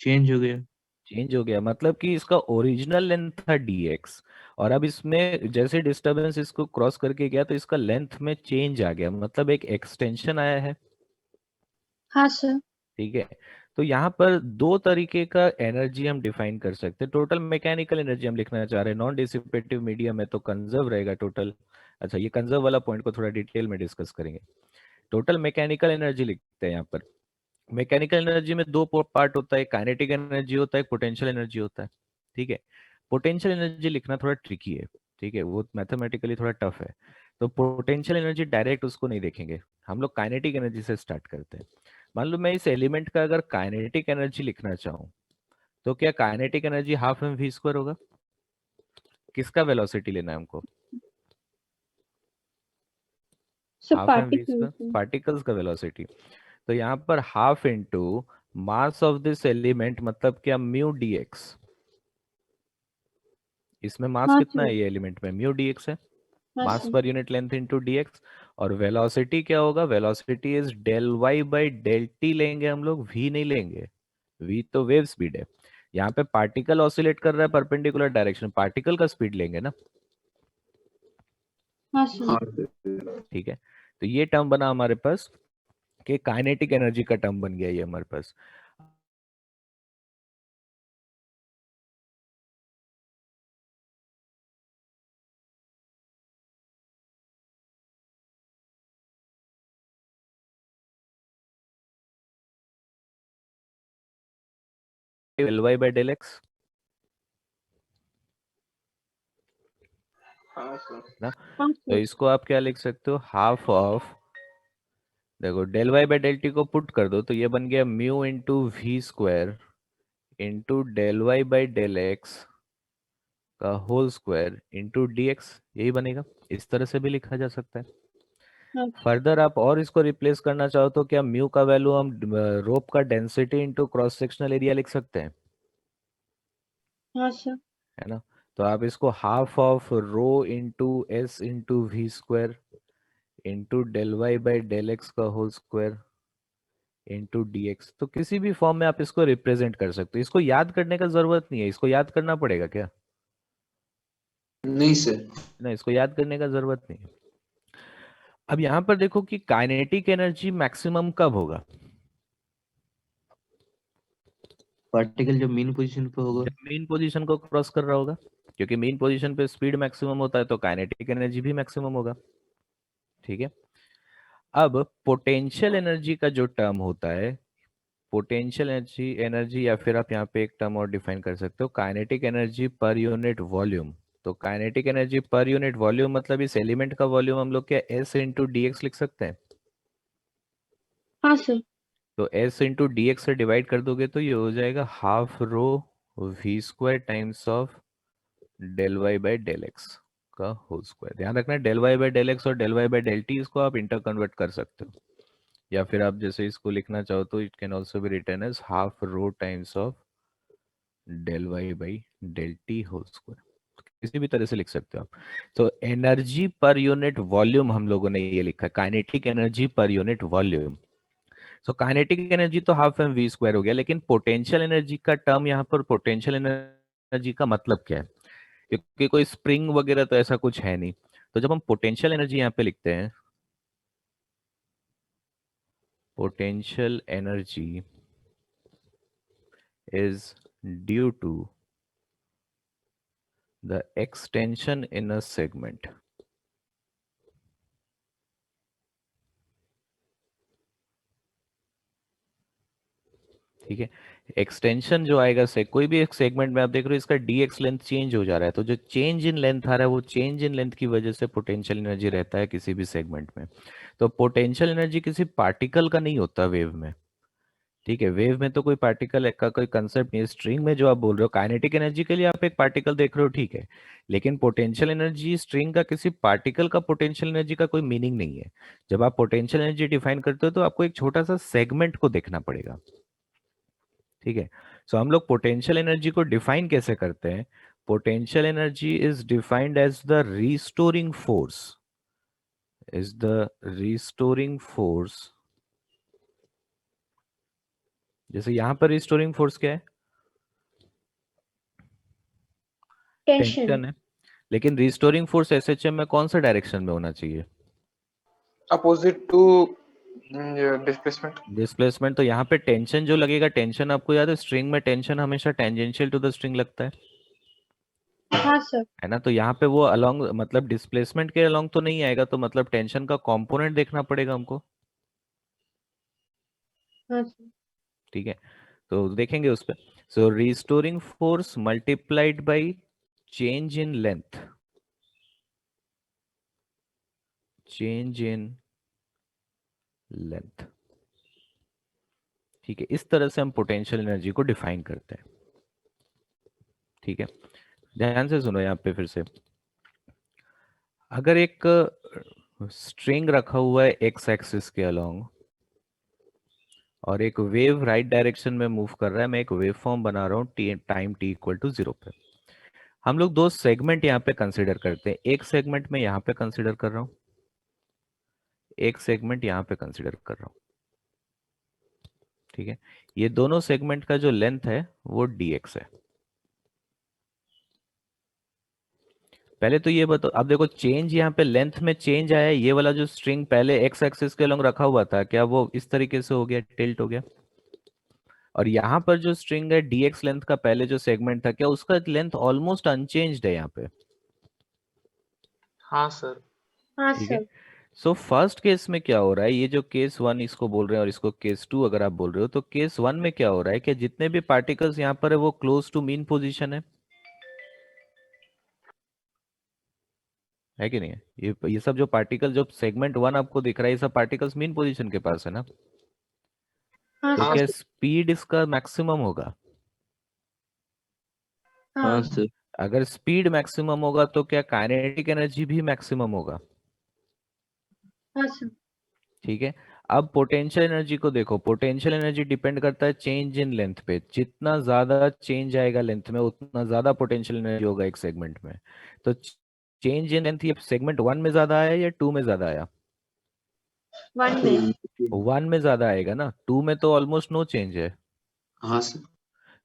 S4: चेंज हो गया।
S1: चेंज हो गया, मतलब कि इसका ओरिजिनल लेंथ था dx और अब इसमें जैसे डिस्टरबेंस इसको क्रॉस करके गया तो इसका लेंथ में चेंज आ गया, मतलब एक एक्सटेंशन आया है,
S3: हाँ सर।
S1: ठीक है। तो यहाँ पर दो तरीके का एनर्जी हम डिफाइन कर सकते हैं। टोटल मैकेनिकल एनर्जी हम लिखना चाह रहे हैं, नॉन डिसिपेटिव मीडियम है तो कंजर्व रहेगा टोटल। अच्छा, ये कंजर्व वाला पॉइंट को थोड़ा डिटेल में डिस्कस करेंगे। टोटल मैकेनिकल एनर्जी लिखते हैं यहाँ पर। मैकेनिकल एनर्जी में दो पार्ट होता है, काइनेटिक एनर्जी होता है, पोटेंशियल एनर्जी होता है, ठीक है। पोटेंशियल एनर्जी लिखना थोड़ा ट्रिकी है, ठीक है, वो मैथमेटिकली थोड़ा टफ है। तो पोटेंशियल एनर्जी डायरेक्ट उसको नहीं देखेंगे, हम लोग काइनेटिक एनर्जी से स्टार्ट करते हैं। मान लो मैं इस एलिमेंट का अगर काइनेटिक एनर्जी लिखना चाहूँ तो क्या kinetic energy half m v square होगा। किसका वेलोसिटी लेना है हमको,
S3: sir
S1: half m v
S3: particle.
S1: Square, particles का वेलोसिटी। तो यहाँ पर half into mass of this element, मतलब क्या म्यू dx, इसमें मास
S3: हाँ
S1: कितना
S3: सर।
S1: है ये एलिमेंट में, म्यू dx है,
S3: हाँ
S1: mass
S3: sir.
S1: Per unit length into dx। और वेलोसिटी क्या होगा, velocity is del y by del t लेंगे हम लोग, v नहीं लेंगे, v तो वेव स्पीड है। यहाँ पे पार्टिकल ऑसिलेट कर रहा है परपेंडिकुलर डायरेक्शन, पार्टिकल का स्पीड लेंगे ना,
S3: हाँ सर।
S8: हाँ सर।
S1: ठीक है। तो ये टर्म बना हमारे पास कि काइनेटिक एनर्जी का टर्म बन गया ये हमारे पास। Del y by del x
S6: हाँ सर।
S1: ना,
S3: हाँ
S1: तो
S3: सर।
S1: इसको आप क्या लिख सकते हो, हाफ ऑफ, देखो del y by del t को पुट कर दो तो ये बन गया mu into v square into del y by del x का whole square into d x, यही बनेगा। इस तरह से भी लिखा जा सकता है।
S3: हाँ
S1: फर्दर आप और इसको रिप्लेस करना चाहो तो क्या म्यू का वैल्यू हम रोप का density into cross sectional area लिख सकते हैं,
S3: हाँ सर।
S1: है ना। तो आप इसको half of rho into S into v square into del y by del x का whole square into d x, तो किसी भी फॉर्म में आप इसको रिप्रेजेंट कर सकते हो। इसको याद करने का जरूरत नहीं है, इसको याद करना पड़ेगा क्या?
S8: नहीं सर।
S1: ना, इसको याद करने का जरूरत नहीं है। अब यहां पर देखो कि काइनेटिक एनर्जी मैक्सिमम कब होगा?
S4: पार्टिकल जब मेन पोजीशन पे होगा।
S1: जब मेन पोजीशन को क्रॉस कर रहा होगा, क्योंकि मेन पोजीशन पे स्पीड मैक्सिमम होता है तो काइनेटिक एनर्जी भी मैक्सिमम होगा। ठीक है। अब पोटेंशियल एनर्जी का जो टर्म होता है, पोटेंशियल एनर्जी एनर्जी या फिर आप यहाँ पे एक टर्म और डिफाइन कर सकते हो, kinetic energy per unit volume. तो kinetic energy per unit volume मतलब इस एलिमेंट का वॉल्यूम हम लोग क्या एस इंटू डी एक्स लिख सकते हैं।
S3: हाँ सर।
S1: तो एस इंटू डी एक्स से डिवाइड कर दोगे तो ये हो जाएगा half rho v square times of del y by del x का होल स्क्वायर। ध्यान रखना del y by del x और del y by del t इसको आप इंटर कन्वर्ट कर सकते हो, या फिर आप जैसे इसको लिखना चाहो तो it can also be written as half rho times of del y by del t whole square, किसी भी तरह से लिख सकते हो आप। तो एनर्जी पर यूनिट वॉल्यूम हम लोगों ने ये लिखा है, kinetic energy per unit volume. So kinetic energy तो हाफ एम वी स्क्वायर हो गया, लेकिन पोटेंशियल एनर्जी का टर्म यहाँ पर, पोटेंशियल एनर्जी का मतलब क्या है? क्योंकि कोई स्प्रिंग वगैरह तो ऐसा कुछ है नहीं, तो जब हम पोटेंशियल एनर्जी यहाँ पे लिखते हैं, potential energy is due to the extension in a segment. ठीक है। एक्सटेंशन जो आएगा से कोई भी एक सेगमेंट में आप देख रहे हो इसका dx लेंथ चेंज हो जा रहा है, तो जो चेंज इन लेंथ आ रहा है वो चेंज इन लेंथ की वजह से पोटेंशियल एनर्जी रहता है किसी भी सेगमेंट में। तो पोटेंशियल एनर्जी किसी पार्टिकल का नहीं होता वेव में। ठीक है, वेव में तो कोई पार्टिकल का कोई कंसेप्ट नहीं है। स्ट्रिंग में जो आप बोल रहे हो काइनेटिक एनर्जी के लिए आप एक पार्टिकल देख रहे हो, ठीक है, लेकिन पोटेंशियल एनर्जी स्ट्रिंग का किसी पार्टिकल का पोटेंशियल एनर्जी का कोई मीनिंग नहीं है। जब आप पोटेंशियल एनर्जी डिफाइन करते हो तो आपको एक छोटा सा सेगमेंट को देखना पड़ेगा। ठीक है। सो हम लोग पोटेंशियल एनर्जी को डिफाइन कैसे करते हैं? Potential energy is defined as the restoring force, is the restoring force. जैसे यहां पर रीस्टोरिंग फोर्स क्या है? टेंशन है, लेकिन रीस्टोरिंग फोर्स एसएचएम में कौन सा डायरेक्शन में होना चाहिए?
S2: Opposite to displacement.
S1: डिस्प्लेसमेंट। तो यहाँ पे टेंशन जो लगेगा, टेंशन आपको याद है स्ट्रिंग में टेंशन हमेशा टेंजेंशियल टू द स्ट्रिंग लगता है,
S3: हाँ सर।
S1: है ना। तो यहाँ पे वो अलोंग मतलब डिस्प्लेसमेंट के अलोंग तो नहीं आएगा, तो मतलब टेंशन का कंपोनेंट देखना पड़ेगा हमको।
S3: हाँ सर।
S1: ठीक है, तो देखेंगे उस पर। So restoring force multiplied by change in length, change in length. ठीक है, इस तरह से हम पोटेंशियल एनर्जी को डिफाइन करते हैं। ठीक है, ध्यान से सुनो यहाँ पे फिर से। अगर एक स्ट्रिंग रखा हुआ है एक्स एक्सिस के अलोंग और एक वेव राइट डायरेक्शन में मूव कर रहा है, मैं एक वेव फॉर्म बना रहा हूँ टाइम t इक्वल टू 0 पे। हम लोग दो सेगमेंट यहाँ पे कंसिडर करते हैं, एक सेगमेंट में यहाँ पे कंसिडर कर रहा हूँ, एक सेगमेंट यहाँ पे कंसिडर कर रहा हूँ। ठीक है, ये दोनों सेगमेंट का जो लेंथ है वो dx है। पहले तो ये बताओ, अब देखो चेंज यहाँ पे लेंथ में चेंज आया है, ये वाला जो स्ट्रिंग पहले एक्स एक्सिस के अलोंग रखा हुआ था क्या वो इस तरीके से हो गया, टिल्ट हो गया? और यहाँ पर जो स्ट्रिंग है dx लेंथ का पहले जो सेगमेंट था क्या उसका लेंथ ऑलमोस्ट अनचेंज्ड है यहाँ पे?
S2: हाँ सर।
S3: हाँ
S1: ठीक है।
S3: सर।
S1: सो फर्स्ट केस में क्या हो रहा है, ये जो केस 1 इसको बोल रहे हैं और इसको केस 2 अगर आप बोल रहे हो, तो केस 1 में क्या हो रहा है कि जितने भी पार्टिकल्स यहाँ पर है वो क्लोज टू मीन पोजीशन है कि नहीं है? ये सब जो पार्टिकल जो सेगमेंट 1 आपको दिख रहा है ये सब पार्टिकल्स मीन पोजीशन के पास है ना।
S3: हाँ
S1: तो
S2: हाँ
S1: क्या
S3: सर।
S1: स्पीड इसका मैक्सिमम होगा?
S4: हाँ सर।
S1: अगर स्पीड मैक्सिमम होगा तो क्या काइनेटिक एनर्जी भी मैक्सिमम होगा?
S3: हाँ सर।
S1: ठीक है। अब पोटेंशियल एनर्जी को देखो, पोटेंशियल एनर्जी डिपेंड करता है चेंज इन लेंथ पे। जितना ज्यादा चेंज आएगा लेंथ में उतना ज्यादा पोटेंशियल एनर्जी होगा एक सेगमेंट में। तो चेंज इन लेंथ ये सेगमेंट 1 में ज्यादा आया या 2 में ज्यादा आया?
S3: 1 में।
S1: 1 में ज्यादा आएगा ना, 2 में तो ऑलमोस्ट नो चेंज है।
S8: हाँ सर।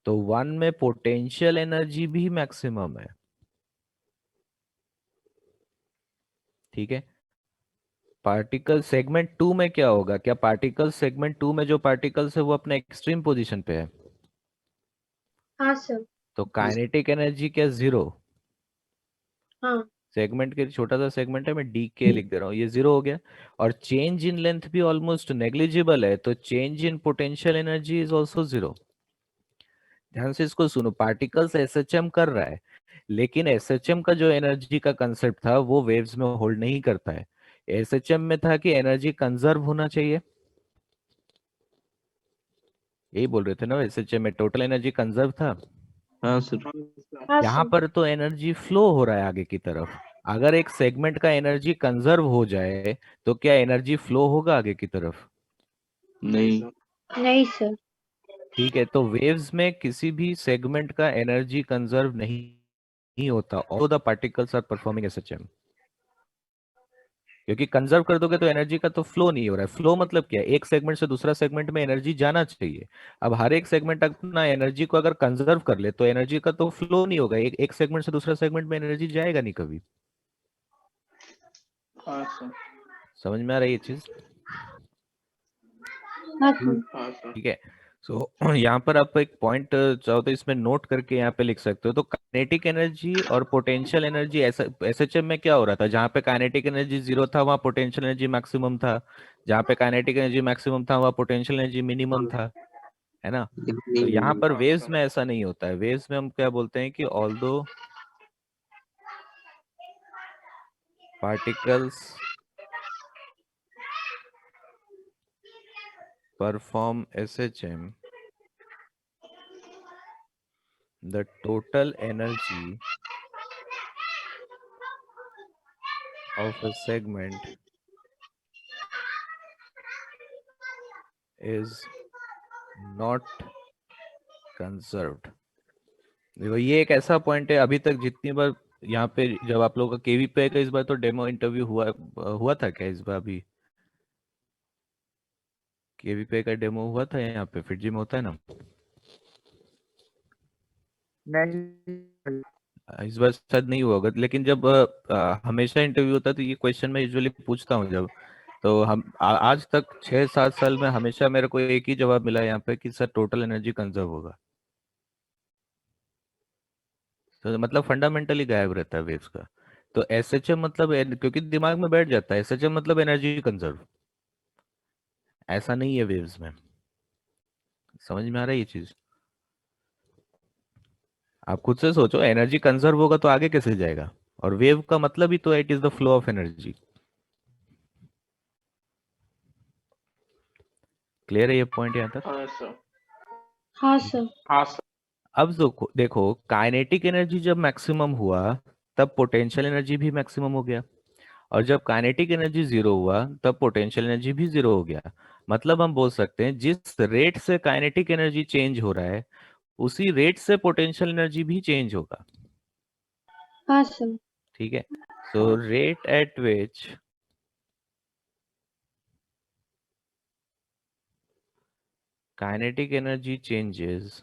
S1: तो 1 में पोटेंशियल एनर्जी भी मैक्सिमम है। ठीक है। पार्टिकल सेगमेंट 2 में क्या होगा? क्या पार्टिकल सेगमेंट 2 में जो पार्टिकल्स है वो अपने एक्सट्रीम पोजीशन पे है?
S3: हाँ सर।
S1: तो काइनेटिक एनर्जी क्या जीरो?
S3: हाँ।
S1: सेगमेंट के छोटा सा सेगमेंट है, मैं डी के लिख दे रहा हूँ, ये जीरो हो गया। और चेंज इन लेंथ भी ऑलमोस्ट नेग्लिजिबल है, तो change in potential energy is also zero. ध्यान से इसको सुनो, पार्टिकल्स एसएचएम कर रहा है, लेकिन एसएचएम का जो एनर्जी का कंसेप्ट था वो वेव्स में होल्ड नहीं करता है। एसएचएम में था कि एनर्जी कंजर्व होना चाहिए, यही बोल रहे थे ना, एसएचएम में टोटल एनर्जी कंजर्व था।
S4: हाँ सर।
S3: हाँ
S1: यहाँ
S3: सर।
S1: पर तो एनर्जी फ्लो हो रहा है आगे की तरफ। अगर एक सेगमेंट का एनर्जी कंजर्व हो जाए तो क्या एनर्जी फ्लो होगा आगे की तरफ?
S4: नहीं।
S3: नहीं सर।
S1: ठीक है, तो वेव्स में किसी भी सेगमेंट का एनर्जी कंजर्व नहीं होता, all the particles are performing SHM. क्योंकि कंजर्व कर दोगे तो एनर्जी का तो फ्लो नहीं हो रहा है। फ्लो मतलब क्या है? एक सेगमेंट से दूसरा सेगमेंट में एनर्जी जाना चाहिए। अब हर एक सेगमेंट अपना एनर्जी को अगर कंजर्व कर ले तो एनर्जी का तो फ्लो नहीं होगा, एक सेगमेंट से दूसरा सेगमेंट में एनर्जी जाएगा नहीं कभी।
S6: हाँ सर।
S1: समझ में आ रही है चीज?
S3: हाँ सर।
S6: हाँ सर।
S1: ठीक है। सो यहाँ पर आप एक पॉइंट चाहो तो इसमें नोट करके यहाँ पे लिख सकते हो। तो काइनेटिक एनर्जी और पोटेंशियल एनर्जी, एसएचएम में क्या हो रहा था? जहाँ पे काइनेटिक एनर्जी जीरो था वहाँ पोटेंशियल एनर्जी मैक्सिमम था, जहाँ पे काइनेटिक एनर्जी मैक्सिमम था वहाँ पोटेंशियल एनर्जी मिनिमम था, है ना? तो यहाँ पर
S6: हाँ
S1: वेव्स
S6: सर।
S1: में ऐसा नहीं होता है। वेव्स में हम क्या बोलते हैं कि although particles perform SHM, the total energy of a segment is not conserved। देखो ये एक ऐसा पॉइंट है, अभी तक जितनी बार यहाँ पे जब आप लोगों का केवी पे का इस बार तो डेमो इंटरव्यू हुआ था क्या इस बार? अभी केवी पे का डेमो हुआ था यहाँ पे फिटजी में होता है ना?
S5: नहीं।
S1: इस बार शायद नहीं हुआ होगा, लेकिन जब हमेशा इंटरव्यू होता है तो ये क्वेश्चन मैं यूजुअली पूछता हूँ जब, तो हम आज तक 6-7 साल में हमेशा मेरे को एक ही जवाब मिला यहाँ पे कि सर टोटल एनर्जी कंजर्व होगा। तो मतलब फंडामेंटली गायब रहता है वेव्स का। तो एसएचएम मतलब क्योंकि दिमाग में बैठ जाता है एसएचएम मतलब एनर्जी कंजर्व, ऐसा नहीं है वेव्स में। समझ में आ रहा है ये चीज? आप खुद से सोचो, एनर्जी कंजर्व होगा तो आगे कैसे जाएगा? और वेव का मतलब ही तो it is the flow of energy. Clear है ये पॉइंट यहाँ तक?
S6: हाँ सर।
S3: हाँ सर।
S6: हाँ सर।
S1: अब देखो काइनेटिक एनर्जी जब मैक्सिमम हुआ तब पोटेंशियल एनर्जी भी मैक्सिमम हो गया, और जब काइनेटिक एनर्जी जीरो हुआ तब पोटेंशियल एनर्जी भी जीरो हो गया। मतलब हम बोल सकते हैं जिस रेट से काइनेटिक एनर्जी चेंज हो रहा है उसी रेट से पोटेंशियल एनर्जी भी चेंज होगा।
S3: हाँ सर।
S1: ठीक है। So rate at which kinetic energy changes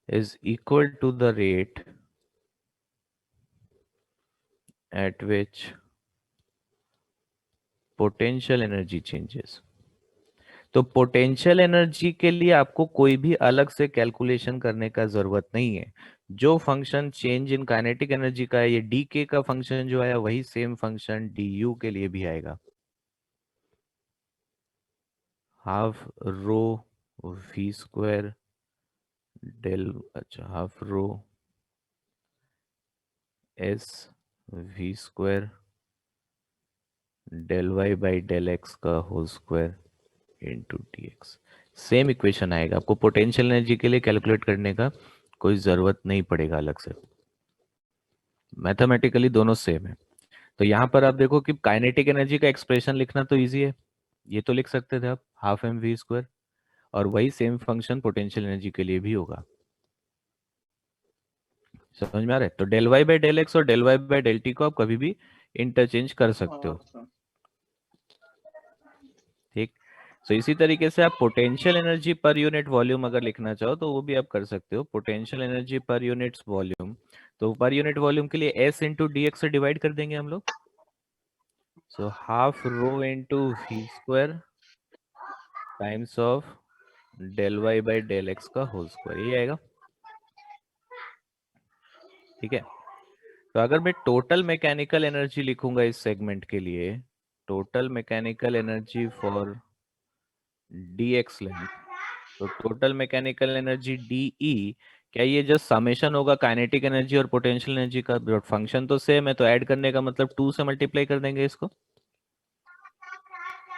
S1: is equal to the rate at which potential energy changes। तो पोटेंशियल एनर्जी के लिए आपको कोई भी अलग से कैलकुलेशन करने का जरूरत नहीं है। जो function change in kinetic energy का है, ये डी के का फंक्शन जो है वही सेम फंक्शन डी यू के लिए भी आएगा। Half rho v square del, अच्छा half rho S v square del y by del x का whole square into d x. Same equation आएगा। आपको पोटेंशियल एनर्जी के लिए कैलकुलेट करने का कोई जरूरत नहीं पड़ेगा अलग से, मैथमेटिकली दोनों सेम है। तो यहाँ पर आप देखो कि काइनेटिक एनर्जी का एक्सप्रेशन लिखना तो इजी है, ये तो लिख सकते थे आप हाफ एम वी स्क्वायर, और वही सेम फंक्शन पोटेंशियल एनर्जी के लिए भी होगा। समझ में आ रहा है? तो del y by del x और del y by del t को आप कभी भी इंटरचेंज कर सकते हो।
S6: हाँ,
S1: ठीक। सो इसी तरीके से आप potential energy per unit volume अगर लिखना चाहो तो वो भी आप कर सकते हो, potential energy per unit volume. तो पर यूनिट वॉल्यूम के लिए एस इंटू डी एक्स से डिवाइड कर देंगे हम लोग। So half rho into v square times of del y by del x का होल स्क्वायर, ये आएगा। ठीक है। तो अगर मैं टोटल मैकेनिकल एनर्जी लिखूंगा इस सेगमेंट के लिए, total mechanical energy for D x length, तो टोटल मैकेनिकल एनर्जी डीई, क्या ये जस्ट समेशन होगा काइनेटिक एनर्जी और पोटेंशियल एनर्जी का? फंक्शन तो सेम है, तो ऐड करने का मतलब 2 से मल्टीप्लाई कर देंगे इसको,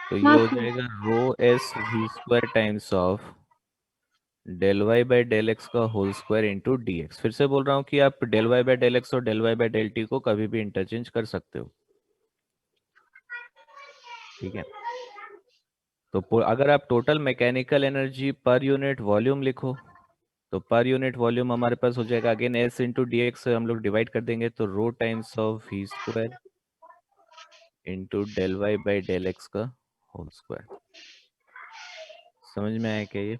S1: तो ये हो जाएगा rho S v square times of del y by del x का whole square into d x. फिर से बोल रहा हूँ कि आप del y by del x और del y by del t को कभी भी इंटरचेंज कर सकते हो। ठीक है। तो अगर आप total mechanical energy per unit volume लिखो, तो पर यूनिट वॉल्यूम हमारे पास हो जाएगा again S into d x से हम लोग डिवाइड कर देंगे, तो rho times of v square into del y by del x का होल स्क्वायर। समझ में आया क्या ये?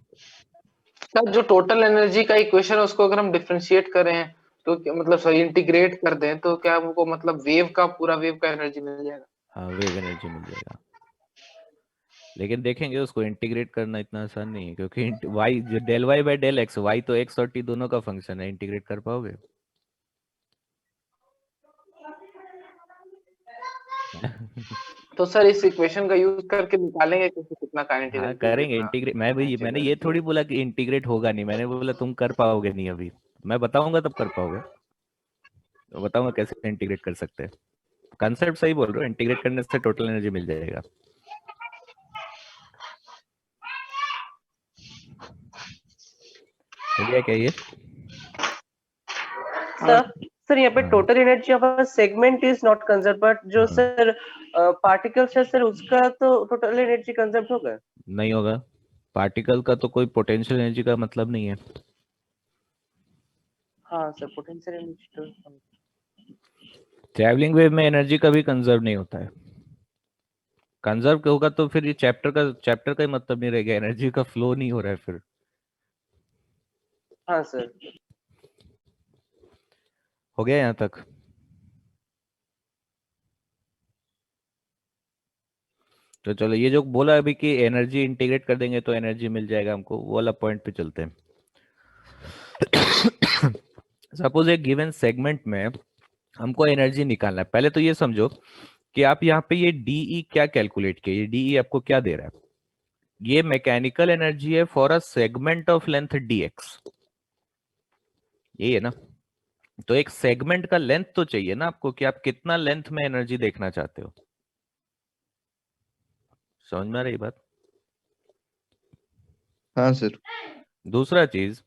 S2: सर जो टोटल एनर्जी का इक्वेशन है उसको अगर हम डिफरेंशिएट करें तो मतलब सॉरी इंटीग्रेट कर दें तो क्या हमको मतलब वेव का पूरा वेव का एनर्जी मिल जाएगा?
S1: हाँ, वेव एनर्जी मिल जाएगा, लेकिन देखेंगे उसको इंटीग्रेट करना इतना आसान नहीं है, क्योंकि y del y by del x, y तो एक्स और टी दोनों का फंक्शन है, इंटीग्रेट कर पाओगे?
S2: तो सर इस इक्वेशन का यूज करके निकालेंगे कि कितना काइनेटिक
S1: हाँ
S2: एनर्जी
S1: करेंगे
S2: कितना
S1: इंटीग्रेट, मैं भी
S2: पोटेंशियल
S1: मैंने ये
S2: एनर्जी
S1: थोड़ी
S2: है।
S1: बोला कि इंटीग्रेट होगा नहीं, मैंने बोला तुम कर पाओगे नहीं, अभी मैं बताऊंगा तब कर पाओगे, तो बताऊंगा कैसे इंटीग्रेट कर सकते हैं। कंसेप्ट सही बोल रहे हो, इंटीग्रेट करने से टोटल एनर्जी मिल जाएगा। हो गया क्या ये?
S5: सर सर यहाँ पे
S1: हाँ।
S5: Total energy of a segment is not conserve, but जो
S1: हाँ।
S5: सर पार्टिकल्स है सर उसका तो टोटल एनर्जी कंजर्व होगा।
S1: नहीं होगा, पार्टिकल का तो कोई पोटेंशियल एनर्जी का मतलब नहीं है।
S5: हाँ सर, पोटेंशियल एनर्जी तो
S1: ट्रैवलिंग वेव में एनर्जी कभी कंजर्व नहीं होता है, कंजर्व होगा तो फिर ये चैप्टर का ही मतलब नहीं रहेगा, एनर्जी का फ्लो नहीं हो रहा है फिर।
S5: हाँ सर।
S1: हो गया यहाँ तक? तो चलो, ये जो बोला अभी कि एनर्जी इंटीग्रेट कर देंगे तो एनर्जी मिल जाएगा हमको, वो वाला पॉइंट पे चलते हैं। सपोज एक गिवन सेगमेंट में हमको एनर्जी निकालना है, पहले तो ये समझो कि आप यहाँ पे ये डीई क्या कैलकुलेट किया, ये डीई आपको क्या दे रहा है? ये मैकेनिकल एनर्जी है for a segment of length dx, यही है ना? तो एक सेगमेंट का लेंथ तो चाहिए ना आपको, कि आप कितना लेंथ में एनर्जी देखना चाहते हो। समझ में आ रही बात?
S4: हाँ सर।
S1: दूसरा चीज,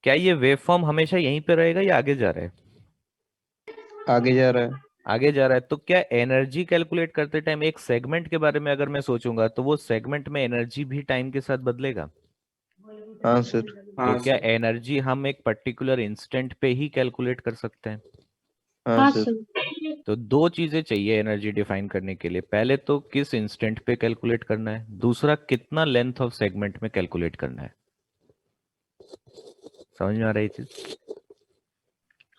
S1: क्या ये वेव फॉर्म हमेशा यहीं पे रहेगा या आगे जा रहा है?
S4: आगे जा रहा है।
S1: आगे जा रहा है। तो क्या एनर्जी कैलकुलेट करते टाइम एक सेगमेंट के बारे में अगर मैं सोचूंगा तो वो सेगमेंट में एनर्जी भी टाइम के साथ बदलेगा?
S4: हाँ सर।
S1: तो
S8: हाँ
S1: क्या
S8: सर।
S1: एनर्जी हम एक पर्टिकुलर इंस्टेंट पे ही कैलकुलेट कर सकते हैं?
S4: हाँ सर।
S1: तो दो चीजें चाहिए एनर्जी डिफाइन करने के लिए, पहले तो किस इंस्टेंट पे कैलकुलेट करना है, दूसरा कितना लेंथ ऑफ सेगमेंट में कैलकुलेट करना है। समझ में आ रही चीज?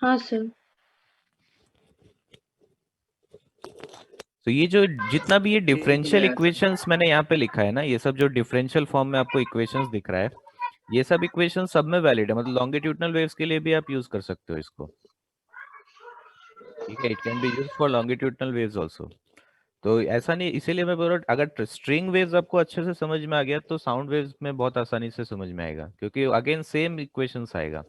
S3: हाँ सर।
S1: तो ये जो जितना भी ये डिफरेंशियल इक्वेशंस मैंने यहाँ पे लिखा है ना, ये सब जो डिफरेंशियल फॉर्म में आपको इक्वेशंस दिख रहा है, ये सब इक्वेशन सब में वैलिड है, मतलब लॉन्गिट्यूडनल वेव्स के लिए भी आप यूज कर सकते हो इसको। ठीक है, it can be use for longitudinal waves also. तो ऐसा नहीं, इसीलिए मैं बोल रहा हूँ अगर स्ट्रिंग वेव्स आपको अच्छे से समझ में आ गया तो साउंड वेव्स में बहुत आसानी से समझ में आएगा, क्योंकि अगेन सेम इक्वेशंस आएगा,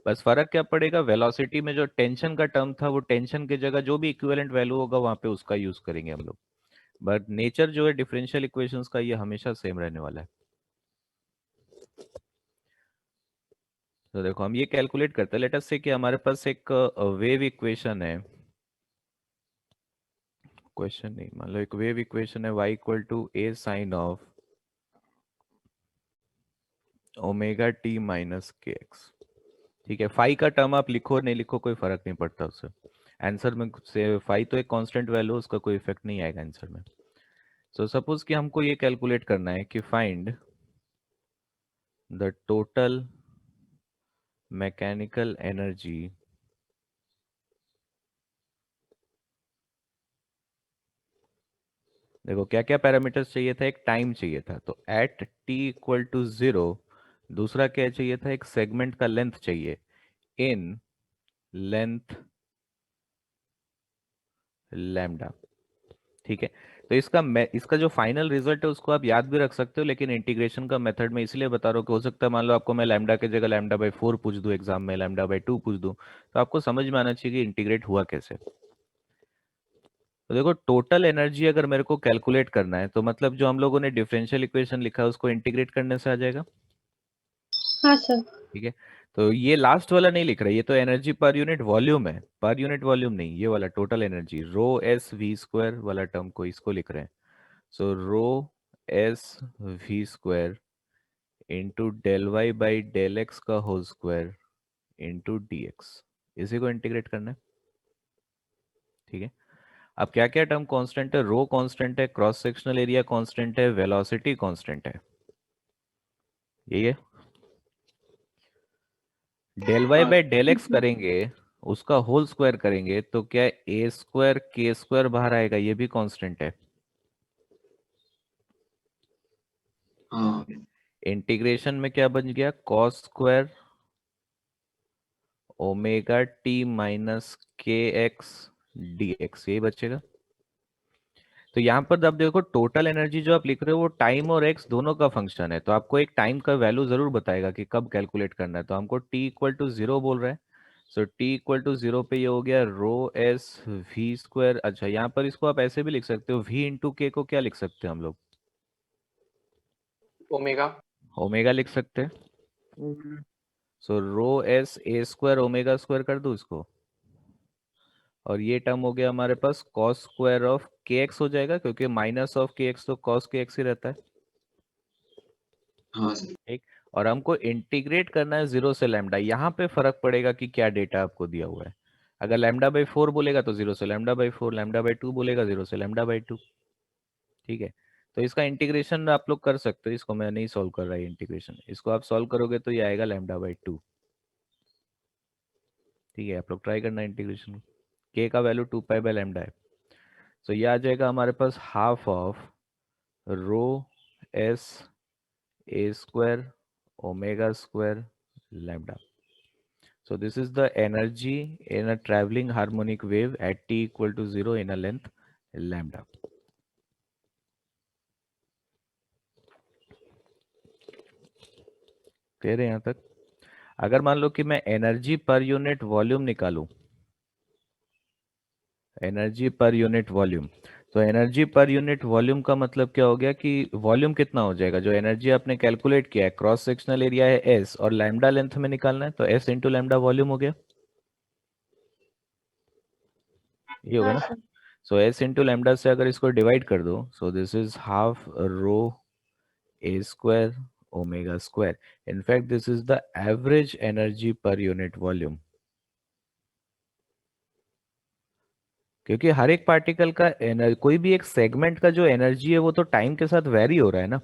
S1: बस फर्क क्या पड़ेगा, वेलोसिटी में जो टेंशन का टर्म था वो टेंशन की जगह जो भी इक्विवेलेंट वैल्यू होगा वहां पे उसका यूज करेंगे हम लोग, बट नेचर जो है डिफरेंशियल इक्वेशंस का ये हमेशा सेम रहने वाला है। तो देखो हम ये कैलकुलेट करते हैं, लेट अस से कि हमारे पास एक वेव इक्वेशन है, क्वेश्चन नहीं, मान लो एक वेव इक्वेशन है y equal to a sine of omega t minus के एक्स। ठीक है, फाई का टर्म आप लिखो नहीं लिखो कोई फर्क नहीं पड़ता उससे, आंसर में से फाई तो एक कांस्टेंट वैल्यू, उसका कोई इफेक्ट नहीं आएगा आंसर में। सो सपोज कि हमको ये कैलकुलेट करना है कि find the total mechanical energy देखो क्या क्या पैरामीटर्स चाहिए था, एक टाइम चाहिए था, तो एट टी इक्वल टू 0, दूसरा क्या चाहिए था, एक सेगमेंट का लेंथ चाहिए इन लेंथ लैम्डा। ठीक है, तो इसका जो फाइनल रिजल्ट है उसको आप याद भी रख सकते हो, लेकिन इंटीग्रेशन का मेथड में इसलिए बता रहा हूँ कि हो सकता है मान लो आपको मैं लैम्डा की जगह लैम्डा बाई 4 पूछ दूं एग्जाम में, लैम्डा बाई 2 पूछ दूं, तो आपको समझ में आना चाहिए कि इंटीग्रेट हुआ कैसे। तो देखो टोटल एनर्जी अगर मेरे को कैलकुलेट करना है तो मतलब जो हम लोगों ने डिफरेंशियल इक्वेशन लिखा है उसको इंटीग्रेट करने से आ जाएगा।
S3: हाँ सर।
S1: ठीक है, तो ये लास्ट वाला नहीं लिख रहा, ये तो एनर्जी पर यूनिट वॉल्यूम है, पर यूनिट वॉल्यूम नहीं, ये वाला total energy rho S v square वाला टर्म को इसको लिख रहे हैं। So rho S v square into del y by del x का whole square into d x, इसी को इंटीग्रेट करना है। ठीक है, अब क्या क्या टर्म कांस्टेंट है, रो कांस्टेंट है, क्रॉस सेक्शनल एरिया कांस्टेंट है, वेलोसिटी कांस्टेंट है, यही है। Del y by del x करेंगे, उसका होल स्क्वायर करेंगे तो क्या ए स्क्वायर के स्क्वायर बाहर आएगा, ये भी कांस्टेंट है।
S8: हाँ
S1: इंटीग्रेशन में क्या बन गया, cos square omega t minus के एक्स डी एक्स, यही बचेगा। तो यहाँ पर जब देखो टोटल एनर्जी जो आप लिख रहे हो वो टाइम और एक्स दोनों का फंक्शन है, तो आपको एक टाइम का वैल्यू जरूर बताएगा कि कब कैलकुलेट करना है, तो हमको t इक्वल टू 0 बोल रहा है। सो t इक्वल टू 0 पे ये हो गया रो एस वी स्क्वायर। अच्छा, यहाँ पर इसको आप ऐसे भी लिख सकते हो, v इंटू के को क्या लिख सकते हैं हम लोग,
S2: ओमेगा।
S1: ओमेगा लिख सकते हैं। So rho S A square omega square कर दो इसको, और ये टर्म हो गया हमारे पास cos square of k x हो जाएगा, क्योंकि माइनस ऑफ के एक्स तो कॉस के एक्स ही रहता है।
S8: हाँ सर।
S1: ठीक, और हमको इंटीग्रेट करना है 0 से लैम्डा, यहाँ पे फर्क पड़ेगा कि क्या डेटा आपको दिया हुआ है। अगर लैम्डा बाई 4 बोलेगा तो 0 से लैम्डा बाई 4, लैम्डा बाई 2 बोलेगा 0 से लैम्डा बाई 2। ठीक है, तो इसका इंटीग्रेशन आप लोग कर सकते हो, इसको मैं नहीं सॉल्व कर रहा है इंटीग्रेशन, इसको आप सॉल्व करोगे तो ये आएगा लैम्डा बाई 2। ठीक है, आप लोग ट्राई करना इंटीग्रेशन, के का वैल्यू 2 पाई बाई लैम्डा है। तो ये आ जाएगा हमारे पास half of rho S A square omega square lambda. So this is the energy in a traveling harmonic wave at t equal to 0 in a length lambda. Clear है यहाँ तक? अगर मान लो कि मैं एनर्जी पर यूनिट वॉल्यूम निकालूं, एनर्जी पर यूनिट वॉल्यूम, तो एनर्जी पर यूनिट वॉल्यूम का मतलब क्या हो गया कि वॉल्यूम कितना हो जाएगा, जो एनर्जी आपने कैलकुलेट किया है, क्रॉस सेक्शनल एरिया है एस और लैम्डा लेंथ में निकालना है, तो एस इंटू लैम्डा वॉल्यूम हो गया, ये होगा ना। सो एस इंटू लैम्डा से अगर इसको डिवाइड कर दो, सो this is half rho A square omega square. In fact, this is the average energy per unit volume, क्योंकि हर एक पार्टिकल का कोई भी एक सेगमेंट का जो एनर्जी है वो तो टाइम के साथ वेरी हो रहा है ना,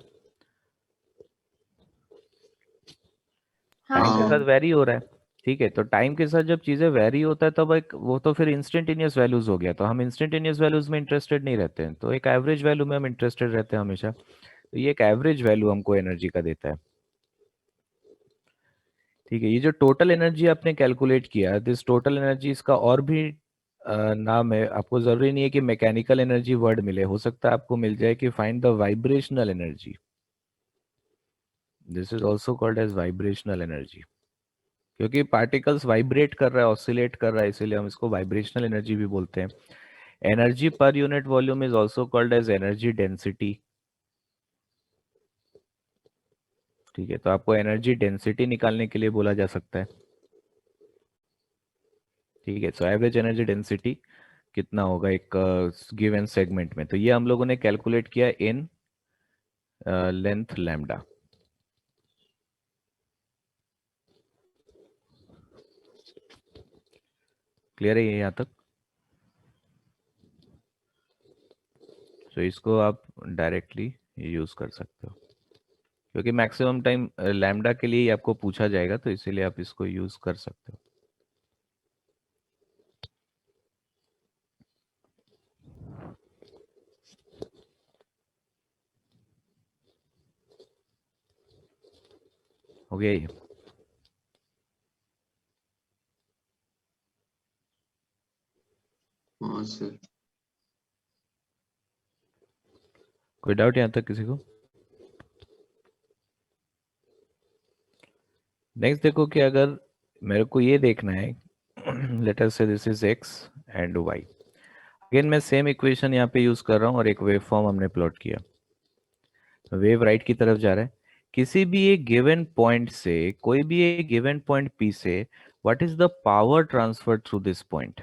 S1: टाइम के साथ वेरी हो रहा है। ठीक है, तो टाइम के साथ जब चीजें वेरी होता है तब एक वो तो फिर इंस्टेंटेनियस वैल्यूज हो गया, तो हम इंस्टेंटेनियस वैल्यूज में इंटरेस्टेड नहीं रहते हैं, तो एक एवरेज वैल्यू में हम इंटरेस्टेड रहते हैं हमेशा, तो ये एक एवरेज वैल्यू हमको एनर्जी का देता है। ठीक है, ये जो टोटल एनर्जी आपने कैलकुलेट किया, दिस टोटल एनर्जी, इसका और भी नाम है, आपको जरूरी नहीं है कि मैकेनिकल एनर्जी वर्ड मिले, हो सकता है आपको मिल जाए कि find the vibrational energy, this is also called as vibrational energy, क्योंकि पार्टिकल्स वाइब्रेट कर रहा है, ऑसिलेट कर रहा है, इसीलिए हम इसको वाइब्रेशनल एनर्जी भी बोलते हैं। Energy per unit volume is also called as energy density, ठीक है, तो आपको एनर्जी डेंसिटी निकालने के लिए बोला जा सकता है। ठीक है, सो एवरेज एनर्जी डेंसिटी कितना होगा एक गिवन सेगमेंट में, तो ये हम लोगों ने कैलकुलेट किया इन लेंथ लैम्डा। क्लियर है ये यहाँ तक? तो इसको आप डायरेक्टली यूज कर सकते हो, क्योंकि मैक्सिमम टाइम लैम्डा के लिए ही आपको पूछा जाएगा, तो इसीलिए आप इसको यूज कर सकते हो। हो गया ये?
S4: हाँ सर।
S1: कोई डाउट यहाँ तक किसी को? नेक्स्ट देखो कि अगर मेरे को ये देखना है, लेट अस से this is x and y। Again मैं सेम इक्वेशन यहाँ पे यूज कर रहा हूँ और एक वेव फॉर्म हमने प्लॉट किया। वेव राइट की तरफ जा रहा है, किसी भी एक गिवन पॉइंट से, कोई भी एक गिवन पॉइंट P से what is the power transfer through this point.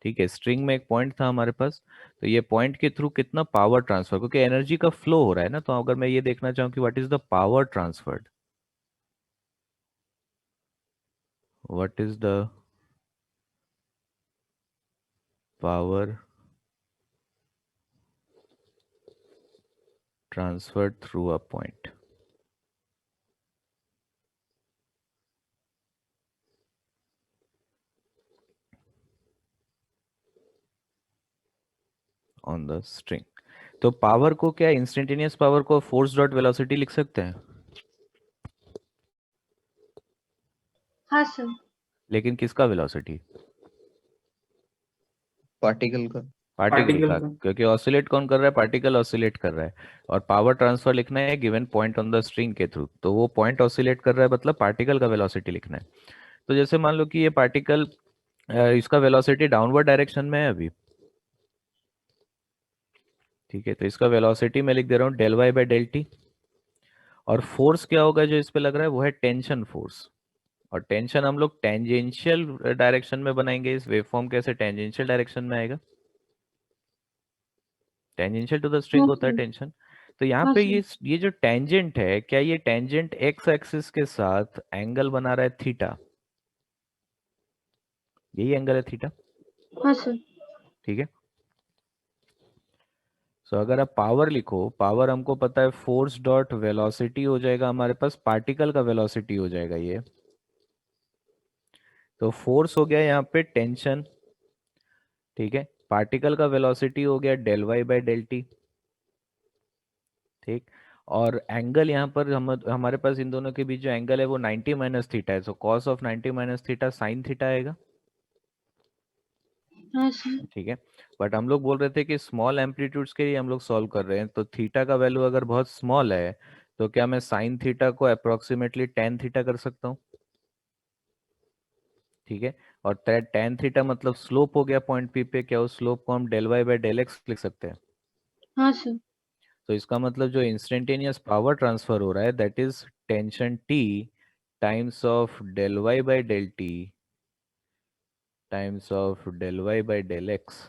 S1: ठीक है, स्ट्रिंग में एक पॉइंट था हमारे पास, तो ये पॉइंट के थ्रू कितना पावर ट्रांसफर, क्योंकि एनर्जी का फ्लो हो रहा है ना, तो अगर मैं ये देखना चाहूँ कि what is the power transferred, what is the power transferred through a point, on the string। तो पावर को क्या, इंस्टेंटेनियस पावर को फोर्स डॉट वेलोसिटी लिख सकते हैं?
S3: हाँ सर।
S1: लेकिन किसका वेलोसिटी?
S4: पार्टिकल का।
S1: पार्टिकल
S8: पार्टिकल
S1: का,
S8: का।
S1: क्योंकि ऑसिलेट कौन कर रहा है? पार्टिकल ऑसिलेट कर रहा है, और पावर ट्रांसफर लिखना है given point on the string के थ्रू, तो वो पॉइंट ऑसिलेट कर रहा है, मतलब पार्टिकल का वेलोसिटी लिखना है। तो जैसे मान लो कि ये पार्टिकल, इसका वेलोसिटी डाउनवर्ड डायरेक्शन में है अभी। ठीक है, तो इसका वेलोसिटी मैं लिख दे रहा हूँ del y by del t, और फोर्स क्या होगा जो इस पे लग रहा है, वो है टेंशन फोर्स। और टेंशन हम लोग टेंजेंशियल डायरेक्शन में बनाएंगे, इस वेवफॉर्म कैसे टेंजेंशियल डायरेक्शन में आएगा, टेंजेंशियल टू द स्ट्रिंग होता है टेंशन। तो यहाँ पे ये जो टेंजेंट है, क्या ये टेंजेंट एक्स एक्सिस के साथ एंगल बना रहा है थीटा? यही एंगल है थीटा।
S3: हाँ सर।
S1: ठीक है, सो अगर आप पावर लिखो, पावर हमको पता है फोर्स डॉट वेलोसिटी हो जाएगा हमारे पास, पार्टिकल का वेलोसिटी हो जाएगा ये। तो फोर्स हो गया यहाँ पे टेंशन, ठीक है, पार्टिकल का वेलोसिटी हो गया del y by del t. ठीक, और एंगल यहाँ पर हमारे पास इन दोनों के बीच जो एंगल है वो 90 माइनस थीटा है, so cos of 90 minus theta sine theta आएगा।
S3: हाँ सर।
S1: ठीक है, बट हम लोग बोल रहे थे कि स्मॉल एम्पलीट्यूड्स के लिए हम लोग सॉल्व कर रहे हैं, तो थीटा का वैल्यू अगर बहुत स्मॉल है, तो क्या मैं साइन थीटा को अप्रोक्सीमेटली टेन थीटा कर सकता हूँ? ठीक है, और टेन थीटा मतलब स्लोप हो गया पॉइंट पी पे, क्या उस स्लोप को हम del y by del x लिख सकते हैं?
S3: हाँ सर।
S1: तो इसका मतलब जो इंस्टेंटेनियस पावर ट्रांसफर हो रहा है that is tension T times of del y by del t times of del y by del x.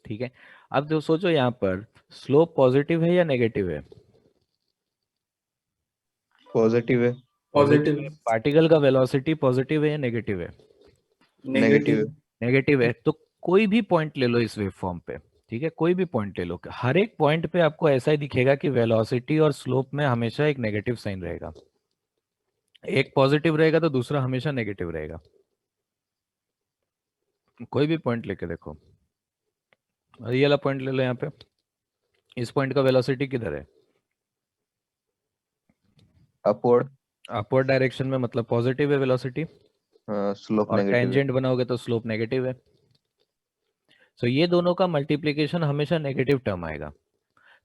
S1: ठीक है, अब जो सोचो यहाँ पर स्लोप पॉजिटिव है या नेगेटिव है?
S4: पॉजिटिव है।
S8: पॉजिटिव।
S1: पार्टिकल का वेलोसिटी पॉजिटिव है या नेगेटिव है?
S4: Negative
S8: negative.
S4: है।
S1: नेगेटिव है। तो कोई भी पॉइंट ले लो इस वेव फॉर्म पे, ठीक है, कोई भी पॉइंट ले लो, हर एक पॉइंट पे आपको ऐसा ही दिखेगा कि वेलोसिटी और स्लोप में हमेशा एक नेगेटिव साइन रहेगा, एक पॉजिटिव रहेगा तो दूसरा हमेशा नेगेटिव रहेगा। कोई भी पॉइंट लेके देखो, ये वाला पॉइंट ले लो, यहाँ पे इस पॉइंट का वेलोसिटी किधर है?
S4: अपवर्ड।
S1: अपवर्ड डायरेक्शन में, मतलब पॉजिटिव है वेलोसिटी,
S4: स्लोप
S1: और
S4: नेगेटिव है।
S1: टेंजेंट बनाओगे तो स्लोप नेगेटिव है। सो ये दोनों का मल्टीप्लीकेशन हमेशा नेगेटिव टर्म आएगा।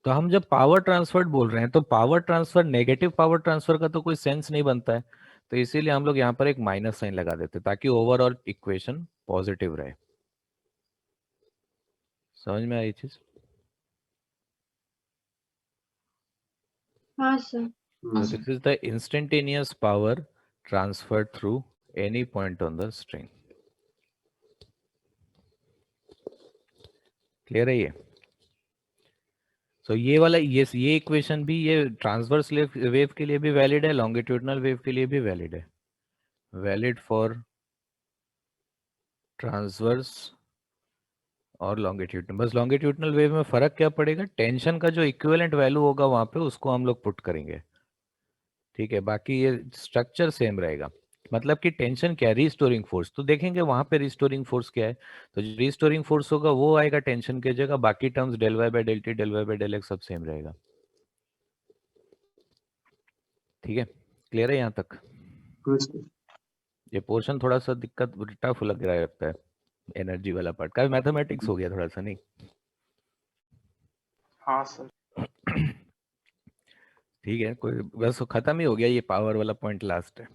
S1: तो हम जब पावर ट्रांसफर बोल रहे हैं, तो power transfer, negative power transfer का तो कोई सेंस नहीं बनता है, तो इसीलिए हम लोग यहाँ पर एक माइनस साइन लगा देते ताकि ओवरऑल इक्वेशन पॉजिटिव रहे। समझ में आई चीज?
S3: हाँ सर।
S8: हाँ
S1: So
S8: sir.
S1: this is the instantaneous power transferred through any point on the string. Clear है ये? So ये वाला ये इक्वेशन भी ये ट्रांसवर्स वेव के लिए भी वैलिड है, लॉन्गिट्यूडनल वेव के लिए भी वैलिड है. वैलिड फॉर ट्रांसवर्स और लॉन्गिट्यूडनल. बस लॉन्गिट्यूडनल वेव में फर्क क्या पड़ेगा, टेंशन का जो इक्विवेलेंट वैल्यू होगा वहां पे उसको हम लोग पुट करेंगे. ठीक है, बाकी ये स्ट्रक्चर सेम रहेगा. मतलब कि टेंशन क्या है, रिस्टोरिंग फोर्स. तो देखेंगे वहां पे रिस्टोरिंग फोर्स क्या है. तो जो रिस्टोरिंग फोर्स होगा वो आएगा टेंशन की जगह. बाकी terms del y by del t, del y by del x सब सेम रहेगा. ठीक है, क्लियर है यहाँ तक?
S8: हाँ सर।
S1: ये पोर्शन थोड़ा सा दिक्कत टफ लग रहा है, एनर्जी वाला पार्ट का. मैथमेटिक्स हो गया थोड़ा सा, नहीं?
S6: हाँ सर।
S1: ठीक है, कोई बस खत्म ही हो गया. ये पावर वाला पॉइंट लास्ट है.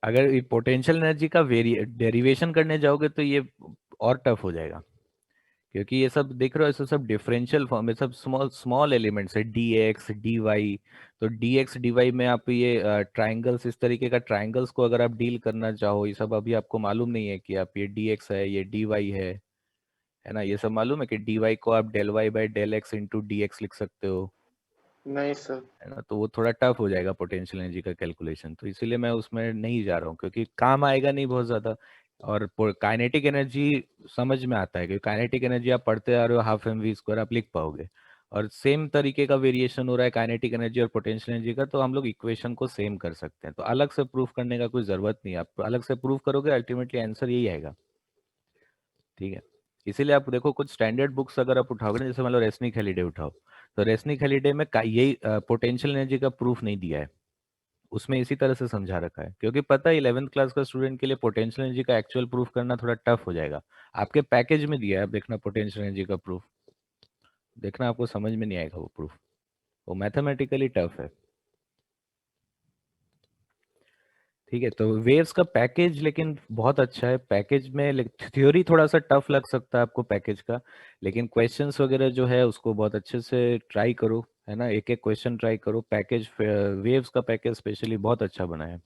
S1: अगर पोटेंशियल एनर्जी का डेरिवेशन करने जाओगे तो ये और टफ हो जाएगा, क्योंकि ये सब देख रहे हो, ऐसे सब डिफरेंशियल फॉर्म में, सब स्मॉल स्मॉल एलिमेंट्स है, डी एक्स डी वाई. तो डी एक्स डी वाई में आप ये ट्राइंगल्स, इस तरीके का ट्राइंगल्स को अगर आप डील करना चाहो, ये सब अभी आपको मालूम नहीं है कि आप ये डी एक्स है, ये डी वाई है ना? ये सब मालूम है कि डी वाई को आप del y by del x into d x लिख सकते हो,
S2: नहीं सर।
S1: है ना? तो वो थोड़ा टफ हो जाएगा पोटेंशियल एनर्जी का कैलकुलेशन. तो इसीलिए मैं उसमें नहीं जा रहा हूँ, क्योंकि काम आएगा नहीं बहुत ज्यादा. और काइनेटिक एनर्जी समझ में आता है, क्योंकि काइनेटिक एनर्जी आप पढ़ते आ रहे हो, हाफ एम वी स्क्वायर आप लिख पाओगे. और सेम तरीके का वेरिएशन हो रहा है काइनेटिक एनर्जी और पोटेंशियल एनर्जी का, तो हम लोग इक्वेशन को सेम कर सकते हैं. तो अलग से प्रूफ करने का कोई जरूरत नहीं है. आप अलग से प्रूफ करोगे अल्टीमेटली आंसर यही आएगा. ठीक है, इसीलिए आप देखो कुछ स्टैंडर्ड बुक्स अगर आप उठाओगे ना, जैसे मान लो रेसनिक हेलिडे उठाओ, तो रेसनिक हेलिडे में यही पोटेंशियल एनर्जी का प्रूफ नहीं दिया है. उसमें इसी तरह से समझा रखा है, क्योंकि पता है 11th क्लास का स्टूडेंट के लिए पोटेंशियल एनर्जी का एक्चुअल प्रूफ करना थोड़ा टफ हो जाएगा. आपके पैकेज में दिया है, आप देखना पोटेंशियल एनर्जी का प्रूफ, देखना आपको समझ में नहीं आएगा वो प्रूफ, वो मैथमेटिकली टफ है. ठीक है, तो वेव्स का पैकेज लेकिन बहुत अच्छा है. पैकेज में थ्योरी थोड़ा सा टफ लग सकता है आपको पैकेज का, लेकिन क्वेश्चंस वगैरह जो है उसको बहुत अच्छे से ट्राई करो, है ना? एक एक क्वेश्चन ट्राई करो. पैकेज वेव्स का पैकेज स्पेशली बहुत अच्छा बना है.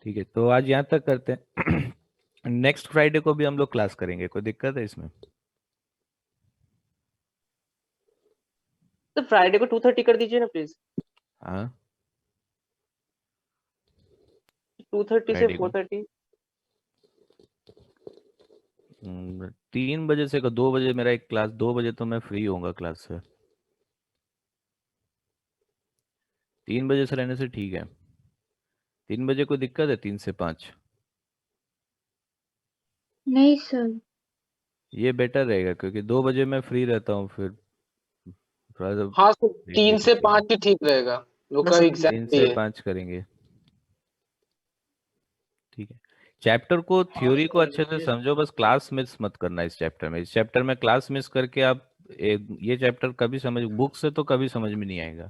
S1: ठीक है, तो आज यहाँ तक करते हैं. नेक्स्ट फ्राइडे को भी हम लोग क्लास करेंगे, कोई दिक्कत है इसमें?
S5: तो फ्राइडे को 2:30 कर दीजिए ना प्लीज.
S1: हाँ,
S5: 2:30 से
S1: फ्राइडे को
S5: 4:30.
S1: 3 बजे से 2 बजे मेरा एक क्लास, 2 बजे तो मैं फ्री होऊंगा क्लास से. 3 बजे से रहने से ठीक है. 3 बजे कोई दिक्कत है? 3 से 5
S3: नहीं सर।
S1: ये बेटर रहेगा, क्योंकि 2 बजे मैं फ्री रहता हूँ. फिर थोड़ा सा
S2: हाँ सर,
S1: देख
S2: 3
S1: भी
S2: से
S1: सकते हैं.
S2: 5 ही ठीक रहेगा, वो
S5: बस
S2: का
S1: 3
S2: एग्जाम भी
S1: से
S2: है।
S1: 5 करेंगे. चैप्टर को, थ्योरी को अच्छे से समझो, बस क्लास मिस मत करना. इस चैप्टर में, इस चैप्टर में क्लास मिस करके आप ये चैप्टर कभी समझ, बुक से तो कभी समझ में नहीं आएगा,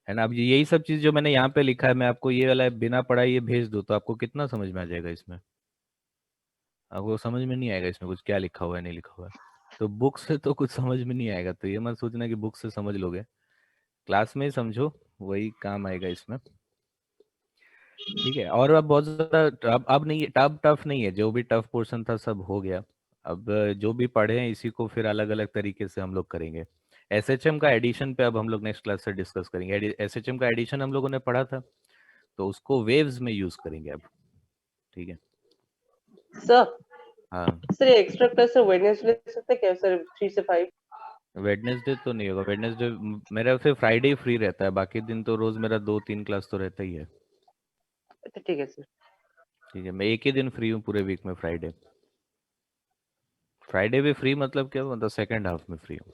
S1: है ना? अब यही सब चीज जो मैंने यहाँ पे लिखा है, मैं आपको ये वाला बिना पढ़ाई ये भेज दूँ तो आपको कितना समझ में आ जाएगा इसमें? आपको समझ में नहीं आएगा इसमें कुछ क्या लिखा हुआ है, नहीं लिखा हुआ है. तो बुक से तो कुछ समझ में नहीं आएगा. तो ये मत सोचना कि बुक से समझ लोगे, क्लास में ही समझो, वही काम आएगा इसमें. ठीक है, और अब बहुत ज्यादा अब नहीं, टफ टफ नहीं है. जो भी टफ पोर्शन था सब हो गया. अब जो भी पढ़े हैं इसी को फिर अलग अलग तरीके से हम लोग करेंगे. एसएचएम का एडिशन पे अब हम लोग नेक्स्ट क्लास से डिस्कस करेंगे. एसएचएम का एडिशन हम लोगों ने पढ़ा था, तो उसको वेव्स में यूज करेंगे अब. ठीक है.
S5: सर.
S1: हाँ,
S5: सर ये एक्स्ट्रा क्लास सर वेडनेसडे ले सकते हैं क्या सर, 3 से 5?
S1: वेडनेसडे तो नहीं होगा. वेडनेसडे मेरा फिर फ्राइडे ही फ्री रहता है, बाकी दिन तो रोज मेरा 2-3 क्लास तो रहता ही है.
S5: अच्छा ठीक है सर.
S1: ठीक है, मैं एक ही दिन फ्री हूँ पूरे वीक में, फ्राइडे. फ्राइडे भी फ्री मतलब क्या, मतलब सेकेंड हाफ में फ्री हूँ.